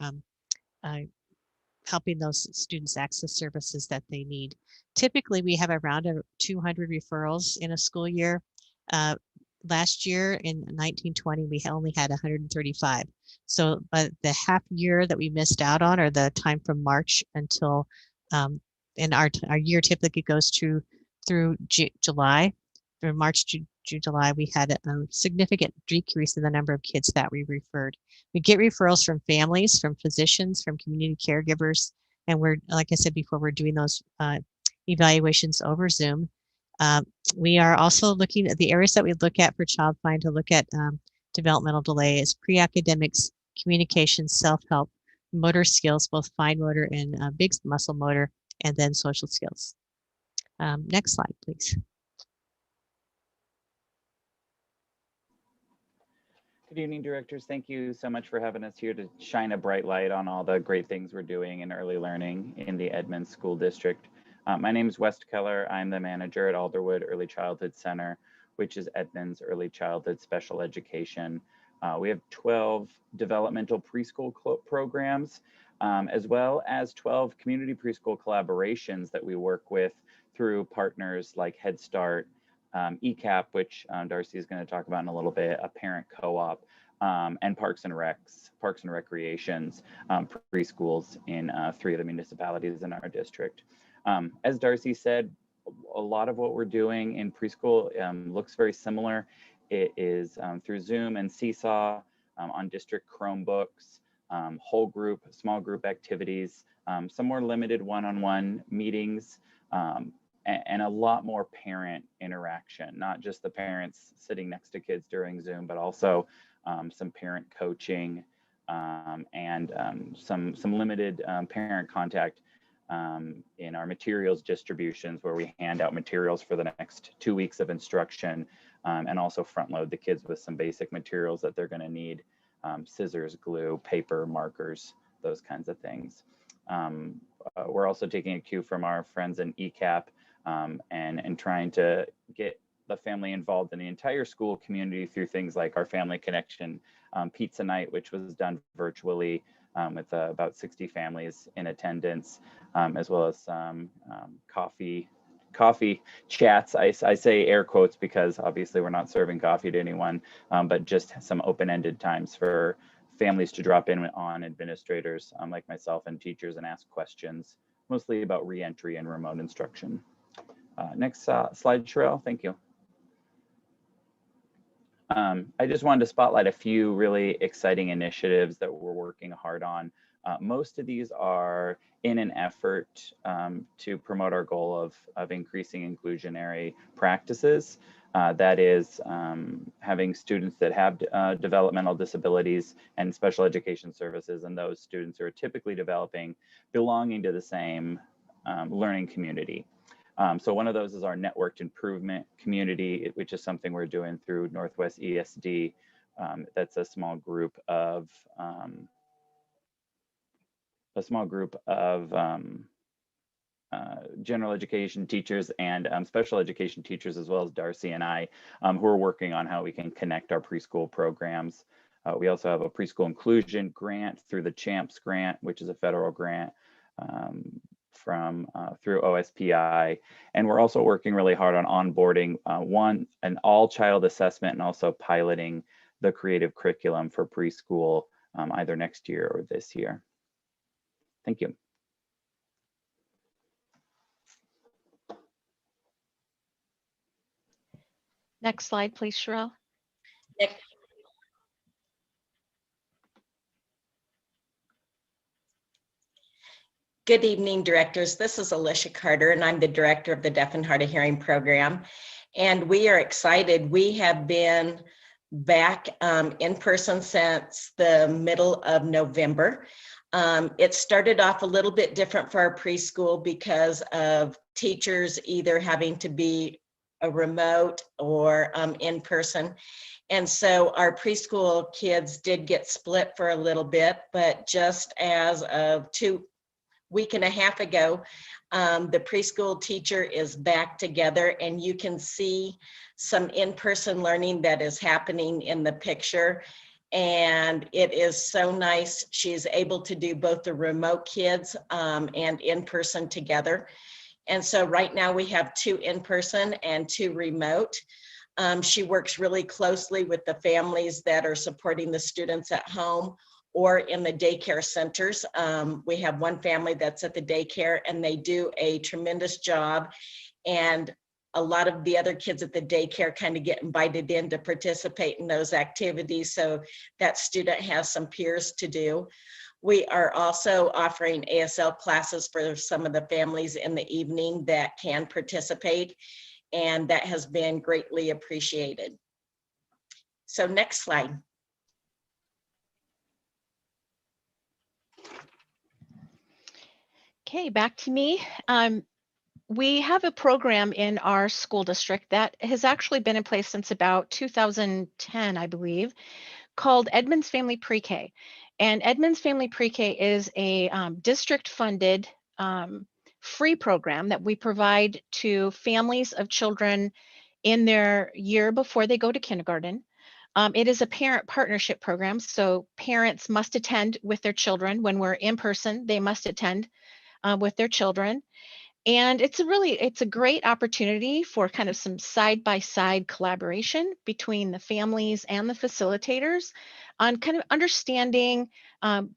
helping those students access services that they need. Typically, we have around 200 referrals in a school year. Last year in 1920, we only had 135. So the half year that we missed out on, or the time from March until, and our year typically goes through July. From March to July, we had a significant decrease in the number of kids that we referred. We get referrals from families, from physicians, from community caregivers, and we're, like I said before, we're doing those evaluations over Zoom. We are also looking at the areas that we look at for Child Find to look at developmental delay is pre-academics, communication, self-help, motor skills, both fine motor and big muscle motor, and then social skills. Next slide, please. Good evening, directors. Thank you so much for having us here to shine a bright light on all the great things we're doing in early learning in the Edmonds School District. My name is West Keller. I'm the manager at Alderwood Early Childhood Center, which is Edmonds Early Childhood Special Education. We have 12 developmental preschool programs, as well as 12 community preschool collaborations that we work with through partners like Head Start, ECAP, which Darcy is going to talk about in a little bit, a parent co-op, and Parks and Recreations, preschools in 3 of the municipalities in our district. As Darcy said, a lot of what we're doing in preschool looks very similar. It is through Zoom and Seesaw, on district Chromebooks, whole group, small group activities, some more limited one-on-one meetings, and a lot more parent interaction, not just the parents sitting next to kids during Zoom, but also some parent coaching and some limited parent contact in our materials distributions, where we hand out materials for the next 2 weeks of instruction, and also front load the kids with some basic materials that they're going to need, scissors, glue, paper, markers, those kinds of things. We're also taking a cue from our friends in ECAP and trying to get the family involved in the entire school community through things like our Family Connection Pizza Night, which was done virtually with about 60 families in attendance, as well as coffee chats. I say air quotes because obviously we're not serving coffee to anyone, but just some open-ended times for families to drop in on administrators like myself and teachers and ask questions, mostly about re-entry and remote instruction. Next slide, Sherelle, thank you. I just wanted to spotlight a few really exciting initiatives that we're working hard on. Most of these are in an effort to promote our goal of increasing inclusionary practices. That is having students that have developmental disabilities and special education services, and those students who are typically developing belonging to the same learning community. So one of those is our networked improvement community, which is something we're doing through Northwest ESD. That's a small group of general education teachers and special education teachers, as well as Darcy and I, who are working on how we can connect our preschool programs. We also have a preschool inclusion grant through the CHAMPS grant, which is a federal grant from through OSPI. And we're also working really hard on onboarding an all-child assessment and also piloting the creative curriculum for preschool either next year or this year. Thank you. Next slide, please, Sherelle. Next. Good evening, directors. This is Alicia Carter, and I'm the director of the Deaf and Hard of Hearing program. And we are excited. We have been back in person since the middle of November. It started off a little bit different for our preschool because of teachers either having to be a remote or in person. And so our preschool kids did get split for a little bit, but just as of 2 week and a half ago, the preschool teacher is back together, and you can see some in-person learning that is happening in the picture. And it is so nice. She's able to do both the remote kids and in-person together. And so right now we have 2 in-person and 2 remote. She works really closely with the families that are supporting the students at home or in the daycare centers. We have one family that's at the daycare, and they do a tremendous job. And a lot of the other kids at the daycare kind of get invited in to participate in those activities, so that student has some peers to do. We are also offering ASL classes for some of the families in the evening that can participate, and that has been greatly appreciated. So next slide. Okay, back to me. We have a program in our school district that has actually been in place since about 2010, I believe, called Edmonds Family Pre-K. And Edmonds Family Pre-K is a district-funded free program that we provide to families of children in their year before they go to kindergarten. It is a parent partnership program, so parents must attend with their children. When we're in person, they must attend with their children. And it's a great opportunity for kind of some side-by-side collaboration between the families and the facilitators on kind of understanding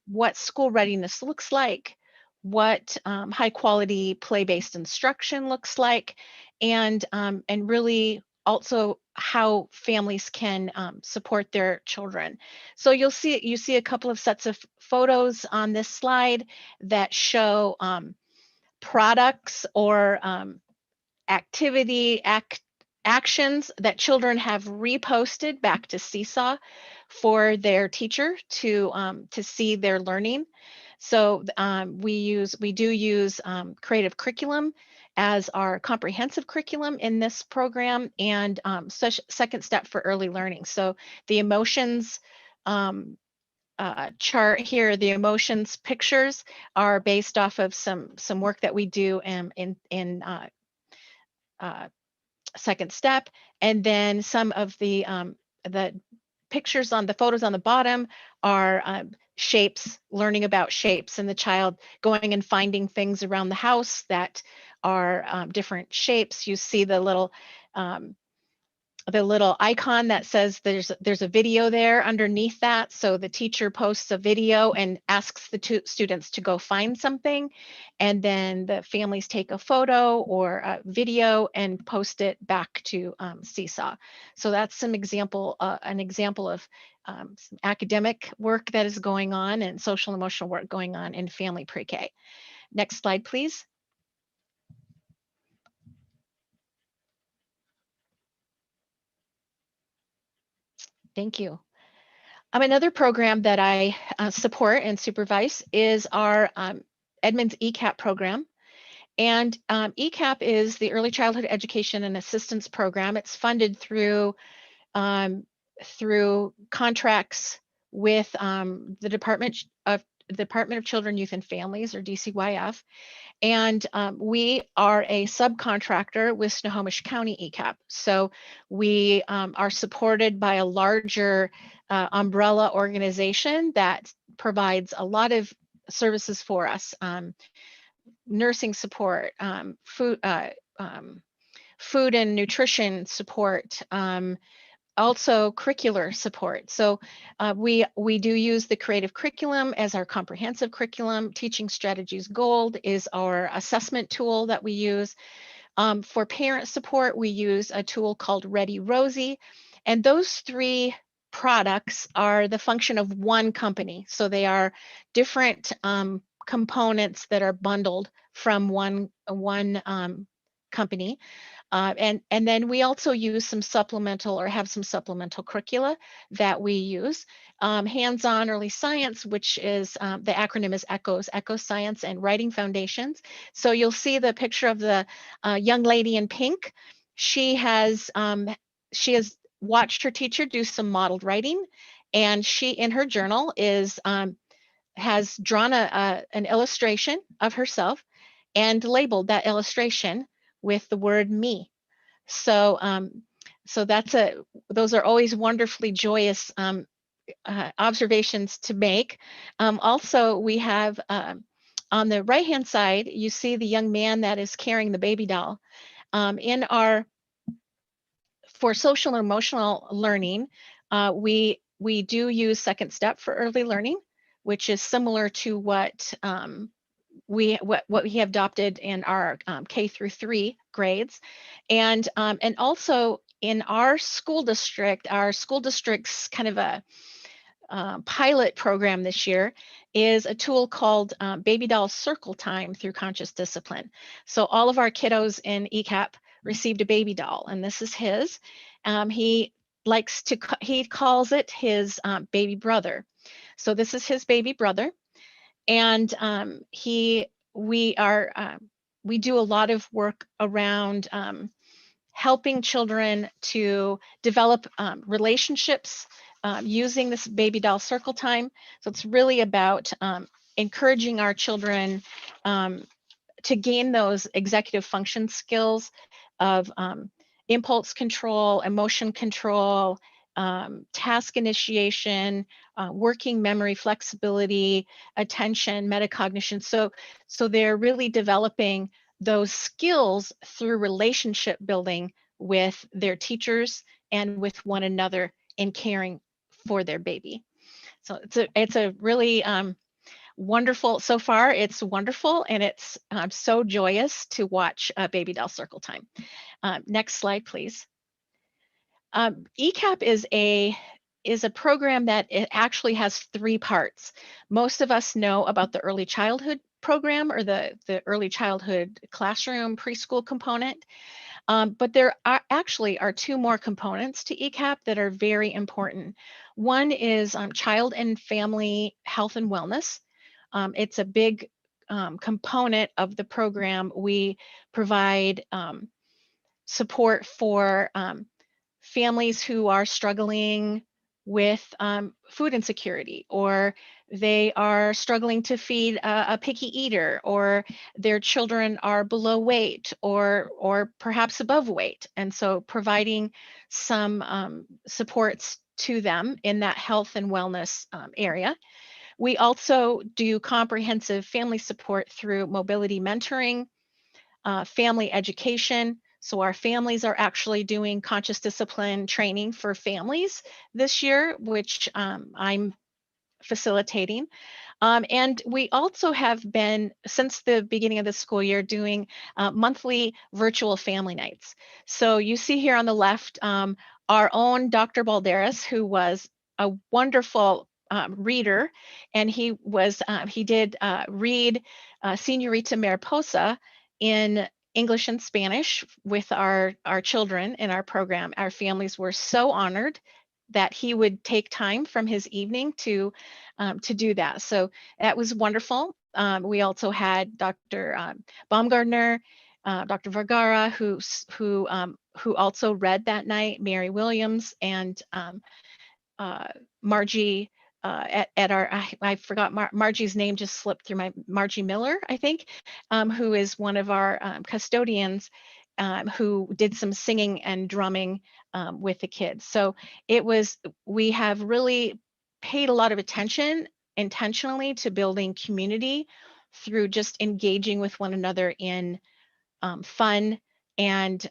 what school readiness looks like, what high quality play-based instruction looks like, and really also how families can support their children. So you see a couple of sets of photos on this slide that show products or actions that children have reposted back to Seesaw for their teacher to see their learning. So we do use creative curriculum as our comprehensive curriculum in this program, and second step for early learning. So the emotions chart here, the emotions pictures are based off of some work that we do in second step, and then some of the pictures on the photos on the bottom are shapes, learning about shapes, and the child going and finding things around the house that are different shapes. You see the little icon that says there's a video there underneath that. So the teacher posts a video and asks the students to go find something, and then the families take a photo or a video and post it back to Seesaw. So that's an example of some academic work that is going on and social emotional work going on in family pre-K. Next slide, please. Thank you. Another program that I support and supervise is our Edmonds ECAP program. And ECAP is the Early Childhood Education and Assistance Program. It's funded through contracts with the Department of Children, Youth, and Families, or DCYF. And we are a subcontractor with Snohomish County ECAP. So we are supported by a larger umbrella organization that provides a lot of services for us. nursing support, food and nutrition support, also curricular support. So we do use the creative curriculum as our comprehensive curriculum. Teaching Strategies Gold is our assessment tool that we use. For parent support, we use a tool called Ready Rosie, and those three products are the function of one company. So they are different components that are bundled from one company. And then we also use some supplemental, or have some supplemental curricula that we use. Hands-on early science, which is the acronym is ECHOS, Echo Science and Writing Foundations. So you'll see the picture of the young lady in pink. She has watched her teacher do some modeled writing, and she, in her journal, has drawn an illustration of herself and labeled that illustration with the word me. So so those are always wonderfully joyous observations to make. Also, we have on the right hand side, you see the young man that is carrying the baby doll. For social and emotional learning, we do use Second Step for early learning, which is similar to what we have adopted in our K through 3 grades, and also in our school district's kind of a pilot program this year is a tool called Baby Doll Circle Time through Conscious Discipline. So all of our kiddos in ECAP received a baby doll, and this is his. He calls it his baby brother. So this is his baby brother. And we do a lot of work around helping children to develop relationships using this baby doll circle time. So it's really about encouraging our children to gain those executive function skills of impulse control, emotion control, task initiation, working memory, flexibility, attention, metacognition. So they're really developing those skills through relationship building with their teachers and with one another in caring for their baby. So it's a really wonderful, so far it's wonderful, and it's so joyous to watch Baby Doll Circle Time. Next slide, please. ECAP is a program that it actually has 3 parts. Most of us know about the early childhood program, or the early childhood classroom preschool component, but there are 2 more components to ECAP that are very important. One is child and family health and wellness. It's a big component of the program. We provide support for families who are struggling with food insecurity, or they are struggling to feed a picky eater, or their children are below weight or perhaps above weight. And so providing some supports to them in that health and wellness area. We also do comprehensive family support through mobility mentoring, family education. So our families are actually doing conscious discipline training for families this year, which I'm facilitating. And we also have been, since the beginning of the school year, doing monthly virtual family nights. So you see here on the left, our own Dr. Balderas, who was a wonderful reader, and he did read Señorita Mariposa in English and Spanish with our children in our program. Our families were so honored that he would take time from his evening to do that. So that was wonderful. We also had Dr. Baumgartner, Dr. Vergara, who also read that night, Mary Williams, and Margie at our, I forgot Margie's name, just slipped through my, Margie Miller, I think, who is one of our custodians, who did some singing and drumming with the kids. So we have really paid a lot of attention intentionally to building community through just engaging with one another in fun and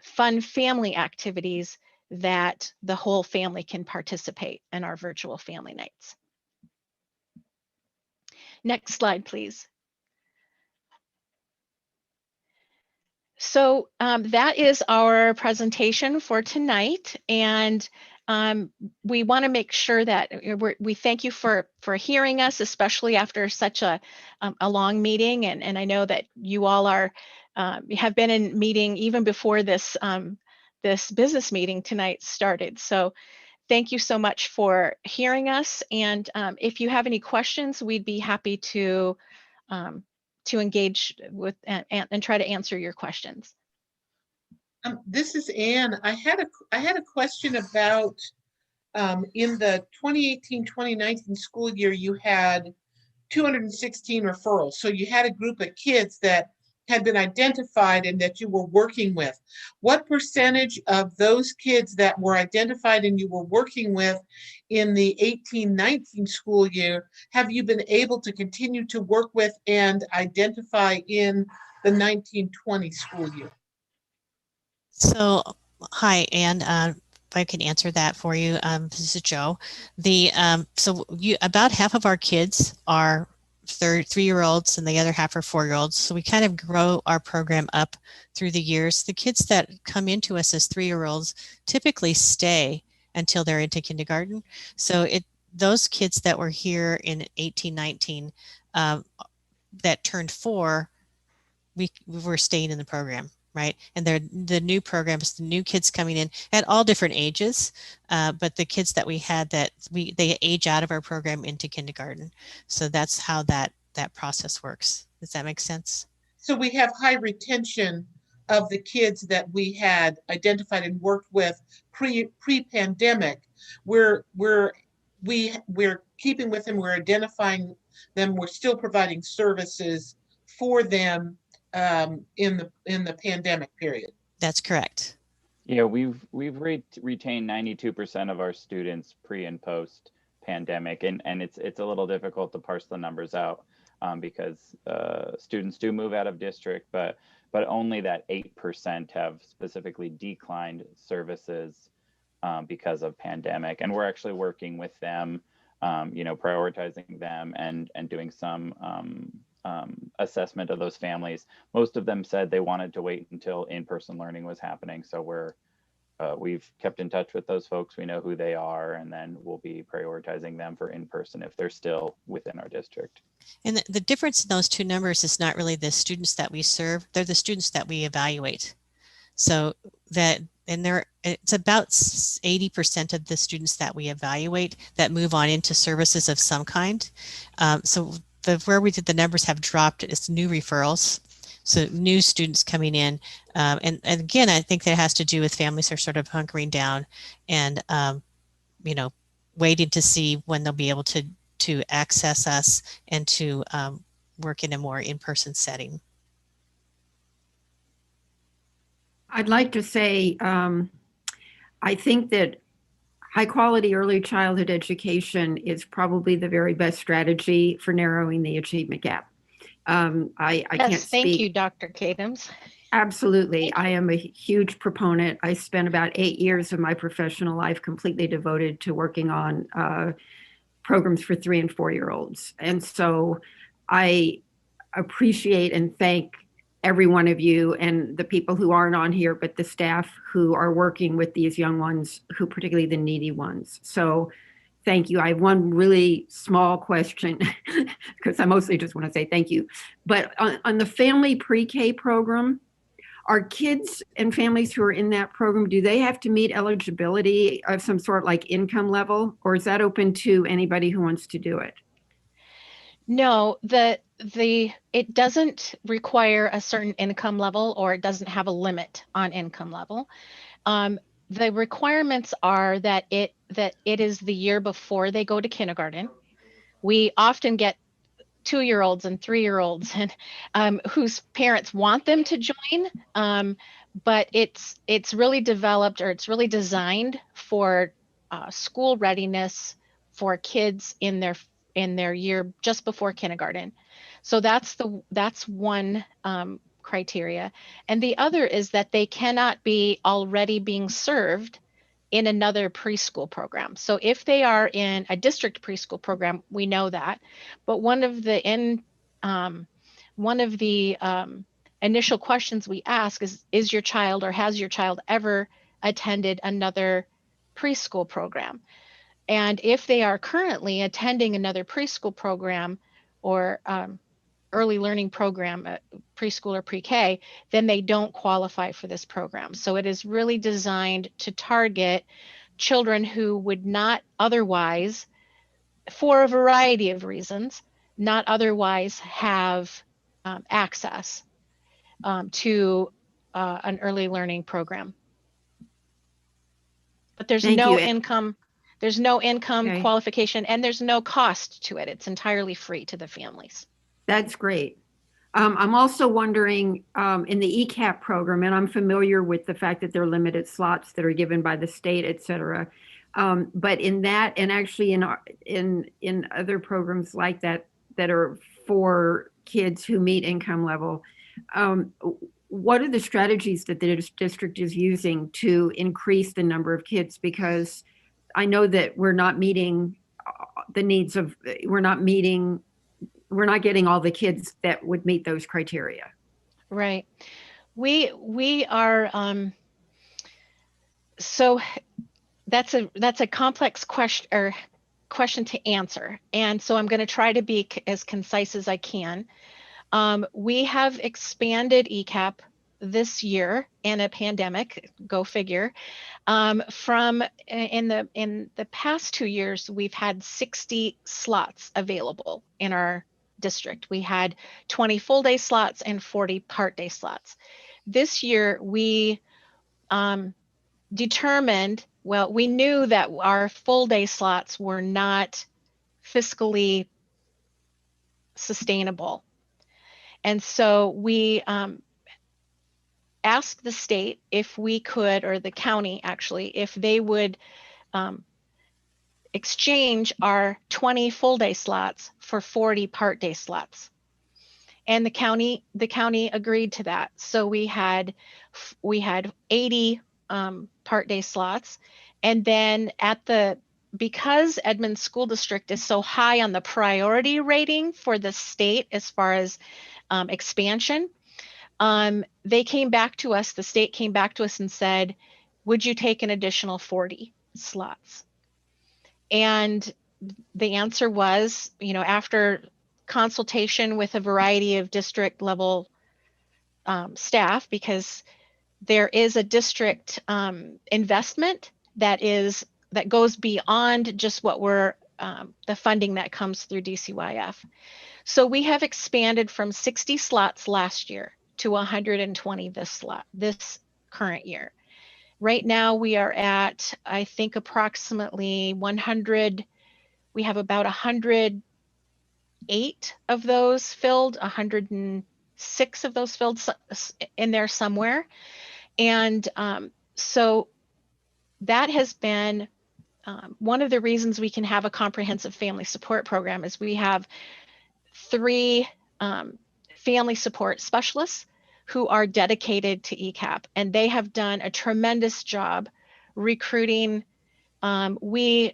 fun family activities that the whole family can participate in our virtual family nights. Next slide, please. So that is our presentation for tonight, and we want to make sure that we thank you for hearing us, especially after such a long meeting. And I know that you all are have been in meeting even before this this business meeting tonight started. So thank you so much for hearing us. And if you have any questions, we'd be happy to engage with and try to answer your questions. This is Anne. I had a question about in the 2018-2019 school year, you had 216 referrals. So you had a group of kids that had been identified and that you were working with. What percentage of those kids that were identified and you were working with in the 18-19 school year have you been able to continue to work with and identify in the 19-20 school year? So, hi, Anne. If I can answer that for you, this is Joe. About half of our kids are 3-year-olds and the other half are 4-year-olds. So we kind of grow our program up through the years. The kids that come into us as 3-year-olds typically stay until they're into kindergarten. So those kids that were here in 18-19 that turned 4, we were staying in the program. Right. And they're the new programs, the new kids coming in at all different ages. But the kids that we had they age out of our program into kindergarten. So that's how that process works. Does that make sense? So we have high retention of the kids that we had identified and worked with pre-pandemic. We're keeping with them, we're identifying them, we're still providing services for them in the pandemic period. That's correct. Yeah, we've retained 92% of our students pre and post pandemic, and it's a little difficult to parse the numbers out because students do move out of district, but only that 8% have specifically declined services because of pandemic, and we're actually working with them, prioritizing them and doing some assessment of those families. Most of them said they wanted to wait until in-person learning was happening. So we've kept in touch with those folks. We know who they are, and then we'll be prioritizing them for in-person if they're still within our district. And the difference in those two numbers is not really the students that we serve, they're the students that we evaluate. So it's about 80% of the students that we evaluate that move on into services of some kind. So where we did the numbers have dropped is new referrals. So new students coming in. And again, I think that has to do with families are sort of hunkering down and, waiting to see when they'll be able to access us and to work in a more in-person setting. I'd like to say, I think that high quality early childhood education is probably the very best strategy for narrowing the achievement gap. I can't speak. Thank you, Dr. Kadams. Absolutely. I am a huge proponent. I spent about 8 years of my professional life completely devoted to working on programs for 3- and 4-year-olds. And so I appreciate and thank every one of you and the people who aren't on here, but the staff who are working with these young ones, who particularly the needy ones. So thank you. I have one really small question because I mostly just want to say thank you. But on the family pre-K program, are kids and families who are in that program, do they have to meet eligibility of some sort, like income level, or is that open to anybody who wants to do it? No, it doesn't require a certain income level, or it doesn't have a limit on income level. The requirements are that it is the year before they go to kindergarten. We often get 2-year-olds and 3-year-olds and whose parents want them to join, but it's really developed, or it's really designed for school readiness for kids in their their year just before kindergarten. So that's one criteria. And the other is that they cannot be already being served in another preschool program. So if they are in a district preschool program, we know that. But one of the initial questions we ask is your child or has your child ever attended another preschool program? And if they are currently attending another preschool program or early learning program, preschool or pre-K, then they don't qualify for this program. So it is really designed to target children who would not otherwise, for a variety of reasons, not otherwise have access to an early learning program. But there's Thank no you. income, Okay. qualification, and there's no cost to it. It's entirely free to the families. That's great. I'm also wondering in the ECAP program, and I'm familiar with the fact that there are limited slots that are given by the state, et cetera. But in that, and actually in other programs like that that are for kids who meet income level, what are the strategies that the district is using to increase the number of kids? Because I know that we're not meeting the needs of, we're not getting all the kids that would meet those criteria. Right. We are so that's a complex question to answer, and so I'm going to try to be as concise as I can. We have expanded ECAP this year in a pandemic, go figure. From in the past 2 years, we've had 60 slots available in our district. We had 20 full day slots and 40 part day slots. This year, we determined, well, we knew that our full day slots were not fiscally sustainable. And so we asked the state if we could, or the county actually, if they would exchange our 20 full day slots for 40 part day slots. And the county agreed to that. So we had 80 part day slots. And then because Edmonds School District is so high on the priority rating for the state as far as expansion, the state came back to us and said, would you take an additional 40 slots? And the answer was, after consultation with a variety of district level staff, because there is a district investment that goes beyond just what the funding that comes through DCYF. So we have expanded from 60 slots last year to 120 this current year. Right now we are at, I think, approximately 100. We have about 108 of those filled, 106 of those filled in there somewhere. And so that has been one of the reasons we can have a comprehensive family support program is we have 3 family support specialists who are dedicated to ECAP, and they have done a tremendous job recruiting. We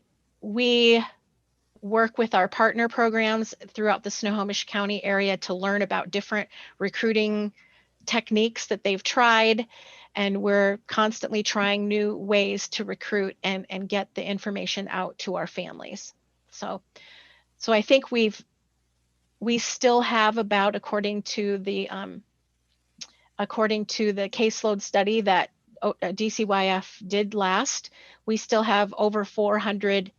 work with our partner programs throughout the Snohomish County area to learn about different recruiting techniques that they've tried, and we're constantly trying new ways to recruit and get the information out to our families. So I think we still have about, according to the caseload study that DCYF did last, we still have over 400.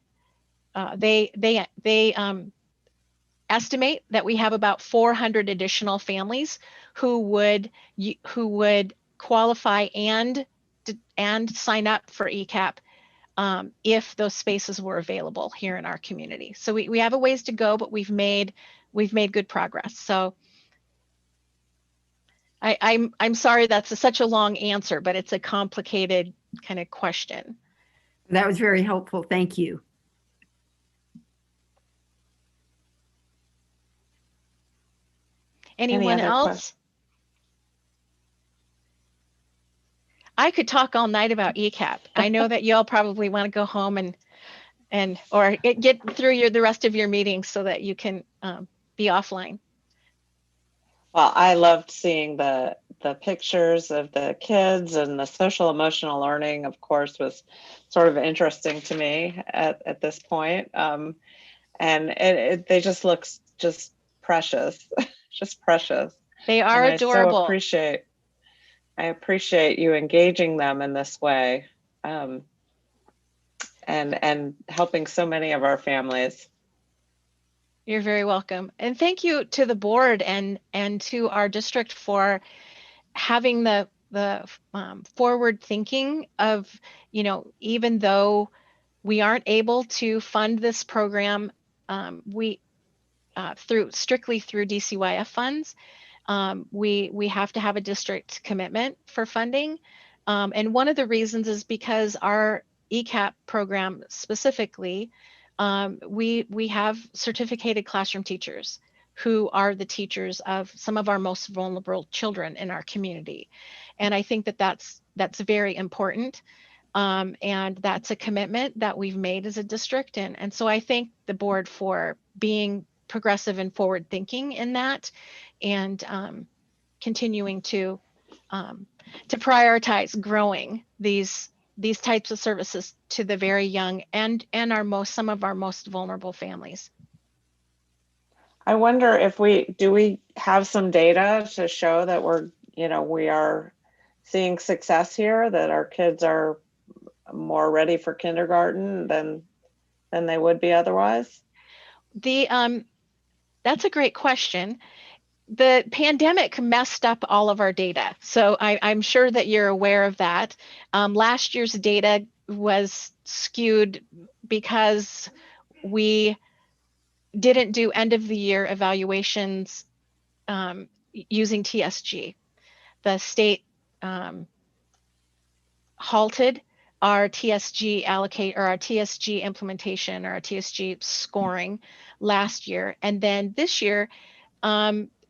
They estimate that we have about 400 additional families who would qualify and sign up for ECAP if those spaces were available here in our community. So we have a ways to go, but we've made good progress. So I'm sorry that's such a long answer, but it's a complicated kind of question. That was very helpful. Thank you. Anyone other else? questions? I could talk all night about ECAP. I know that y'all probably want to go home or get through the rest of your meetings so that you can be offline. Well, I loved seeing the pictures of the kids, and the social emotional learning, of course, was sort of interesting to me at this point. And they just look just precious, just precious. They are and adorable. I appreciate you engaging them in this way, and helping so many of our families. You're very welcome. And thank you to the board and to our district for having the forward thinking of, even though we aren't able to fund this program, we strictly through DCYF funds, we have to have a district commitment for funding. And one of the reasons is because our ECAP program specifically, we have certificated classroom teachers who are the teachers of some of our most vulnerable children in our community. And I think that that's very important. And that's a commitment that we've made as a district. And so I thank the board for being progressive and forward thinking in that, and continuing to prioritize growing these types of services to the very young and some of our most vulnerable families. I wonder if we have some data to show that we are seeing success here, that our kids are more ready for kindergarten than they would be otherwise? That's a great question. The pandemic messed up all of our data, so I'm sure that you're aware of that. Last year's data was skewed because we didn't do end of the year evaluations using TSG. The state halted our TSG our TSG implementation, or our TSG scoring last year. And then this year,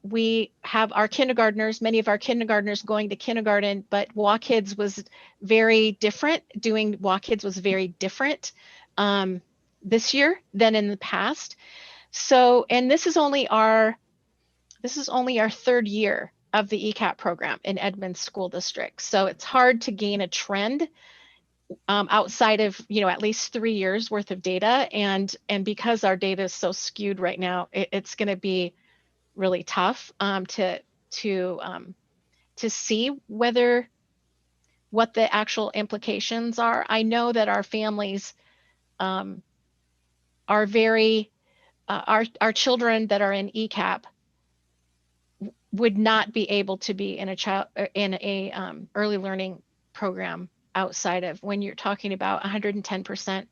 we have our kindergartners, many of our kindergartners going to kindergarten, but WAKIDS was very different. Doing WAKIDS was very different this year than in the past. So, and this is only our third year of the ECAP program in Edmonds School District. So it's hard to gain a trend outside of at least 3 years worth of data, and because our data is so skewed right now, it's going to be really tough to see what the actual implications are. I know that our families are very our children that are in ECAP would not be able to be in a early learning program outside of, when you're talking about 110%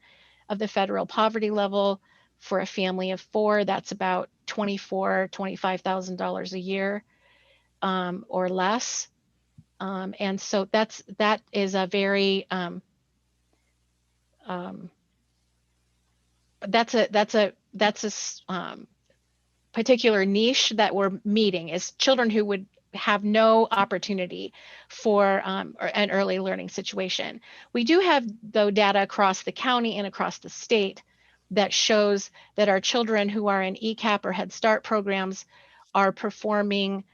of the federal poverty level for a family of 4, that's about $25,000 a year or less. And so that is a very that's a particular niche that we're meeting, is children who would have no opportunity for an early learning situation. We do have, though, data across the county and across the state that shows that our children who are in ECAP or Head Start programs are performing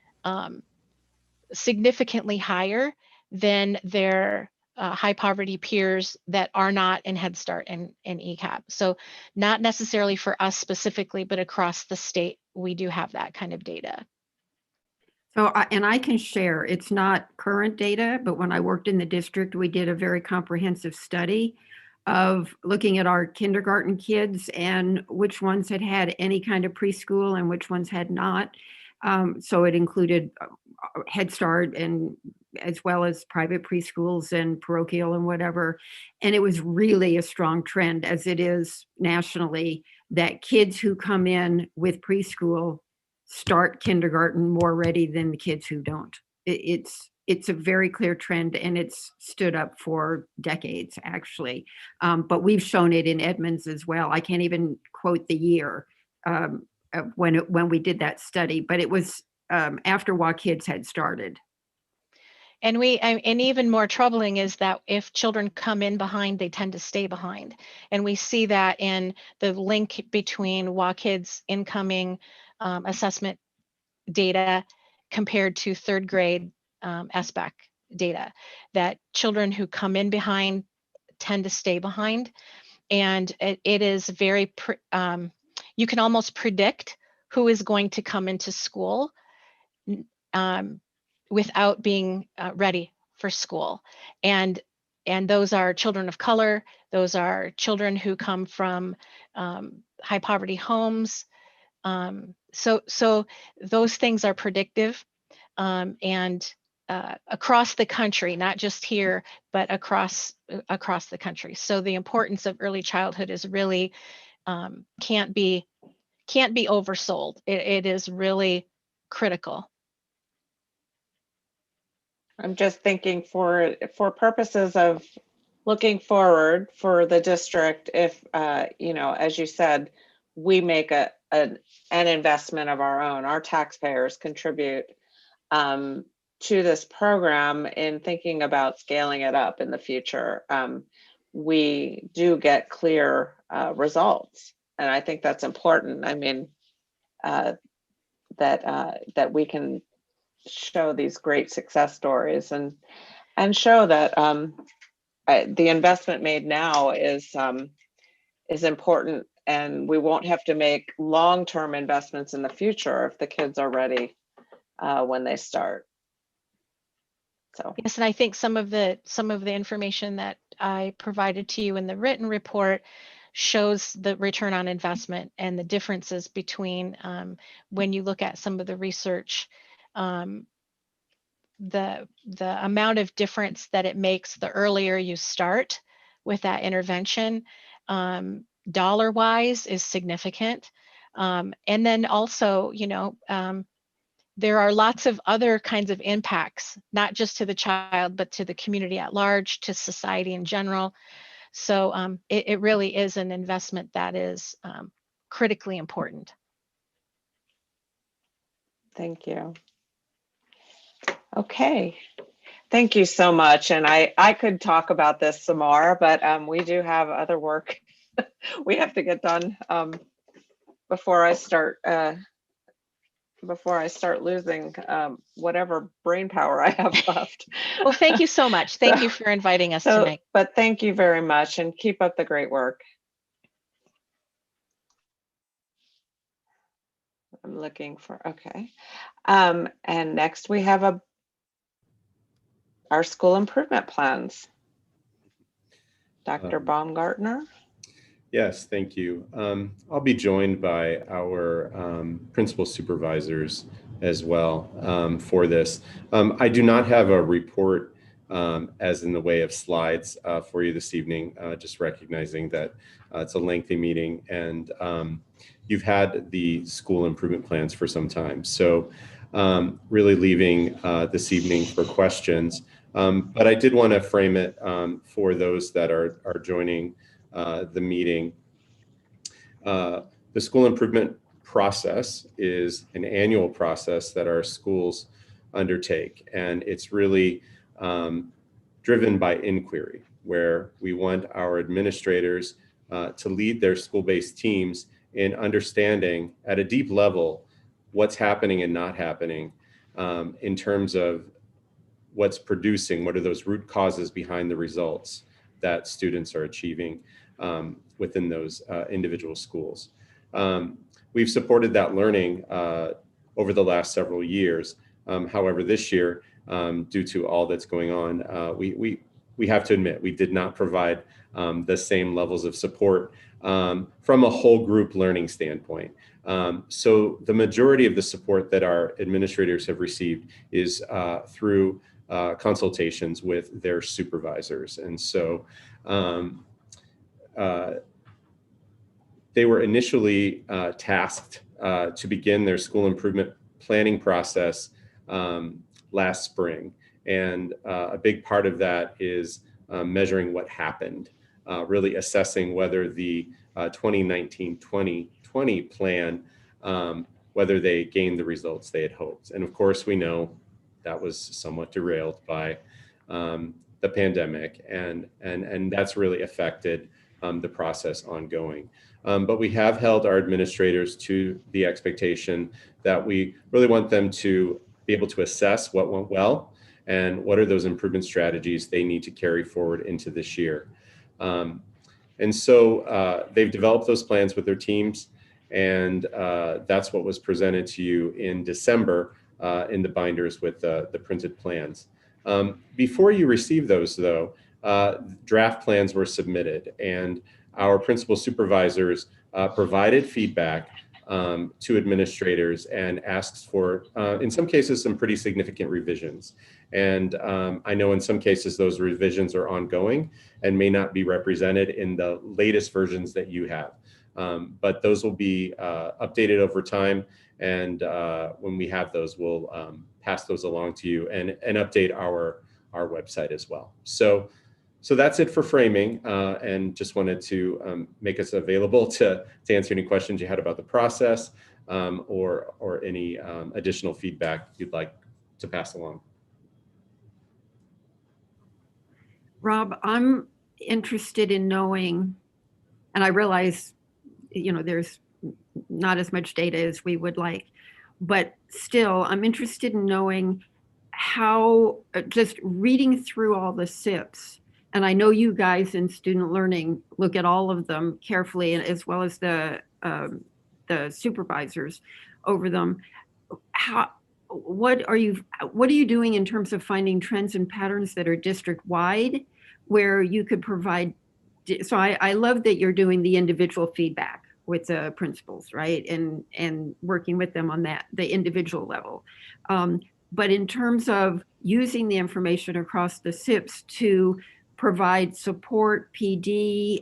significantly higher than their high poverty peers that are not in Head Start and ECAP. So not necessarily for us specifically, but across the state, we do have that kind of data. So, and I can share, it's not current data, but when I worked in the district, we did a very comprehensive study of looking at our kindergarten kids and which ones had had any kind of preschool and which ones had not. So it included Head Start and as well as private preschools and parochial and whatever. And it was really a strong trend, as it is nationally, that kids who come in with preschool start kindergarten more ready than the kids who don't. It's a very clear trend, and it's stood up for decades, actually. But we've shown it in Edmonds as well. I can't even quote the year when we did that study, but it was after Wa Kids had started. And and even more troubling is that if children come in behind, they tend to stay behind. And we see that in the link between Wa Kids incoming assessment data compared to third grade SBAC data, that children who come in behind tend to stay behind. And it is very, you can almost predict who is going to come into school without being ready for school. And those are children of color. Those are children who come from high poverty homes. So those things are predictive, and across the country, not just here, but across the country. So the importance of early childhood is really can't be oversold. It is really critical. I'm just thinking for purposes of looking forward for the district, if you know, as you said, we make an investment of our own, our taxpayers contribute to this program in thinking about scaling it up in the future. We do get clear results, and I think that's important. I mean, that we can show these great success stories and show that the investment made now is important, and we won't have to make long-term investments in the future if the kids are ready when they start. So yes, and I think some of the information that I provided to you in the written report shows the return on investment and the differences between when you look at some of the research, the amount of difference that it makes the earlier you start with that intervention, dollar-wise, is significant. And then also, you know, there are lots of other kinds of impacts, not just to the child, but to the community at large, to society in general. So it really is an investment that is critically important. thank you. Okay, thank you so much. And I could talk about this some more, but we do have other work we have to get done before I start losing whatever brain power I have left. Well, thank you so much. Thank you for inviting us tonight. But thank you very much, and keep up the great work. I'm looking for, okay. And next we have our school improvement plans. Dr. Baumgartner. Yes, thank you. I'll be joined by our principal supervisors as well for this. I do not have a report as in the way of slides for you this evening, just recognizing that it's a lengthy meeting, and you've had the school improvement plans for some time. So really leaving this evening for questions. But I did want to frame it for those that are joining the meeting. The school improvement process is an annual process that our schools undertake, and it's really driven by inquiry, where we want our administrators to lead their school-based teams in understanding at a deep level what's happening and not happening in terms of what's producing, what are those root causes behind the results that students are achieving within those individual schools. We've supported that learning over the last several years. However, this year, due to all that's going on, we have to admit we did not provide the same levels of support from a whole group learning standpoint. So the majority of the support that our administrators have received is through consultations with their supervisors. And so they were initially tasked to begin their school improvement planning process last spring. And a big part of that is measuring what happened, really assessing whether the 2019-2020 plan whether they gained the results they had hoped. And of course, we know that was somewhat derailed by the pandemic, and that's really affected the process ongoing. But we have held our administrators to the expectation that we really want them to be able to assess what went well and what are those improvement strategies they need to carry forward into this year. And so they've developed those plans with their teams, and that's what was presented to you in December in the binders with the printed plans. Before you receive those, though, draft plans were submitted, and our principal supervisors provided feedback to administrators and asked for, in some cases, some pretty significant revisions. And I know in some cases those revisions are ongoing and may not be represented in the latest versions that you have. But those will be updated over time. And when we have those, we'll pass those along to you and update our website as well. So that's it for framing, and just wanted to make us available to answer any questions you had about the process or any additional feedback you'd like to pass along. Rob, I'm interested in knowing, and I realize, there's not as much data as we would like, but still, I'm interested in knowing how, just reading through all the SIPs, and I know you guys in student learning look at all of them carefully, and as well as the supervisors over them. What are you doing in terms of finding trends and patterns that are district wide, where you could provide? So I love that you're doing the individual feedback with the principals, right, and working with them on the individual level. But in terms of using the information across the SIPs to provide support, PD,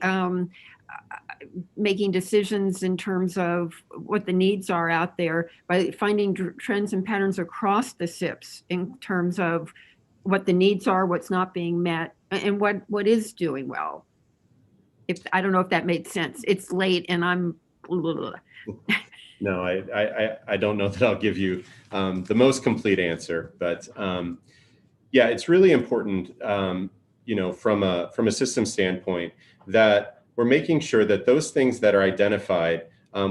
making decisions in terms of what the needs are out there, by finding trends and patterns across the SIPs in terms of what the needs are, what's not being met, and what is doing well. I don't know if that made sense. It's late and I'm No, I don't know that I'll give you the most complete answer, but yeah, it's really important, from a system standpoint, that we're making sure that those things that are identified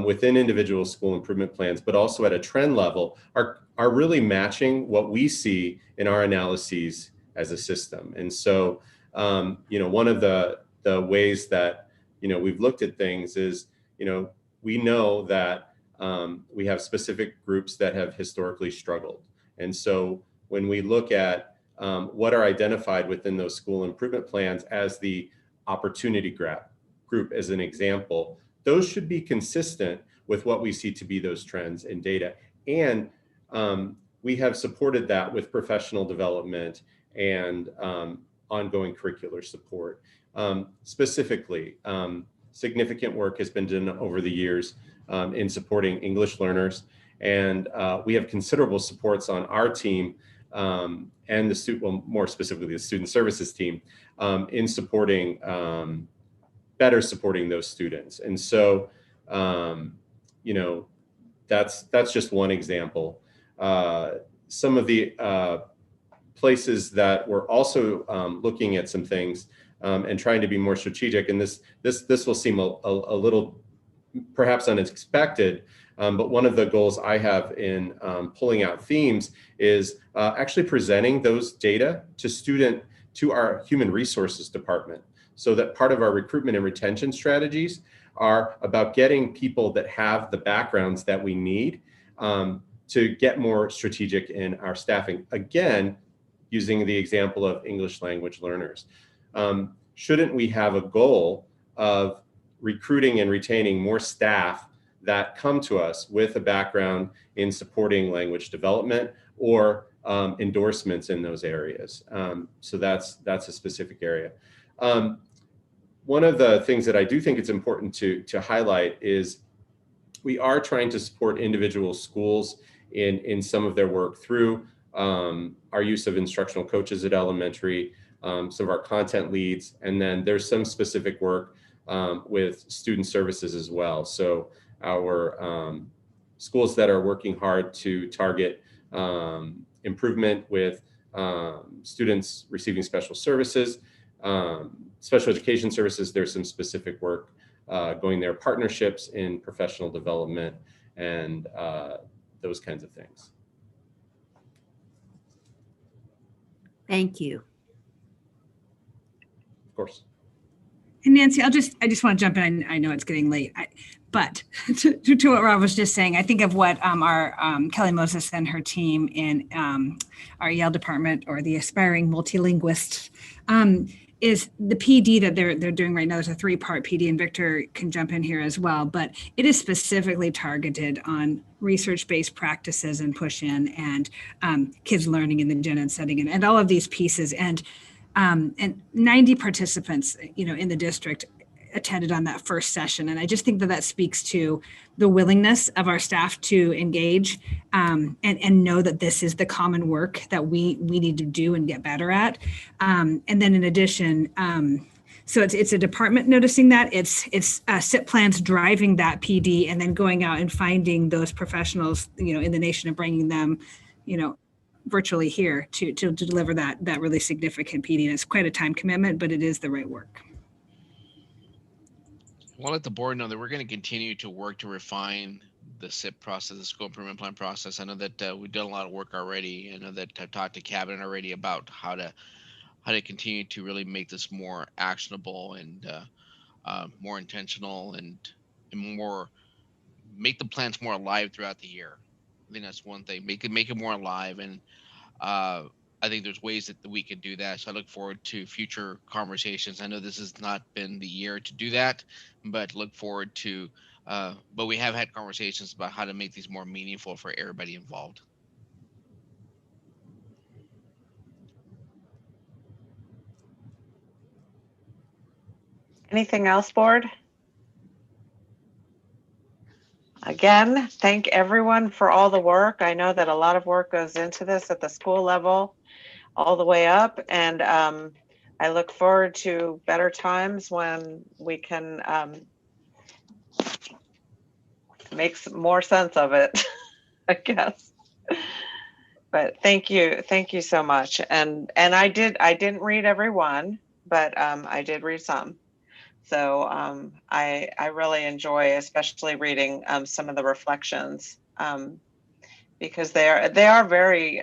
within individual school improvement plans, but also at a trend level, are really matching what we see in our analyses as a system. And so, one of the ways that, we've looked at things is, we know that we have specific groups that have historically struggled. And so when we look at what are identified within those school improvement plans as the opportunity group as an example, those should be consistent with what we see to be those trends in data. And we have supported that with professional development and ongoing curricular support. Specifically, significant work has been done over the years in supporting English learners. And we have considerable supports on our team and more specifically the student services team in supporting, better supporting those students. And so, that's just one example. Some of the places that we're also looking at some things and trying to be more strategic, and this will seem a little perhaps unexpected, but one of the goals I have in pulling out themes is actually presenting those data to our human resources department, so that part of our recruitment and retention strategies are about getting people that have the backgrounds that we need to get more strategic in our staffing. Again, using the example of English language learners. Shouldn't we have a goal of recruiting and retaining more staff that come to us with a background in supporting language development or endorsements in those areas? So that's a specific area. One of the things that I do think it's important to highlight is we are trying to support individual schools in some of their work through our use of instructional coaches at elementary, some of our content leads, and then there's some specific work with student services as well. So our schools that are working hard to target improvement with students receiving special services, special education services. There's some specific work going there, partnerships in professional development, and those kinds of things. Thank you. Of course. And Nancy, I just want to jump in. I know it's getting late, but to what Rob was just saying, I think of what our Kelly Moses and her team in our Yale department, or the aspiring multilinguist, is the PD that they're doing right now. There's a 3-part PD, and Victor can jump in here as well, but it is specifically targeted on research-based practices and push-in, and kids learning in the gen ed setting, and all of these pieces. And 90 participants, in the district attended on that first session. And I just think that speaks to the willingness of our staff to engage and know that this is the common work that we need to do and get better at. And then in addition, so it's a department noticing that, it's SIP plans driving that PD, and then going out and finding those professionals, in the nation, and bringing them, virtually here to deliver that really significant PD. And it's quite a time commitment, but it is the right work. I want to let the board know that we're going to continue to work to refine the SIP process, the school improvement plan process. I know that we've done a lot of work already. I know that I've talked to cabinet already about how to continue to really make this more actionable and more intentional, and more make the plans more alive throughout the year. I think that's one thing. Make it more alive, and I think there's ways that we can do that. So I look forward to future conversations. I know this has not been the year to do that, but look forward to. But we have had conversations about how to make these more meaningful for everybody involved. Anything else, board? Again, thank everyone for all the work. I know that a lot of work goes into this at the school level, all the way up. And I look forward to better times when we can make some more sense of it, I guess. But thank you so much. And I didn't read every one, but I did read some. So I really enjoy, especially reading some of the reflections, because they are very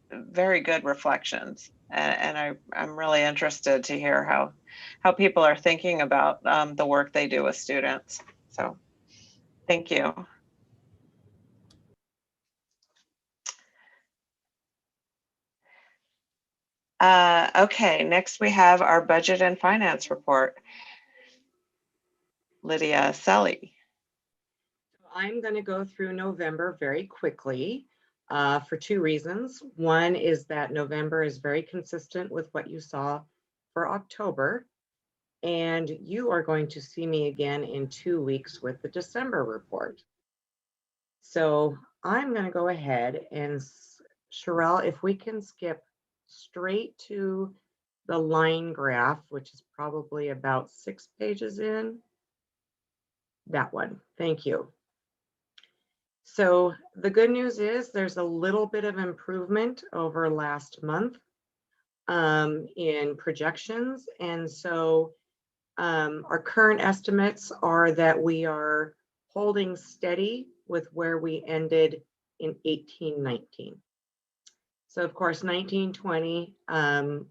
very good reflections, and I'm really interested to hear how people are thinking about the work they do with students. So thank you. Okay, next we have our budget and finance report. Lydia Selly. I'm going to go through November very quickly for 2 reasons. One is that November is very consistent with what you saw for October, and you are going to see me again in 2 weeks with the December report. So I'm going to go ahead and, Sherelle, if we can skip straight to the line graph, which is probably about 6 pages in. That one, thank you. So the good news is there's a little bit of improvement over last month in projections. And so our current estimates are that we are holding steady with where we ended in 18-19. So of course, 19-20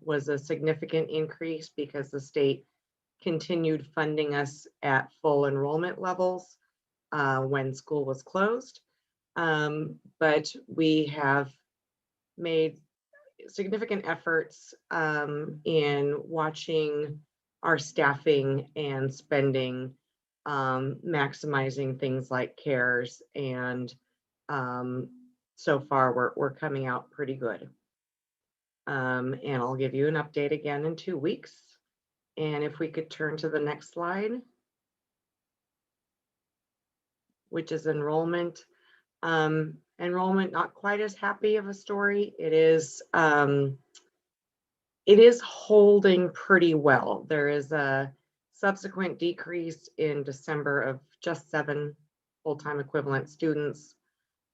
was a significant increase because the state continued funding us at full enrollment levels when school was closed. But we have made significant efforts in watching our staffing and spending, maximizing things like CARES, and so far we're coming out pretty good. And I'll give you an update again in 2 weeks. And if we could turn to the next slide, which is enrollment. Enrollment, not quite as happy of a story. It is holding pretty well. There is a subsequent decrease in December of just 7 full-time equivalent students,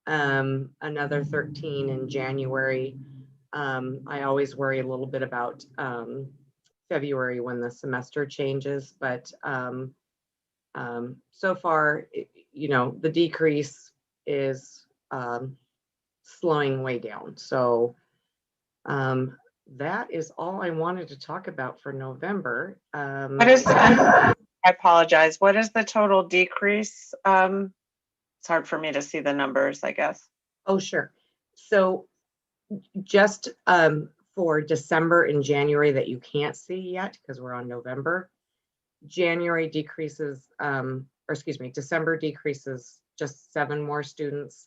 another 13 in January. I always worry a little bit about February when the semester changes, but so far, the decrease is slowing way down. So that is all I wanted to talk about for November. What is I apologize. What is the total decrease? It's hard for me to see the numbers, I guess. Oh, sure. So just for December and January that you can't see yet because we're on November, January decreases, December decreases just 7 more students.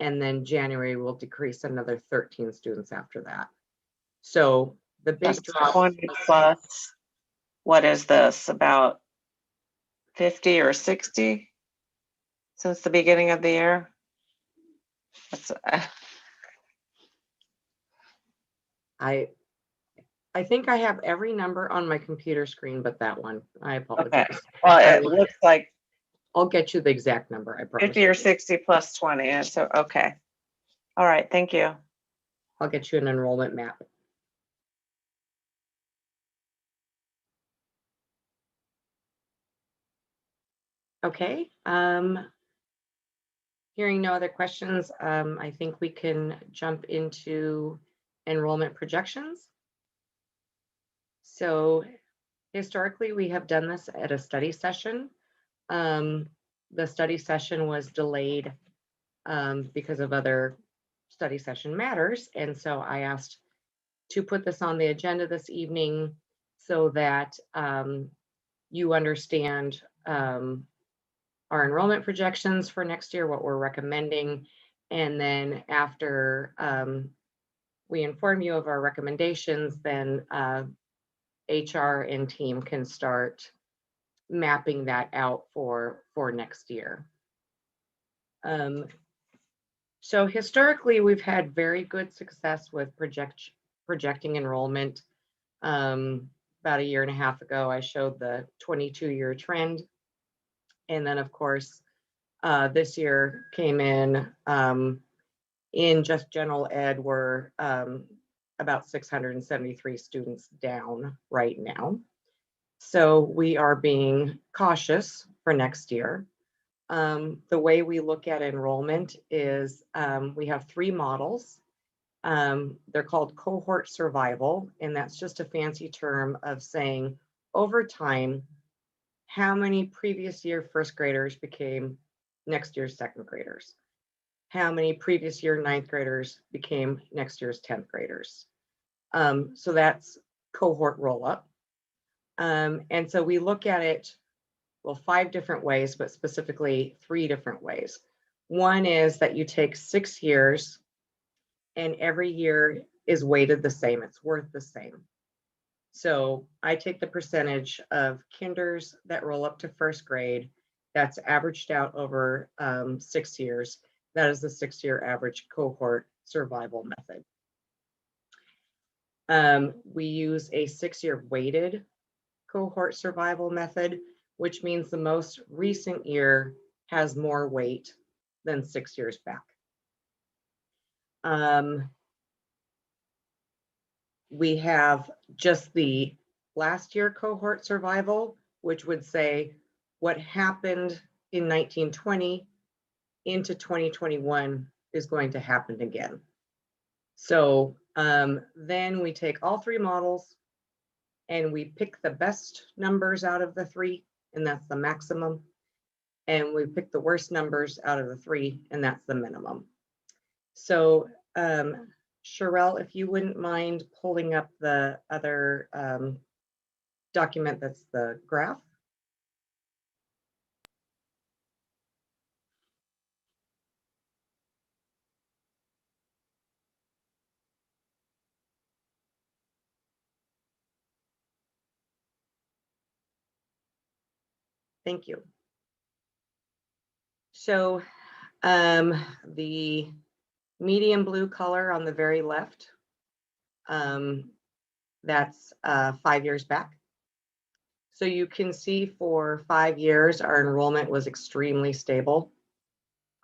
And then January will decrease another 13 students after that. So the big That's drop 20 plus, what is this, about 50 or 60 since the beginning of the year? That's, I think I have every number on my computer screen, but that one. I apologize. okay. Well, it looks like I'll get you the exact number, I promise. 50 or 60 plus 20. And so, okay. All right. Thank you. I'll get you an enrollment map. Okay. Hearing no other questions, I think we can jump into enrollment projections. So historically, we have done this at a study session. The study session was delayed because of other study session matters. And so I asked to put this on the agenda this evening so that you understand our enrollment projections for next year, what we're recommending. And then after we inform you of our recommendations, then HR and team can start mapping that out for next year. So historically, we've had very good success with projecting enrollment. About a year and a half ago, I showed the 22-year trend. And then, of course, this year came in just general ed, we're about 673 students down right now. So we are being cautious for next year. The way we look at enrollment is we have 3 models. They're called cohort survival, and that's just a fancy term of saying over time, how many previous year first graders became next year's second graders? How many previous year ninth graders became next year's 10th graders? So that's cohort roll up. And so we look at it, well, 5 different ways, but specifically 3 different ways. One is that you take 6 years and every year is weighted the same. It's worth the same. So I take the percentage of kinders that roll up to first grade that's averaged out over 6 years. That is the 6-year average cohort survival method. We use a 6-year weighted cohort survival method, which means the most recent year has more weight than 6 years back. We have just the last year cohort survival, which would say what happened in 1920 into 2021 is going to happen again. So then we take all 3 models and we pick the best numbers out of the 3, and that's the maximum. And we pick the worst numbers out of the 3, and that's the minimum. So Sherelle, if you wouldn't mind pulling up the other document that's the graph. Thank you. So the medium blue color on the very left, that's 5 years back. So you can see for 5 years, our enrollment was extremely stable.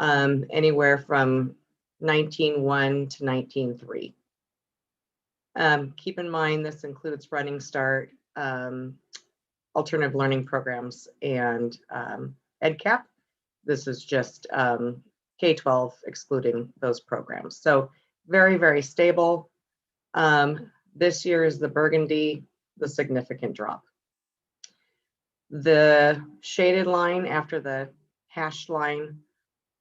anywhere from 19.1 to 19.3. Keep in mind, this includes Running Start, alternative learning programs, and EdCap. This is just K-12 excluding those programs. So very, very stable. This year is the burgundy, the significant drop. The shaded line after the hashed line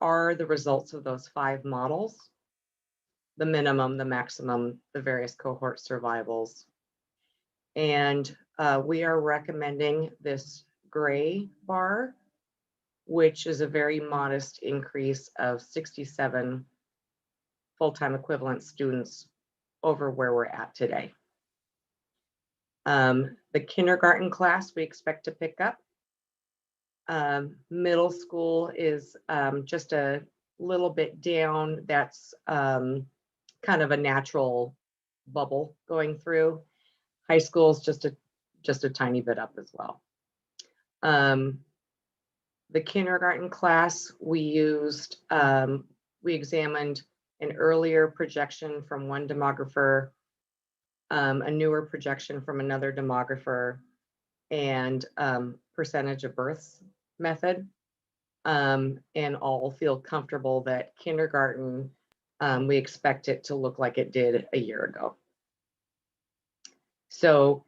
are the results of those 5 models: the minimum, the maximum, the various cohort survivals. And we are recommending this gray bar, which is a very modest increase of 67 full-time equivalent students over where we're at today. The kindergarten class we expect to pick up. Middle school is just a little bit down. That's kind of a natural bubble going through. High school is just a tiny bit up as well. The kindergarten class, we examined an earlier projection from one demographer, a newer projection from another demographer, and percentage of births method, and all feel comfortable that kindergarten, we expect it to look like it did a year ago. So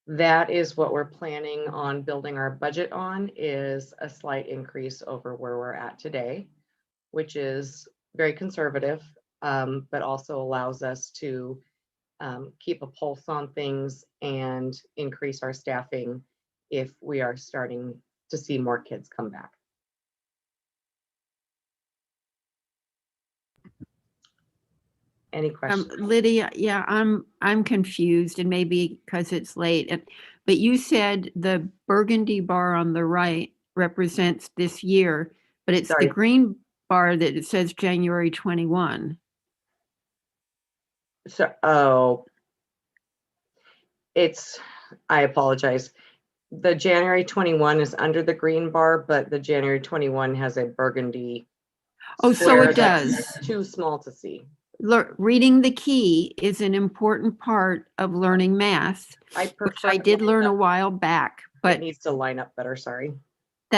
that is what we're planning on building our budget on, is a slight increase over where we're at today, which is very conservative, but also allows us to keep a pulse on things and increase our staffing if we are starting to see more kids come back. Any questions? Lydia, yeah, I'm confused, and maybe because it's late. But you said the burgundy bar on the right represents this year, but it's the green bar that it says January 21. So, I apologize. The January 21 is under the green bar, but the January 21 has a burgundy. Oh, so it does. Too small to see. Reading the key is an important part of learning math, which I did learn a while back, but it needs to line up better. Sorry.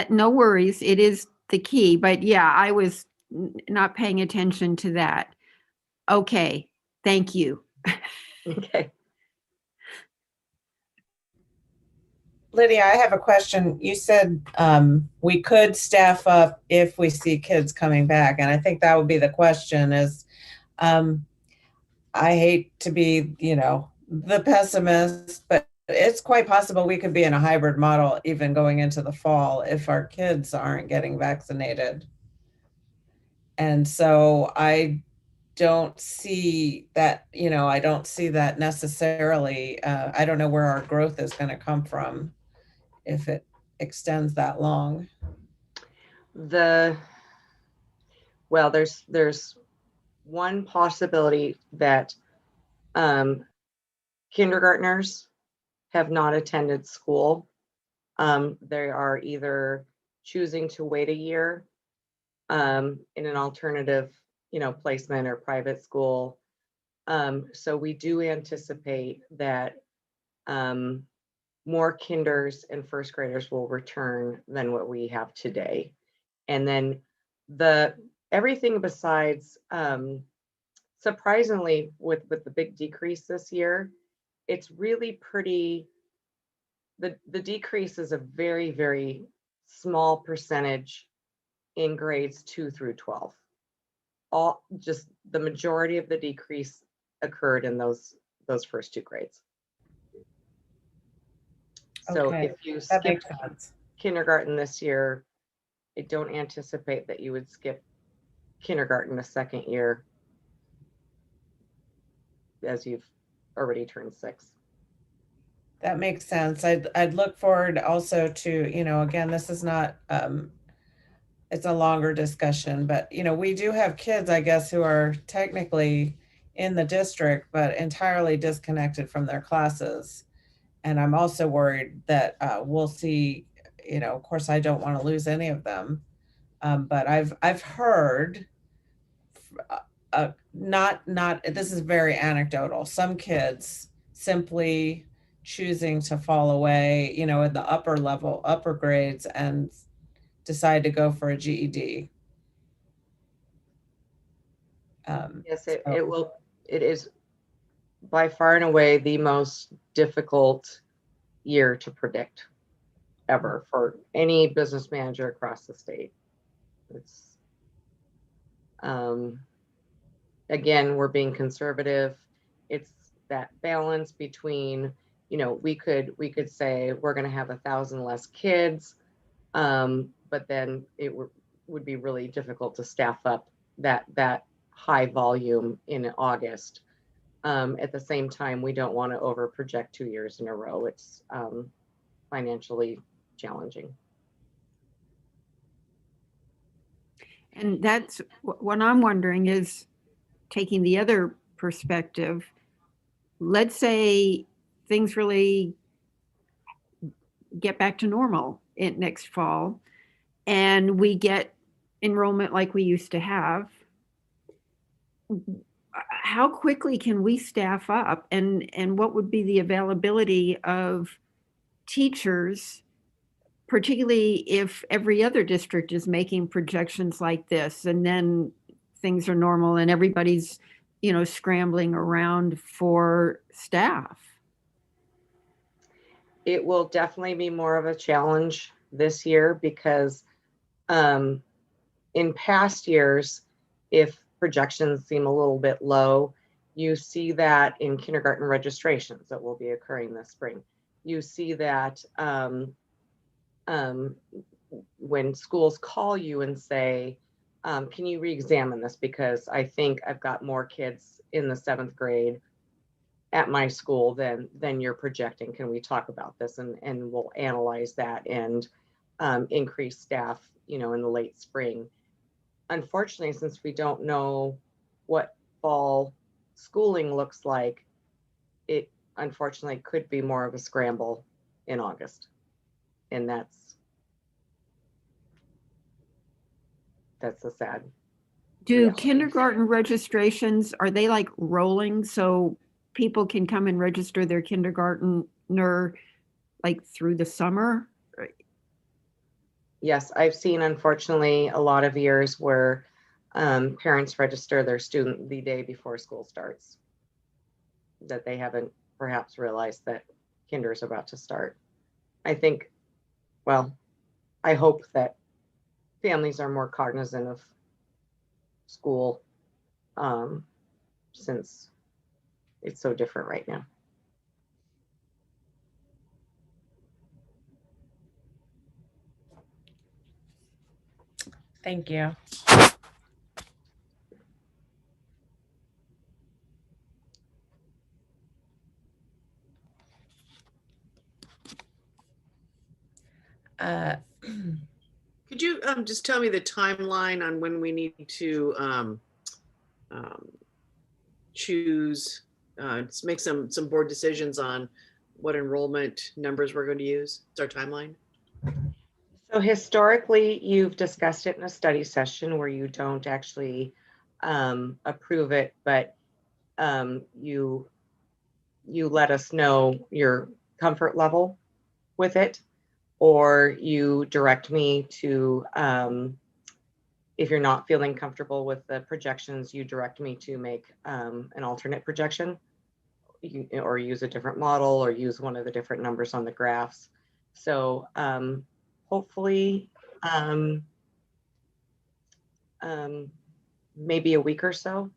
No worries. It is the key, but yeah, I was not paying attention to that. Okay. Thank you. Okay. Lydia, I have a question. You said we could staff up if we see kids coming back. And I think that would be the question is, I hate to be, the pessimist, but it's quite possible we could be in a hybrid model even going into the fall if our kids aren't getting vaccinated. And so I don't see that, I don't see that necessarily. I don't know where our growth is going to come from if it extends that long. Well, there's one possibility that kindergartners have not attended school. They are either choosing to wait a year in an alternative, placement or private school. So we do anticipate that more kinders and first graders will return than what we have today. And then everything besides, surprisingly, with the big decrease this year, it's really pretty, the decrease is a very, very small percentage in grades 2 through 12. Just the majority of the decrease occurred in those first 2 grades. So if you skip kindergarten this year, I don't anticipate that you would skip kindergarten the second year, as you've already turned 6. That makes sense. I'd look forward also to, again, this is not, it's a longer discussion, but, we do have kids, I guess, who are technically in the district, but entirely disconnected from their classes. And I'm also worried that we'll see, of course, I don't want to lose any of them, But I've heard, not this is very anecdotal, some kids simply choosing to fall away, you know, in the upper grades, and decide to go for a GED. Yes, it is by far and away the most difficult year to predict ever for any business manager across the state. It's, again, we're being conservative. It's that balance between, you know, we could say we're going to have 1,000 less kids, but then it would be really difficult to staff up that high volume in August. At the same time, we don't want to over project 2 years in a row. It's financially challenging. And that's what I'm wondering is, taking the other perspective, let's say things really get back to normal next fall and we get enrollment like we used to have. How quickly can we staff up, and what would be the availability of teachers, particularly if every other district is making projections like this, and then things are normal and everybody's, you know, scrambling around for staff? It will definitely be more of a challenge this year because in past years, if projections seem a little bit low, you see that in kindergarten registrations that will be occurring this spring. You see that when schools call you and say, can you re-examine this, because I think I've got more kids in the 7th grade at my school than you're projecting. Can we talk about this? And we'll analyze that and increase staff, you know, in the late spring. Unfortunately, since we don't know what fall schooling looks like, it unfortunately could be more of a scramble in August. And that's the sad. Do reality. kindergarten registrations, are they like rolling so people can come and register their kindergartner like through the summer? Yes, I've seen, unfortunately, a lot of years where parents register their student the day before school starts, that they haven't perhaps realized that kinder is about to start. I think, well, I hope that families are more cognizant of school since it's so different right now. Thank you. Could you just tell me the timeline on when we need to choose, make some board decisions on what enrollment numbers we're going to use? It's our timeline. So historically, you've discussed it in a study session where you don't actually approve it, but you let us know your comfort level with it, or you direct me to, if you're not feeling comfortable with the projections, you direct me to make an alternate projection, or use a different model, or use one of the different numbers on the graphs. So hopefully maybe a week or so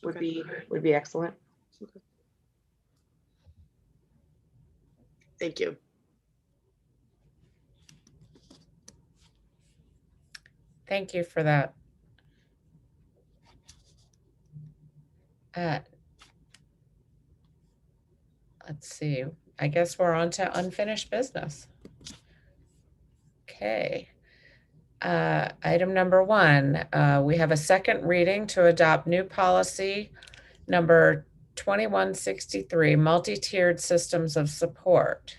would be excellent. Okay. Thank you. Thank you for that. Let's see. I guess we're on to unfinished business. Okay. Item number 1, we have a second reading to adopt new policy number 2163, multi-tiered systems of support.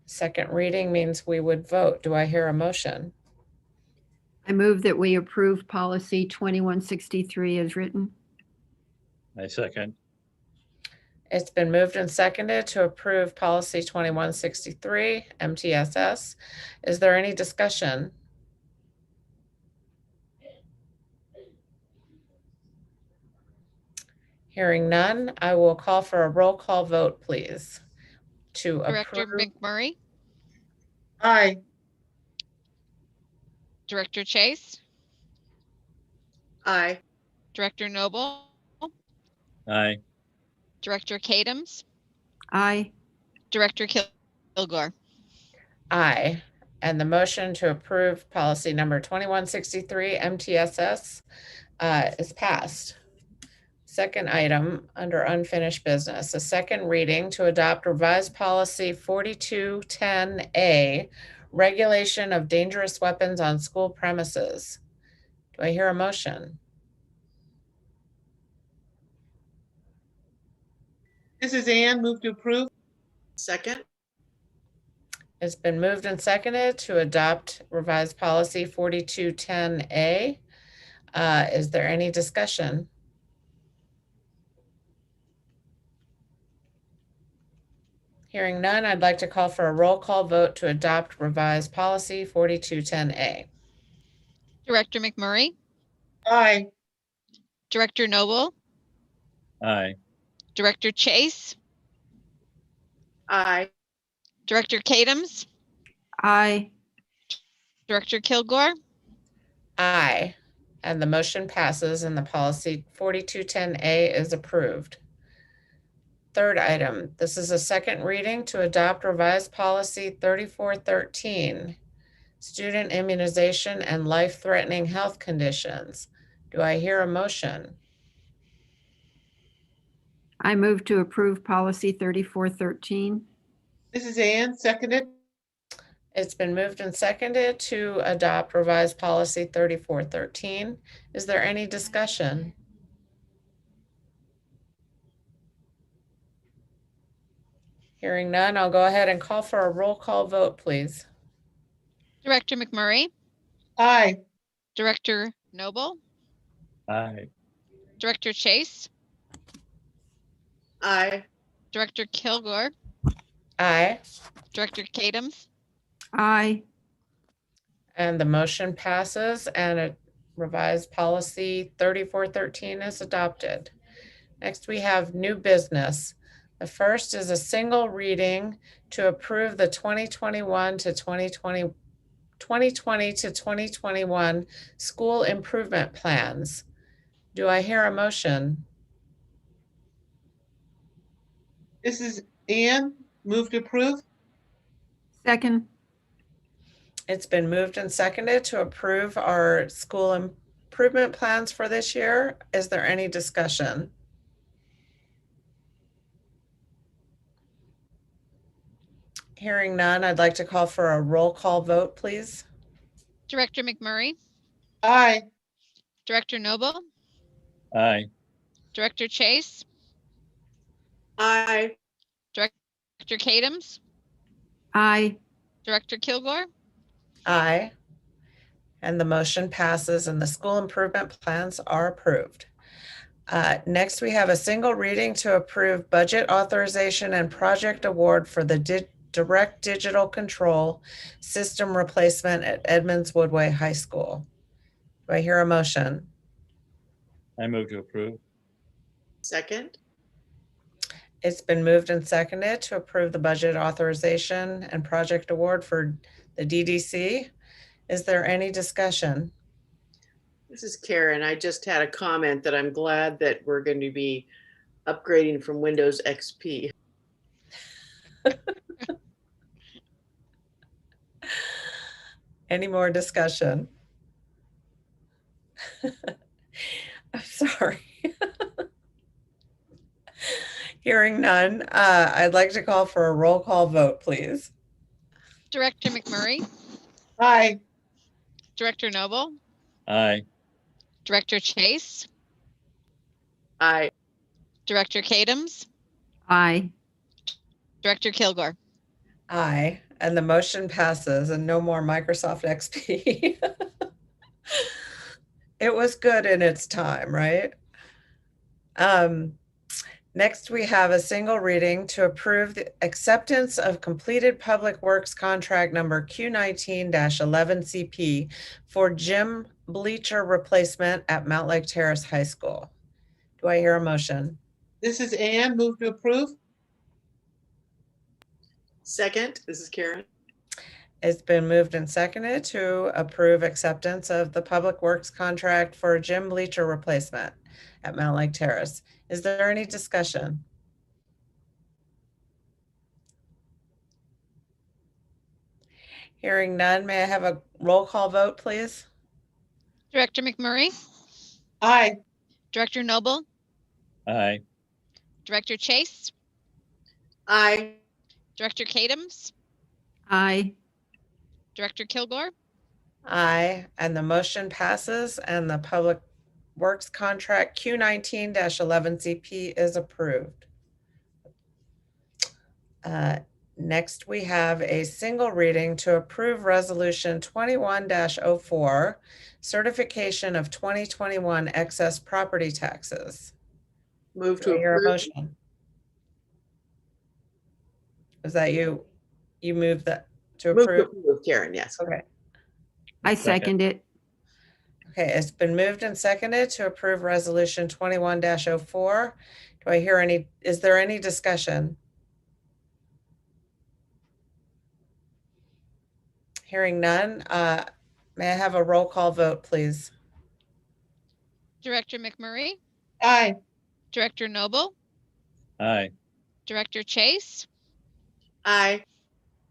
Second reading means we would vote. Do I hear a motion? I move that we approve policy 2163 as written. I second. It's been moved and seconded to approve policy 2163, MTSS. Is there any discussion? Hearing none, I will call for a roll call vote, please, to Director approve. McMurray, Aye. Director Chase, Aye. Director Noble, Aye. Director Kadams, Aye. Director Kilgore. Aye. And the motion to approve policy number 2163, MTSS, is passed. Second item under unfinished business, a second reading to adopt revised policy 4210A, regulation of dangerous weapons on school premises. Do I hear a motion? This is Ann, move to approve. Second. It's been moved and seconded to adopt revised policy 4210A. Is there any discussion? Hearing none, I'd like to call for a roll call vote to adopt revised policy 4210A. Director McMurray, Aye. Director Noble, Aye. Director Chase, Aye. Director Kadams, Aye. Director Kilgore. Aye. And the motion passes and the policy 4210A is approved. Third item, this is a second reading to adopt revised policy 3413, student immunization and life-threatening health conditions. Do I hear a motion? I move to approve policy 3413. This is Ann, seconded. It's been moved and seconded to adopt revised policy 3413. Is there any discussion? Hearing none, I'll go ahead and call for a roll call vote, please. Director McMurray, Aye. Director Noble, Aye. Director Chase, Aye. Director Kilgore, Aye. Director Kadams, Aye. And the motion passes and a revised policy 3413 is adopted. Next, we have new business. The first is a single reading to approve the 2020 to 2021 school improvement plans. Do I hear a motion? This is Ann, move to approve. Second. It's been moved and seconded to approve our school improvement plans for this year. Is there any discussion? Hearing none, I'd like to call for a roll call vote, please. Director McMurray, Aye. Director Noble, Aye. Director Chase, Aye. Director Kadams, Aye. Director Kilgore. Aye. And the motion passes and the school improvement plans are approved. Next, we have a single reading to approve budget authorization and project award for the direct digital control system replacement at Edmonds Woodway High School. Do I hear a motion? I move to approve. Second. It's been moved and seconded to approve the budget authorization and project award for the DDC. Is there any discussion? This is Karen. I just had a comment that I'm glad that we're going to be upgrading from Windows XP. Any more discussion? I'm sorry. Hearing none, I'd like to call for a roll call vote, please. Director McMurray, Aye. Director Noble, Aye. Director Chase, Aye. Director Kadams, Aye. Director Kilgore. Aye, and the motion passes and no more Microsoft XP. It was good in its time, right? Next, we have a single reading to approve the acceptance of completed public works contract number Q19-11CP for gym bleacher replacement at Mount Lake Terrace High School. Do I hear a motion? This is Ann, move to approve. Second, this is Karen. It's been moved and seconded to approve acceptance of the public works contract for gym bleacher replacement at Mount Lake Terrace. Is there any discussion? Hearing none, may I have a roll call vote, please? Director McMurray, Aye. Director Noble, Aye. Director Chase, Aye. Director Kadams, Aye. Director Kilgore, Aye, and the motion passes and the public works contract Q19-11CP is approved. Next, we have a single reading to approve Resolution 21-04, certification of 2021 excess property taxes. Move Do to I hear a approve. motion? Is that you? You moved that to Move to approve? approve, Karen, yes. Okay. I second it. Okay, it's been moved and seconded to approve Resolution 21-04. Do I hear any, is there any discussion? Hearing none, may I have a roll call vote, please? Director McMurray, Aye. Director Noble, Aye. Director Chase, Aye.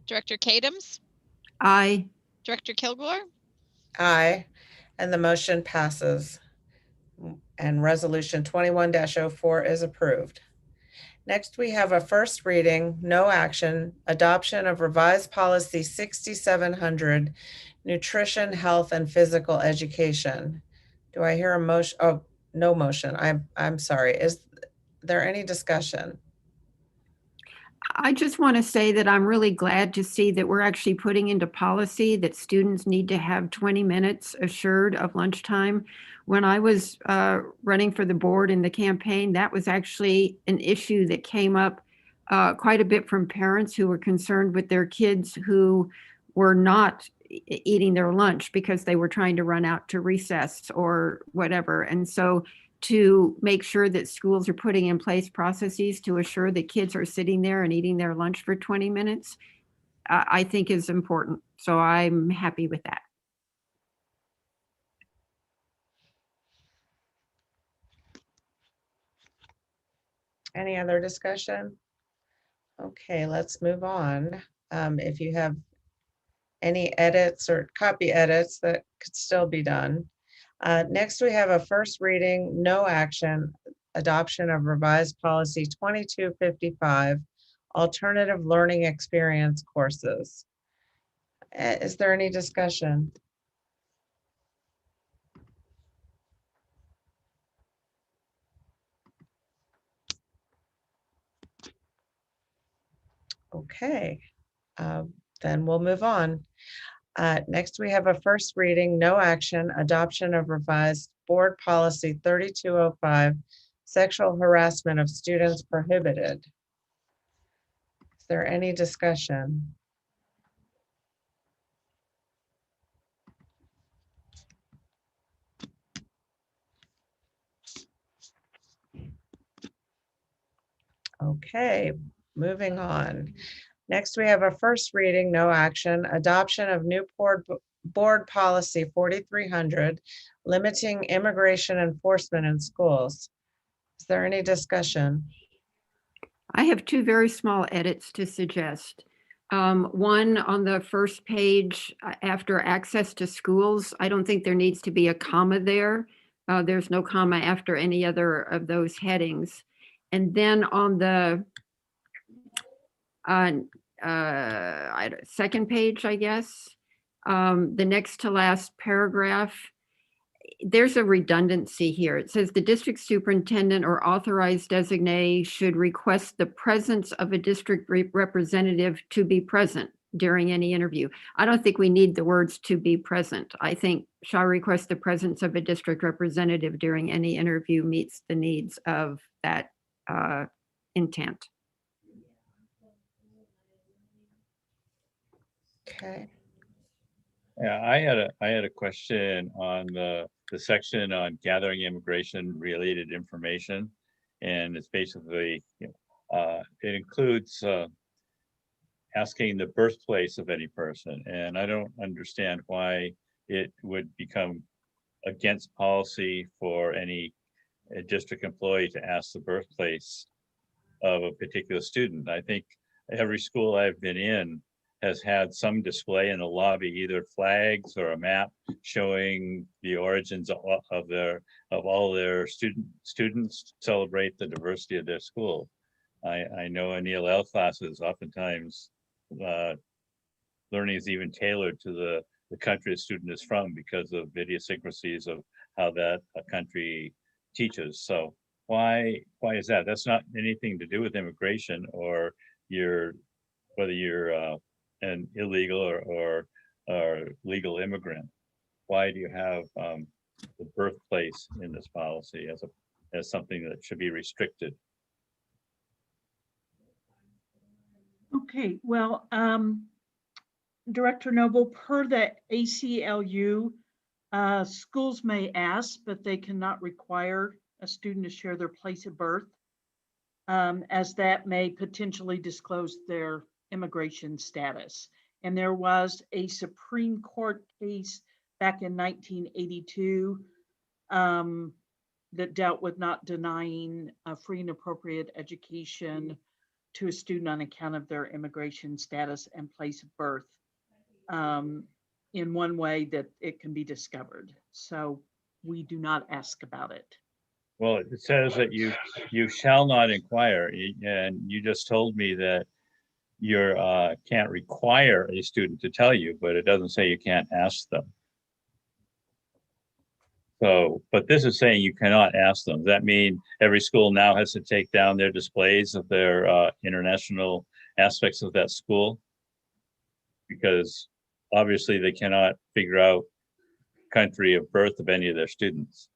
Director Kadams, Aye. Director Kilgore, Aye, and the motion passes. And Resolution 21-04 is approved. Next, we have a first reading, no action, adoption of revised policy 6700, nutrition, health, and physical education. Do I hear a motion? Oh, no motion. I'm sorry. Is there any discussion? I just want to say that I'm really glad to see that we're actually putting into policy that students need to have 20 minutes assured of lunchtime. When I was running for the board in the campaign, that was actually an issue that came up quite a bit from parents who were concerned with their kids who were not eating their lunch because they were trying to run out to recess or whatever. And so to make sure that schools are putting in place processes to assure that kids are sitting there and eating their lunch for 20 minutes, I think is important. So I'm happy with that. Any other discussion? Okay, let's move on. If you have any edits or copy edits that could still be done. Next, we have a first reading, no action, adoption of revised policy 2255, alternative learning experience courses. Is there any discussion? Okay, then we'll move on. Next, we have a first reading, no action, adoption of revised board policy 3205, sexual harassment of students prohibited. Is there any discussion? Okay, moving on. Next, we have a first reading, no action, adoption of new board policy 4300, limiting immigration enforcement in schools. Is there any discussion? I have two very small edits to suggest. One on the first page after access to schools, I don't think there needs to be a comma there. There's no comma after any other of those headings. And then on the second page, I guess, the next to last paragraph, there's a redundancy here. It says the district superintendent or authorized designee should request the presence of a district representative to be present. during any interview. I don't think we need the words "to be present." I think shall request the presence of a district representative during any interview meets the needs of that intent. Okay. Yeah, I had a question on the section on gathering immigration related information, and it's basically it includes asking the birthplace of any person, and I don't understand why it would become against policy for any district employee to ask the birthplace of a particular student. I think every school I've been in has had some display in the lobby, either flags or a map showing the origins of all their students to celebrate the diversity of their school. I know in ELL classes, oftentimes learning is even tailored to the country a student is from because of idiosyncrasies of how that country teaches. So why is that? That's not anything to do with immigration or whether you're an illegal or legal immigrant. Why do you have the birthplace in this policy as something that should be restricted? Okay, well, Director Noble, per the ACLU, schools may ask, but they cannot require a student to share their place of birth, as that may potentially disclose their immigration status. And there was a Supreme Court case back in 1982 that dealt with not denying a free and appropriate education to a student on account of their immigration status and place of birth, in one way that it can be discovered. So we do not ask about it. Well, it says that you shall not inquire, and you just told me that you can't require a student to tell you, but it doesn't say you can't ask them. So, but this is saying you cannot ask them. Does that mean every school now has to take down their displays of their international aspects of that school? Because obviously they cannot figure out country of birth of any of their students.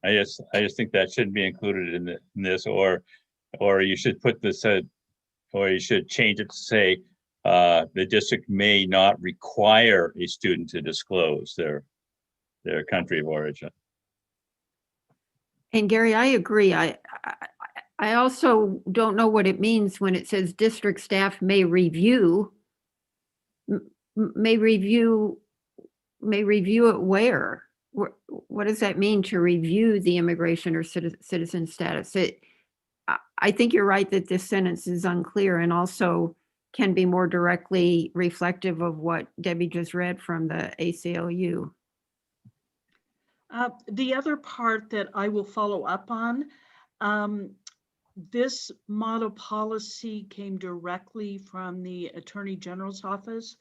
I just think that shouldn't be included in this, or you should put this or you should change it to say the district may not require a student to disclose their country of origin. And Gary, I agree. I also don't know what it means when it says district staff may review. May review it where? What does that mean to review the immigration or citizen status? I think you're right that this sentence is unclear and also can be more directly reflective of what Debbie just read from the ACLU. The other part that I will follow up on, this model policy came directly from the Attorney General's office,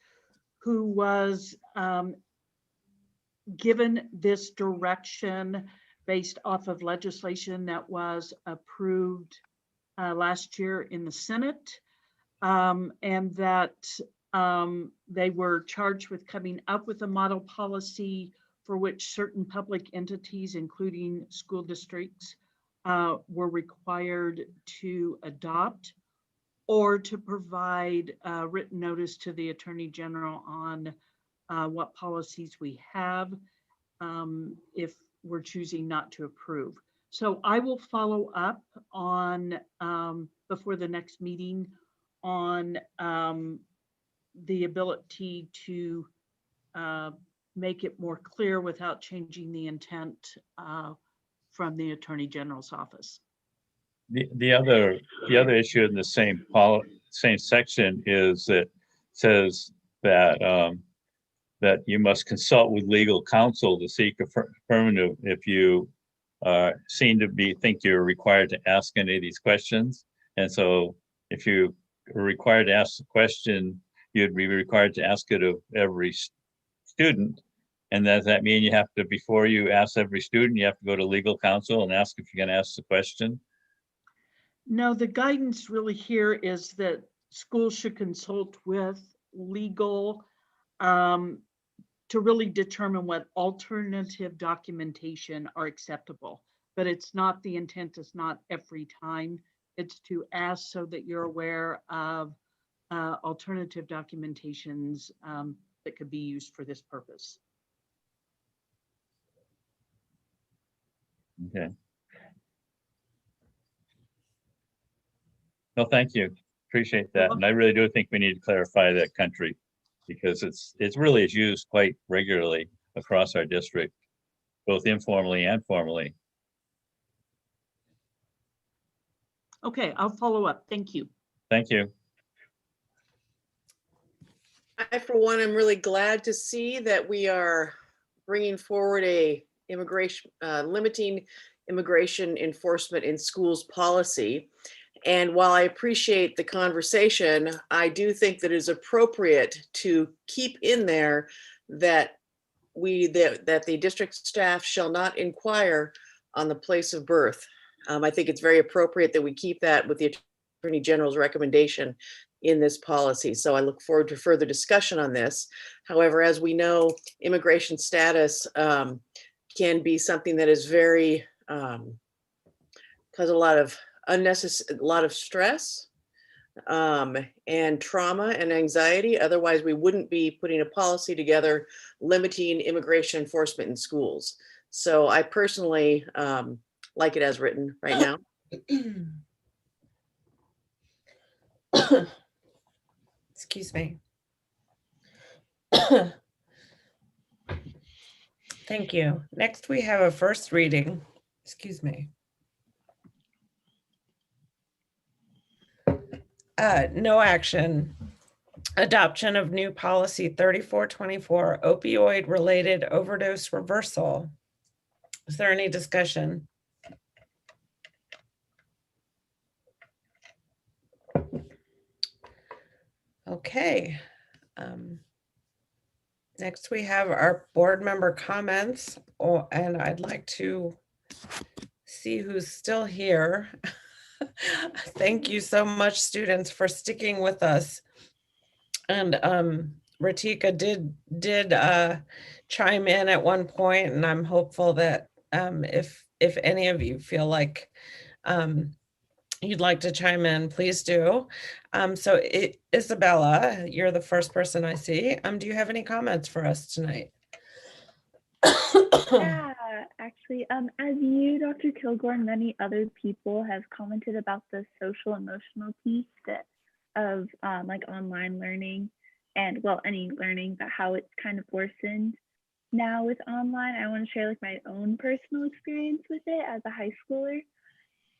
who was given this direction based off of legislation that was approved last year in the Senate, and that they were charged with coming up with a model policy for which certain public entities, including school districts, were required to adopt or to provide written notice to the Attorney General on what policies we have if we're choosing not to approve. So I will follow up on before the next meeting on the ability to make it more clear without changing the intent from the Attorney General's office. The other issue in the same section is that says that that you must consult with legal counsel to seek affirmative if you seem to think you're required to ask any of these questions. And so if you are required to ask the question, you'd be required to ask it of every student. And does that mean you have to, before you ask every student, you have to go to legal counsel and ask if you're going to ask the question? No, the guidance really here is that schools should consult with legal to really determine what alternative documentation are acceptable. But it's not, the intent is not every time. It's to ask so that you're aware of alternative documentations that could be used for this purpose. Okay. No, thank you. Appreciate that. And I really do think we need to clarify that country, because it's really is used quite regularly across our district, both informally and formally. Okay, I'll follow up. Thank you. Thank you. I, for one, am really glad to see that we are bringing forward a immigration, limiting immigration enforcement in schools policy. And while I appreciate the conversation, I do think that it is appropriate to keep in there that that the district staff shall not inquire on the place of birth. I think it's very appropriate that we keep that with the Attorney General's recommendation in this policy. So I look forward to further discussion on this. However, as we know, immigration status can be something that is very, cause a lot of unnecessary, a lot of stress and trauma and anxiety. Otherwise, we wouldn't be putting a policy together limiting immigration enforcement in schools. So I personally like it as written right now. Excuse me. Thank you. Next, we have a first reading. Excuse me. No action. Adoption of new policy 3424, opioid-related overdose reversal. Is there any discussion? Okay. Next, we have our board member comments, and I'd like to see who's still here. Thank you so much, students, for sticking with us. And Ratika did chime in at one point, and I'm hopeful that if any of you feel like you'd like to chime in, please do. So Isabella, you're the first person I see. Do you have any comments for us tonight? Yeah, actually, as you, Dr. Kilgore, and many other people have commented about the social emotional piece of like online learning and, well, any learning, but how it's kind of worsened now with online. I want to share like my own personal experience with it as a high schooler.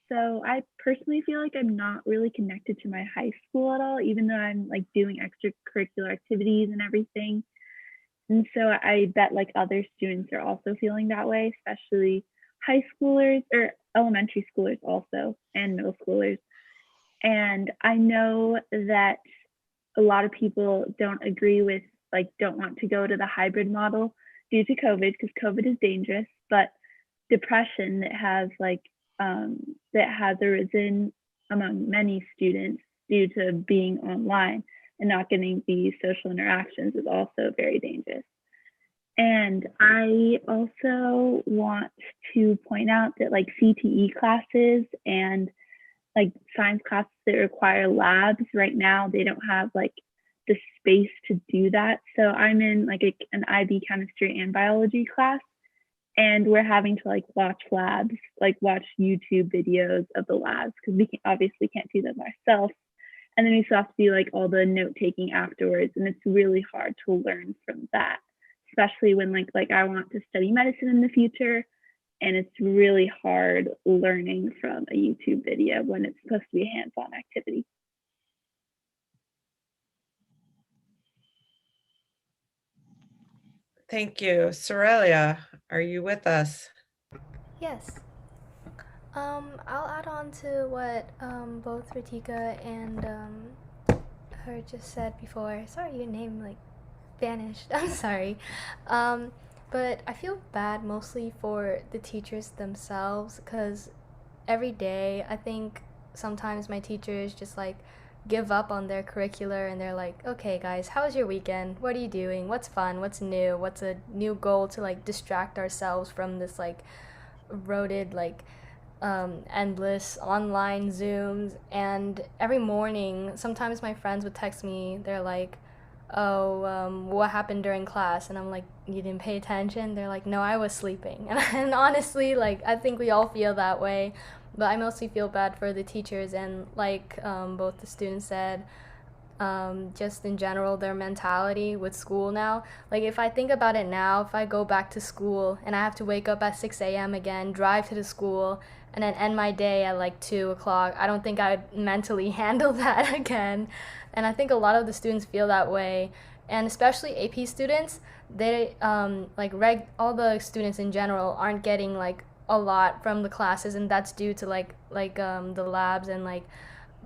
So I personally feel like I'm not really connected to my high school at all, even though I'm like doing extracurricular activities and everything. And so I bet like other students are also feeling that way, especially high schoolers or elementary schoolers also, and middle schoolers. And I know that a lot of people don't agree with, like, don't want to go to the hybrid model due to COVID, because COVID is dangerous, but depression that has arisen among many students due to being online and not getting these social interactions is also very dangerous. And I also want to point out that like CTE classes and like science classes that require labs right now, they don't have like the space to do that. So I'm in like an IB chemistry and biology class, and we're having to like watch labs, like watch YouTube videos of the labs, because we obviously can't do them ourselves. And then we still have to do like all the note taking afterwards. And it's really hard to learn from that, especially when like I want to study medicine in the future. And it's really hard learning from a YouTube video when it's supposed to be a hands-on activity. Thank you. Sorelia, are you with us? Yes. I'll add on to what both Ratika and her just said before. Sorry, your name like vanished. I'm sorry. But I feel bad mostly for the teachers themselves, because every day I think sometimes my teachers just like give up on their curricular and they're like, okay guys, how was your weekend? What are you doing? What's fun? What's new? What's a new goal to like distract ourselves from this like eroded like endless online Zooms. And every morning, sometimes my friends would text me, they're like, oh, what happened during class? And I'm like, you didn't pay attention? They're like, no, I was sleeping. And honestly, like, I think we all feel that way, but I mostly feel bad for the teachers and like both the students said, just in general, their mentality with school now. Like, if I think about it now, if I go back to school and I have to wake up at 6 a.m. again, drive to the school, and then end my day at like 2 o'clock, I don't think I would mentally handle that again. And I think a lot of the students feel that way. And especially AP students, they, all the students in general aren't getting like a lot from the classes, and that's due to the labs and like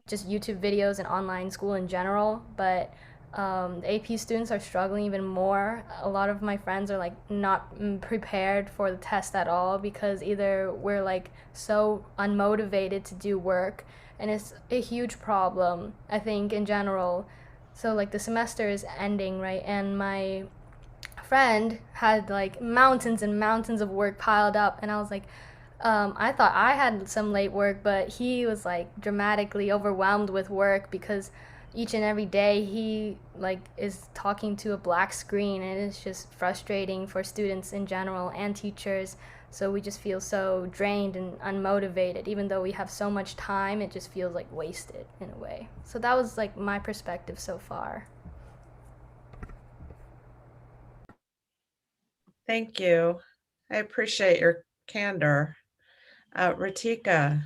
just YouTube videos and online school in general. But the AP students are struggling even more. A lot of my friends are like not prepared for the test at all because either we're like so unmotivated to do work, and it's a huge problem, I think, in general. So like the semester is ending, right? And my friend had like mountains and mountains of work piled up, and I was like, I thought I had some late work, but he was like dramatically overwhelmed with work because each and every day he like is talking to a black screen, and it's just frustrating for students in general and teachers. So we just feel so drained and unmotivated. Even though we have so much time, it just feels like wasted in a way. So that was like my perspective so far. Thank you. I appreciate your candor. Ritika.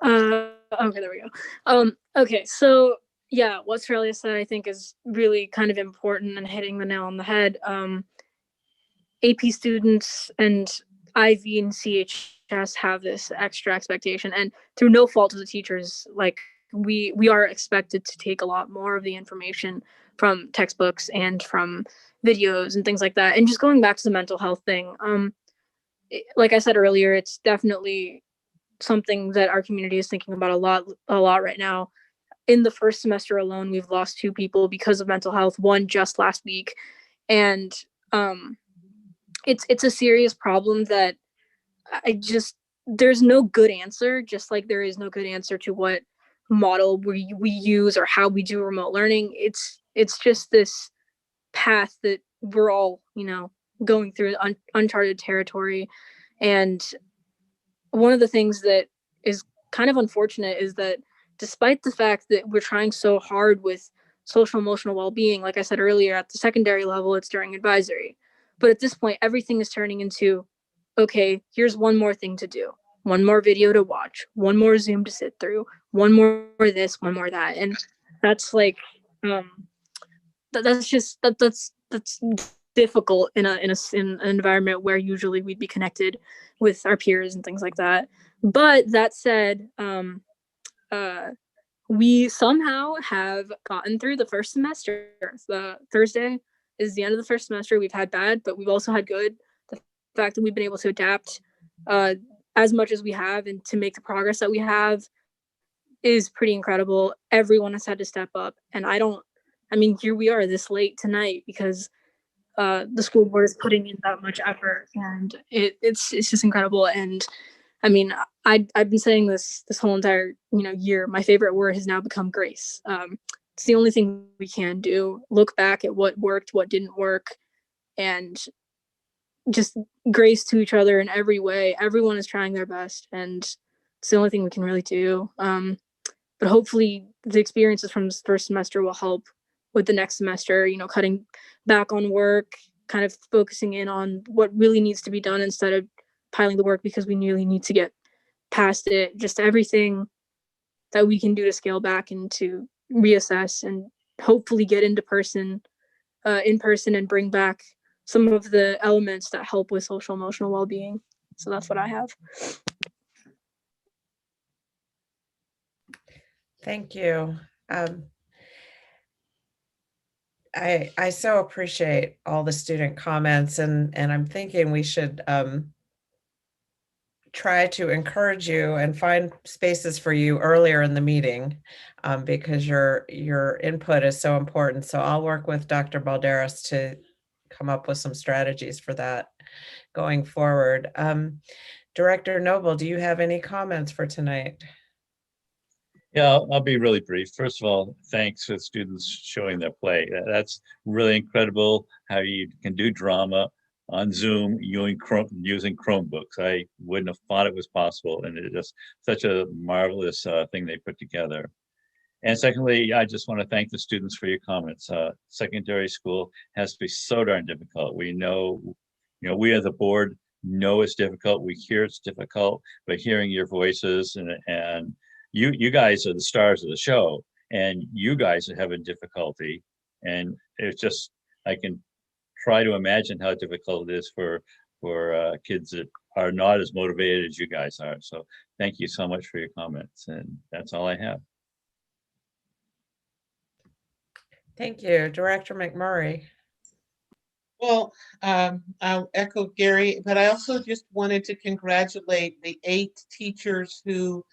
Okay, there we go. Okay, so yeah, what Australia said I think is really kind of important and hitting the nail on the head. AP students and IV and CHS have this extra expectation, and through no fault of the teachers, like we are expected to take a lot more of the information from textbooks and from videos and things like that. And just going back to the mental health thing, like I said earlier, it's definitely something that our community is thinking about a lot right now. In the first semester alone, we've lost 2 people because of mental health, one just last week. And it's a serious problem that there's no good answer, just like there is no good answer to what model we use or how we do remote learning. It's just this path that we're all, going through uncharted territory. And one of the things that is kind of unfortunate is that despite the fact that we're trying so hard with social emotional well-being, like I said earlier, at the secondary level, it's during advisory. But at this point, everything is turning into, okay, here's one more thing to do, one more video to watch, one more Zoom to sit through, one more this, one more that. And that's like, that's difficult in an environment where usually we'd be connected with our peers and things like that. But that said, we somehow have gotten through the first semester. The Thursday is the end of the first semester. We've had bad, but we've also had good. The fact that we've been able to adapt as much as we have and to make the progress that we have is pretty incredible. Everyone has had to step up. And here we are this late tonight because the school board is putting in that much effort, and it's just incredible. And I mean, I've been saying this whole entire year. My favorite word has now become grace. It's the only thing we can do. Look back at what worked, what didn't work, and just grace to each other in every way. Everyone is trying their best, and it's the only thing we can really do. But hopefully, the experiences from this first semester will help with the next semester. Cutting back on work, kind of focusing in on what really needs to be done instead of piling the work because we really need to get past it. Just everything that we can do to scale back and to reassess and hopefully get in person and bring back some of the elements that help with social emotional well-being. So that's what I have. Thank you. I so appreciate all the student comments, and I'm thinking we should try to encourage you and find spaces for you earlier in the meeting because your input is so important. So I'll work with Dr. Balderas to come up with some strategies for that going forward. Director Noble, do you have any comments for tonight? Yeah, I'll be really brief. First of all, thanks for students showing their play. That's really incredible how you can do drama on Zoom using Chromebooks. I wouldn't have thought it was possible, and it's just such a marvelous thing they put together. And secondly, I just want to thank the students for your comments. Secondary school has to be so darn difficult. We know, we as a board know it's difficult. We hear it's difficult, but hearing your voices and you guys are the stars of the show, and you guys are having difficulty. And it's just, I can try to imagine how difficult it is for kids that are not as motivated as you guys are. So thank you so much for your comments, and that's all I have. Thank you. Director McMurray. Well, I'll echo Gary, but I also just wanted to congratulate the 8 teachers who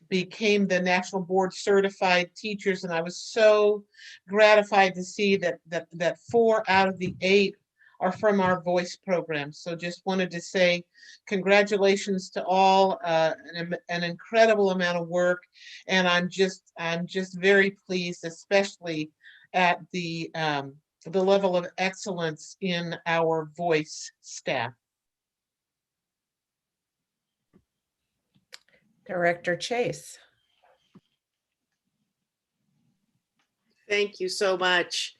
became the National Board Certified Teachers, and I was so gratified to see that 4 out of the 8 are from our voice program. So just wanted to say congratulations to all, an incredible amount of work, and I'm just very pleased, especially at the level of excellence in our voice staff. Director Chase. Thank you so much.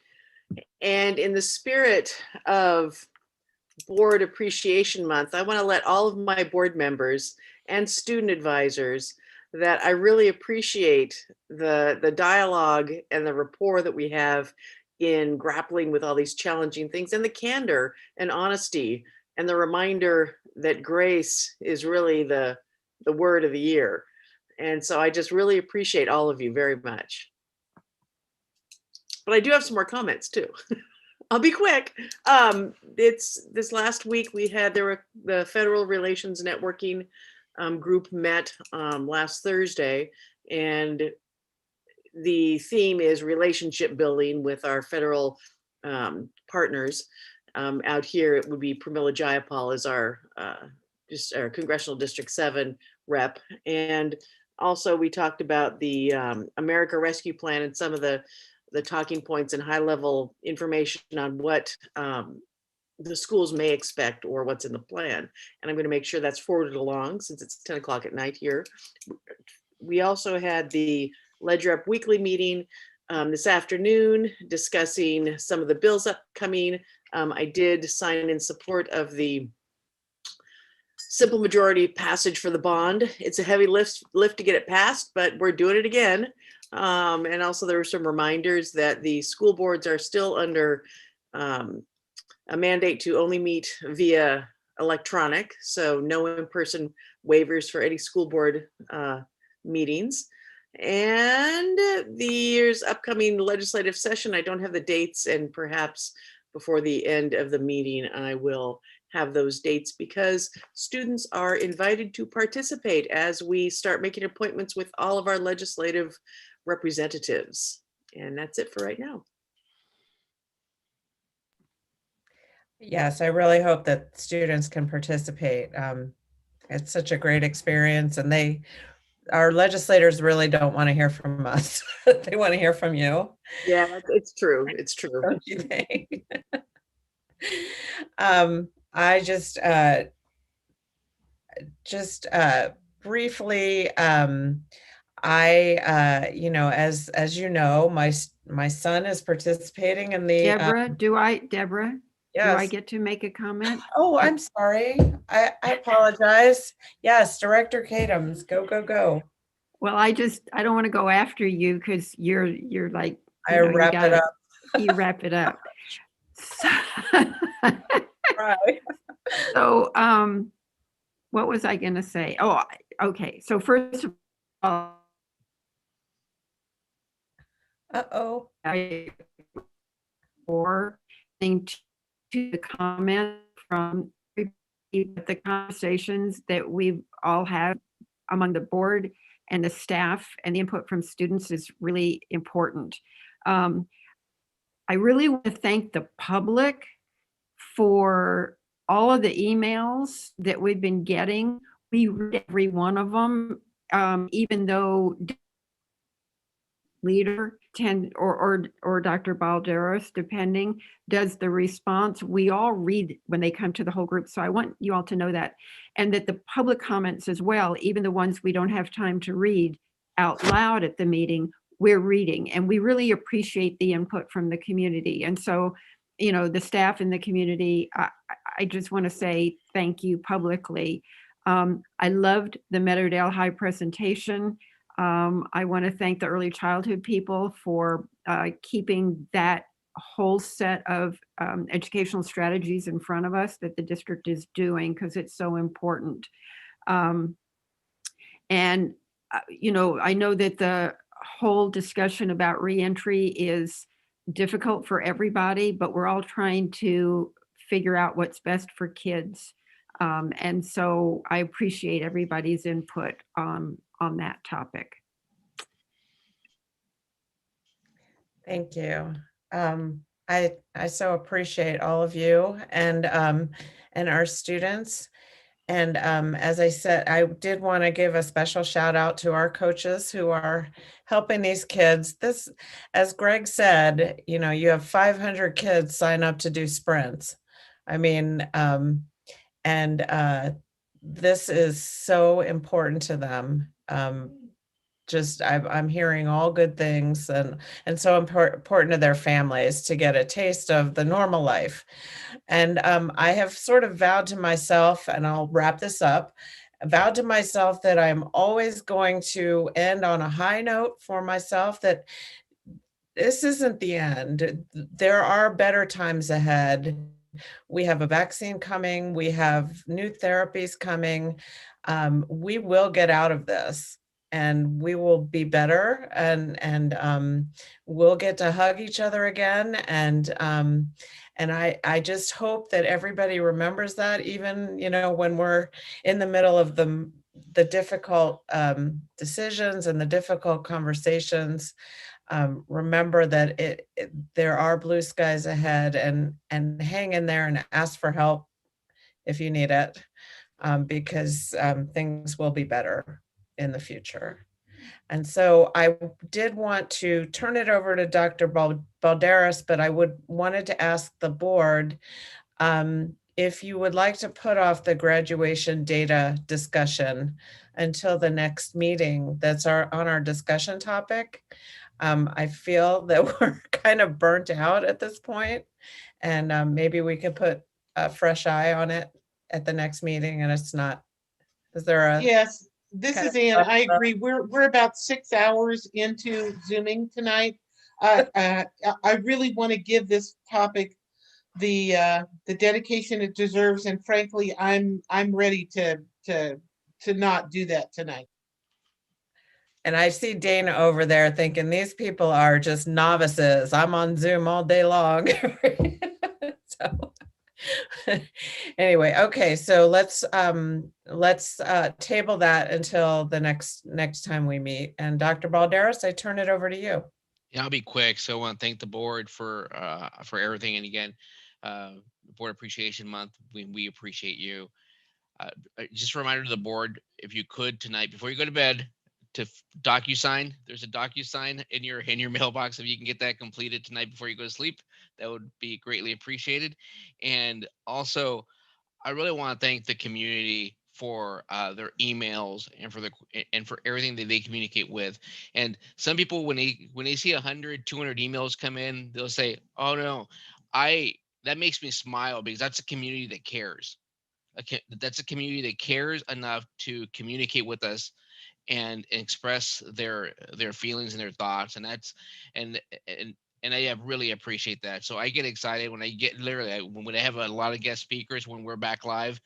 And in the spirit of Board Appreciation Month, I want to let all of my board members and student advisors that I really appreciate the dialogue and the rapport that we have in grappling with all these challenging things, and the candor and honesty and the reminder that grace is really the word of the year. And so I just really appreciate all of you very much. But I do have some more comments too. I'll be quick. It's this last week the Federal Relations Networking group met last Thursday, and the theme is relationship building with our federal partners. Out here, it would be Pramila Jayapal as our Congressional District 7 rep. And also we talked about the America Rescue Plan and some of the talking points and high level information on what the schools may expect or what's in the plan. And I'm going to make sure that's forwarded along since it's 10 o'clock at night here. We also had the Ledger Up Weekly meeting this afternoon discussing some of the bills upcoming. I did sign in support of the simple majority passage for the bond. It's a heavy lift to get it passed, but we're doing it again. And also there were some reminders that the school boards are still under a mandate to only meet via electronic, so no in-person waivers for any school board meetings. And the year's upcoming legislative session, I don't have the dates, and perhaps before the end of the meeting, I will have those dates because students are invited to participate as we start making appointments with all of our legislative representatives. And that's it for right now. Yes, I really hope that students can participate. It's such a great experience, and our legislators really don't want to hear from us. They want to hear from you. Yeah, it's true. It's true. Don't you think? I just briefly, I as you know, my son is participating in the Deborah, do I yes. get to make a comment? Oh, I'm sorry. I apologize. Yes, Director Kadams, go. Well, I don't want to go after you because you're like, I wrap it up. You wrap it up. Right. So, what was I going to say? Oh, okay. So first of all, or to the comment from the conversations that we all have among the board and the staff and the input from students is really important. I really want to thank the public for all of the emails that we've been getting. We read every one of them, even though leader or Dr. Balderas, depending, does the response. We all read when they come to the whole group. So I want you all to know that. And that the public comments as well, even the ones we don't have time to read out loud at the meeting, we're reading. And we really appreciate the input from the community. And so, you know, the staff in the community, I just want to say thank you publicly. I loved the Meadowdale High presentation. I want to thank the early childhood people for keeping that whole set of educational strategies in front of us that the district is doing, because it's so important. You know, I know that the whole discussion about reentry is difficult for everybody, but we're all trying to figure out what's best for kids. And so I appreciate everybody's input on that topic. Thank you. I so appreciate all of you and our students. And as I said, I did want to give a special shout out to our coaches who are helping these kids. This, as Greg said, you know, you have 500 kids sign up to do sprints. I mean, this is so important to them. I'm hearing all good things and so important to their families to get a taste of the normal life. And I have sort of vowed to myself, and I'll wrap this up, vowed to myself that I'm always going to end on a high note for myself, that this isn't the end. There are better times ahead. We have a vaccine coming. We have new therapies coming. We will get out of this. And we will be better, and we'll get to hug each other again. And I just hope that everybody remembers that, even, you know, when we're in the middle of the difficult decisions and the difficult conversations. Remember that there are blue skies ahead, and hang in there and ask for help if you need it, because things will be better in the future. And so I did want to turn it over to Dr. Balderas, but I wanted to ask the board if you would like to put off the graduation data discussion until the next meeting that's on our discussion topic. I feel that we're kind of burnt out at this point, and maybe we could put a fresh eye on it at the next meeting. And it's not, is there a? Yes, this is Ann. I agree. We're about 6 hours into Zooming tonight. I really want to give this topic the dedication it deserves, and frankly, I'm ready to not do that tonight. And I see Dana over there thinking these people are just novices. I'm on Zoom all day long. So anyway, okay, so let's table that until the next time we meet. And Dr. Balderas, I turn it over to you. Yeah, I'll be quick. So I want to thank the board for everything. And again, Board Appreciation Month, we appreciate you. Just a reminder to the board, if you could tonight, before you go to bed, to DocuSign. There's a DocuSign in your mailbox. If you can get that completed tonight before you go to sleep, that would be greatly appreciated. And also, I really want to thank the community for their emails and for everything that they communicate with. And some people, when they see 100, 200 emails come in, they'll say, "Oh no, that makes me smile because that's a community that cares. That's a community that cares enough to communicate with us and express their feelings and their thoughts." And that's and I really appreciate that. So I get excited when I get when I have a lot of guest speakers when we're back live,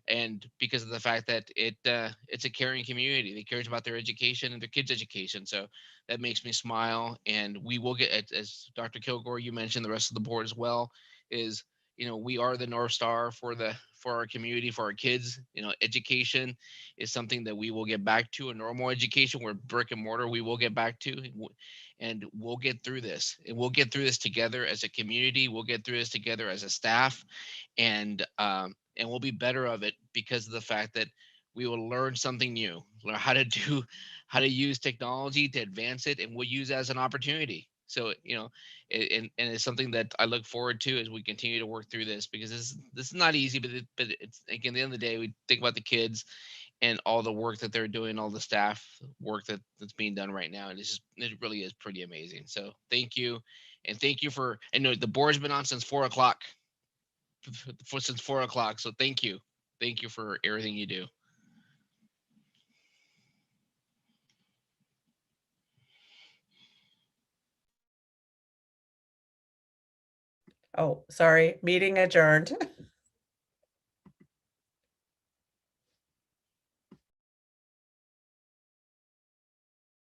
and because of the fact that it's a caring community that cares about their education and their kids' education. So that makes me smile. And we will get, as Dr. Kilgore, you mentioned, the rest of the board as well, is, you know, we are the North Star for for our community, for our kids. You know, education is something that we will get back to. A normal education, where brick and mortar, we will get back to, and we'll get through this. And we'll get through this together as a community. We'll get through this together as a staff, and we'll be better of it because of the fact that we will learn something new, learn how to use technology to advance it, and we'll use it as an opportunity. So, you know, and it's something that I look forward to as we continue to work through this, because this is not easy, but it's, again, at the end of the day, we think about the kids and all the work that they're doing, all the staff work that's being done right now. And it really is pretty amazing. So thank you. And thank you for, and the board's been on since 4 o'clock, since 4 o'clock. So thank you. Thank you for everything you do. Oh, sorry, meeting adjourned.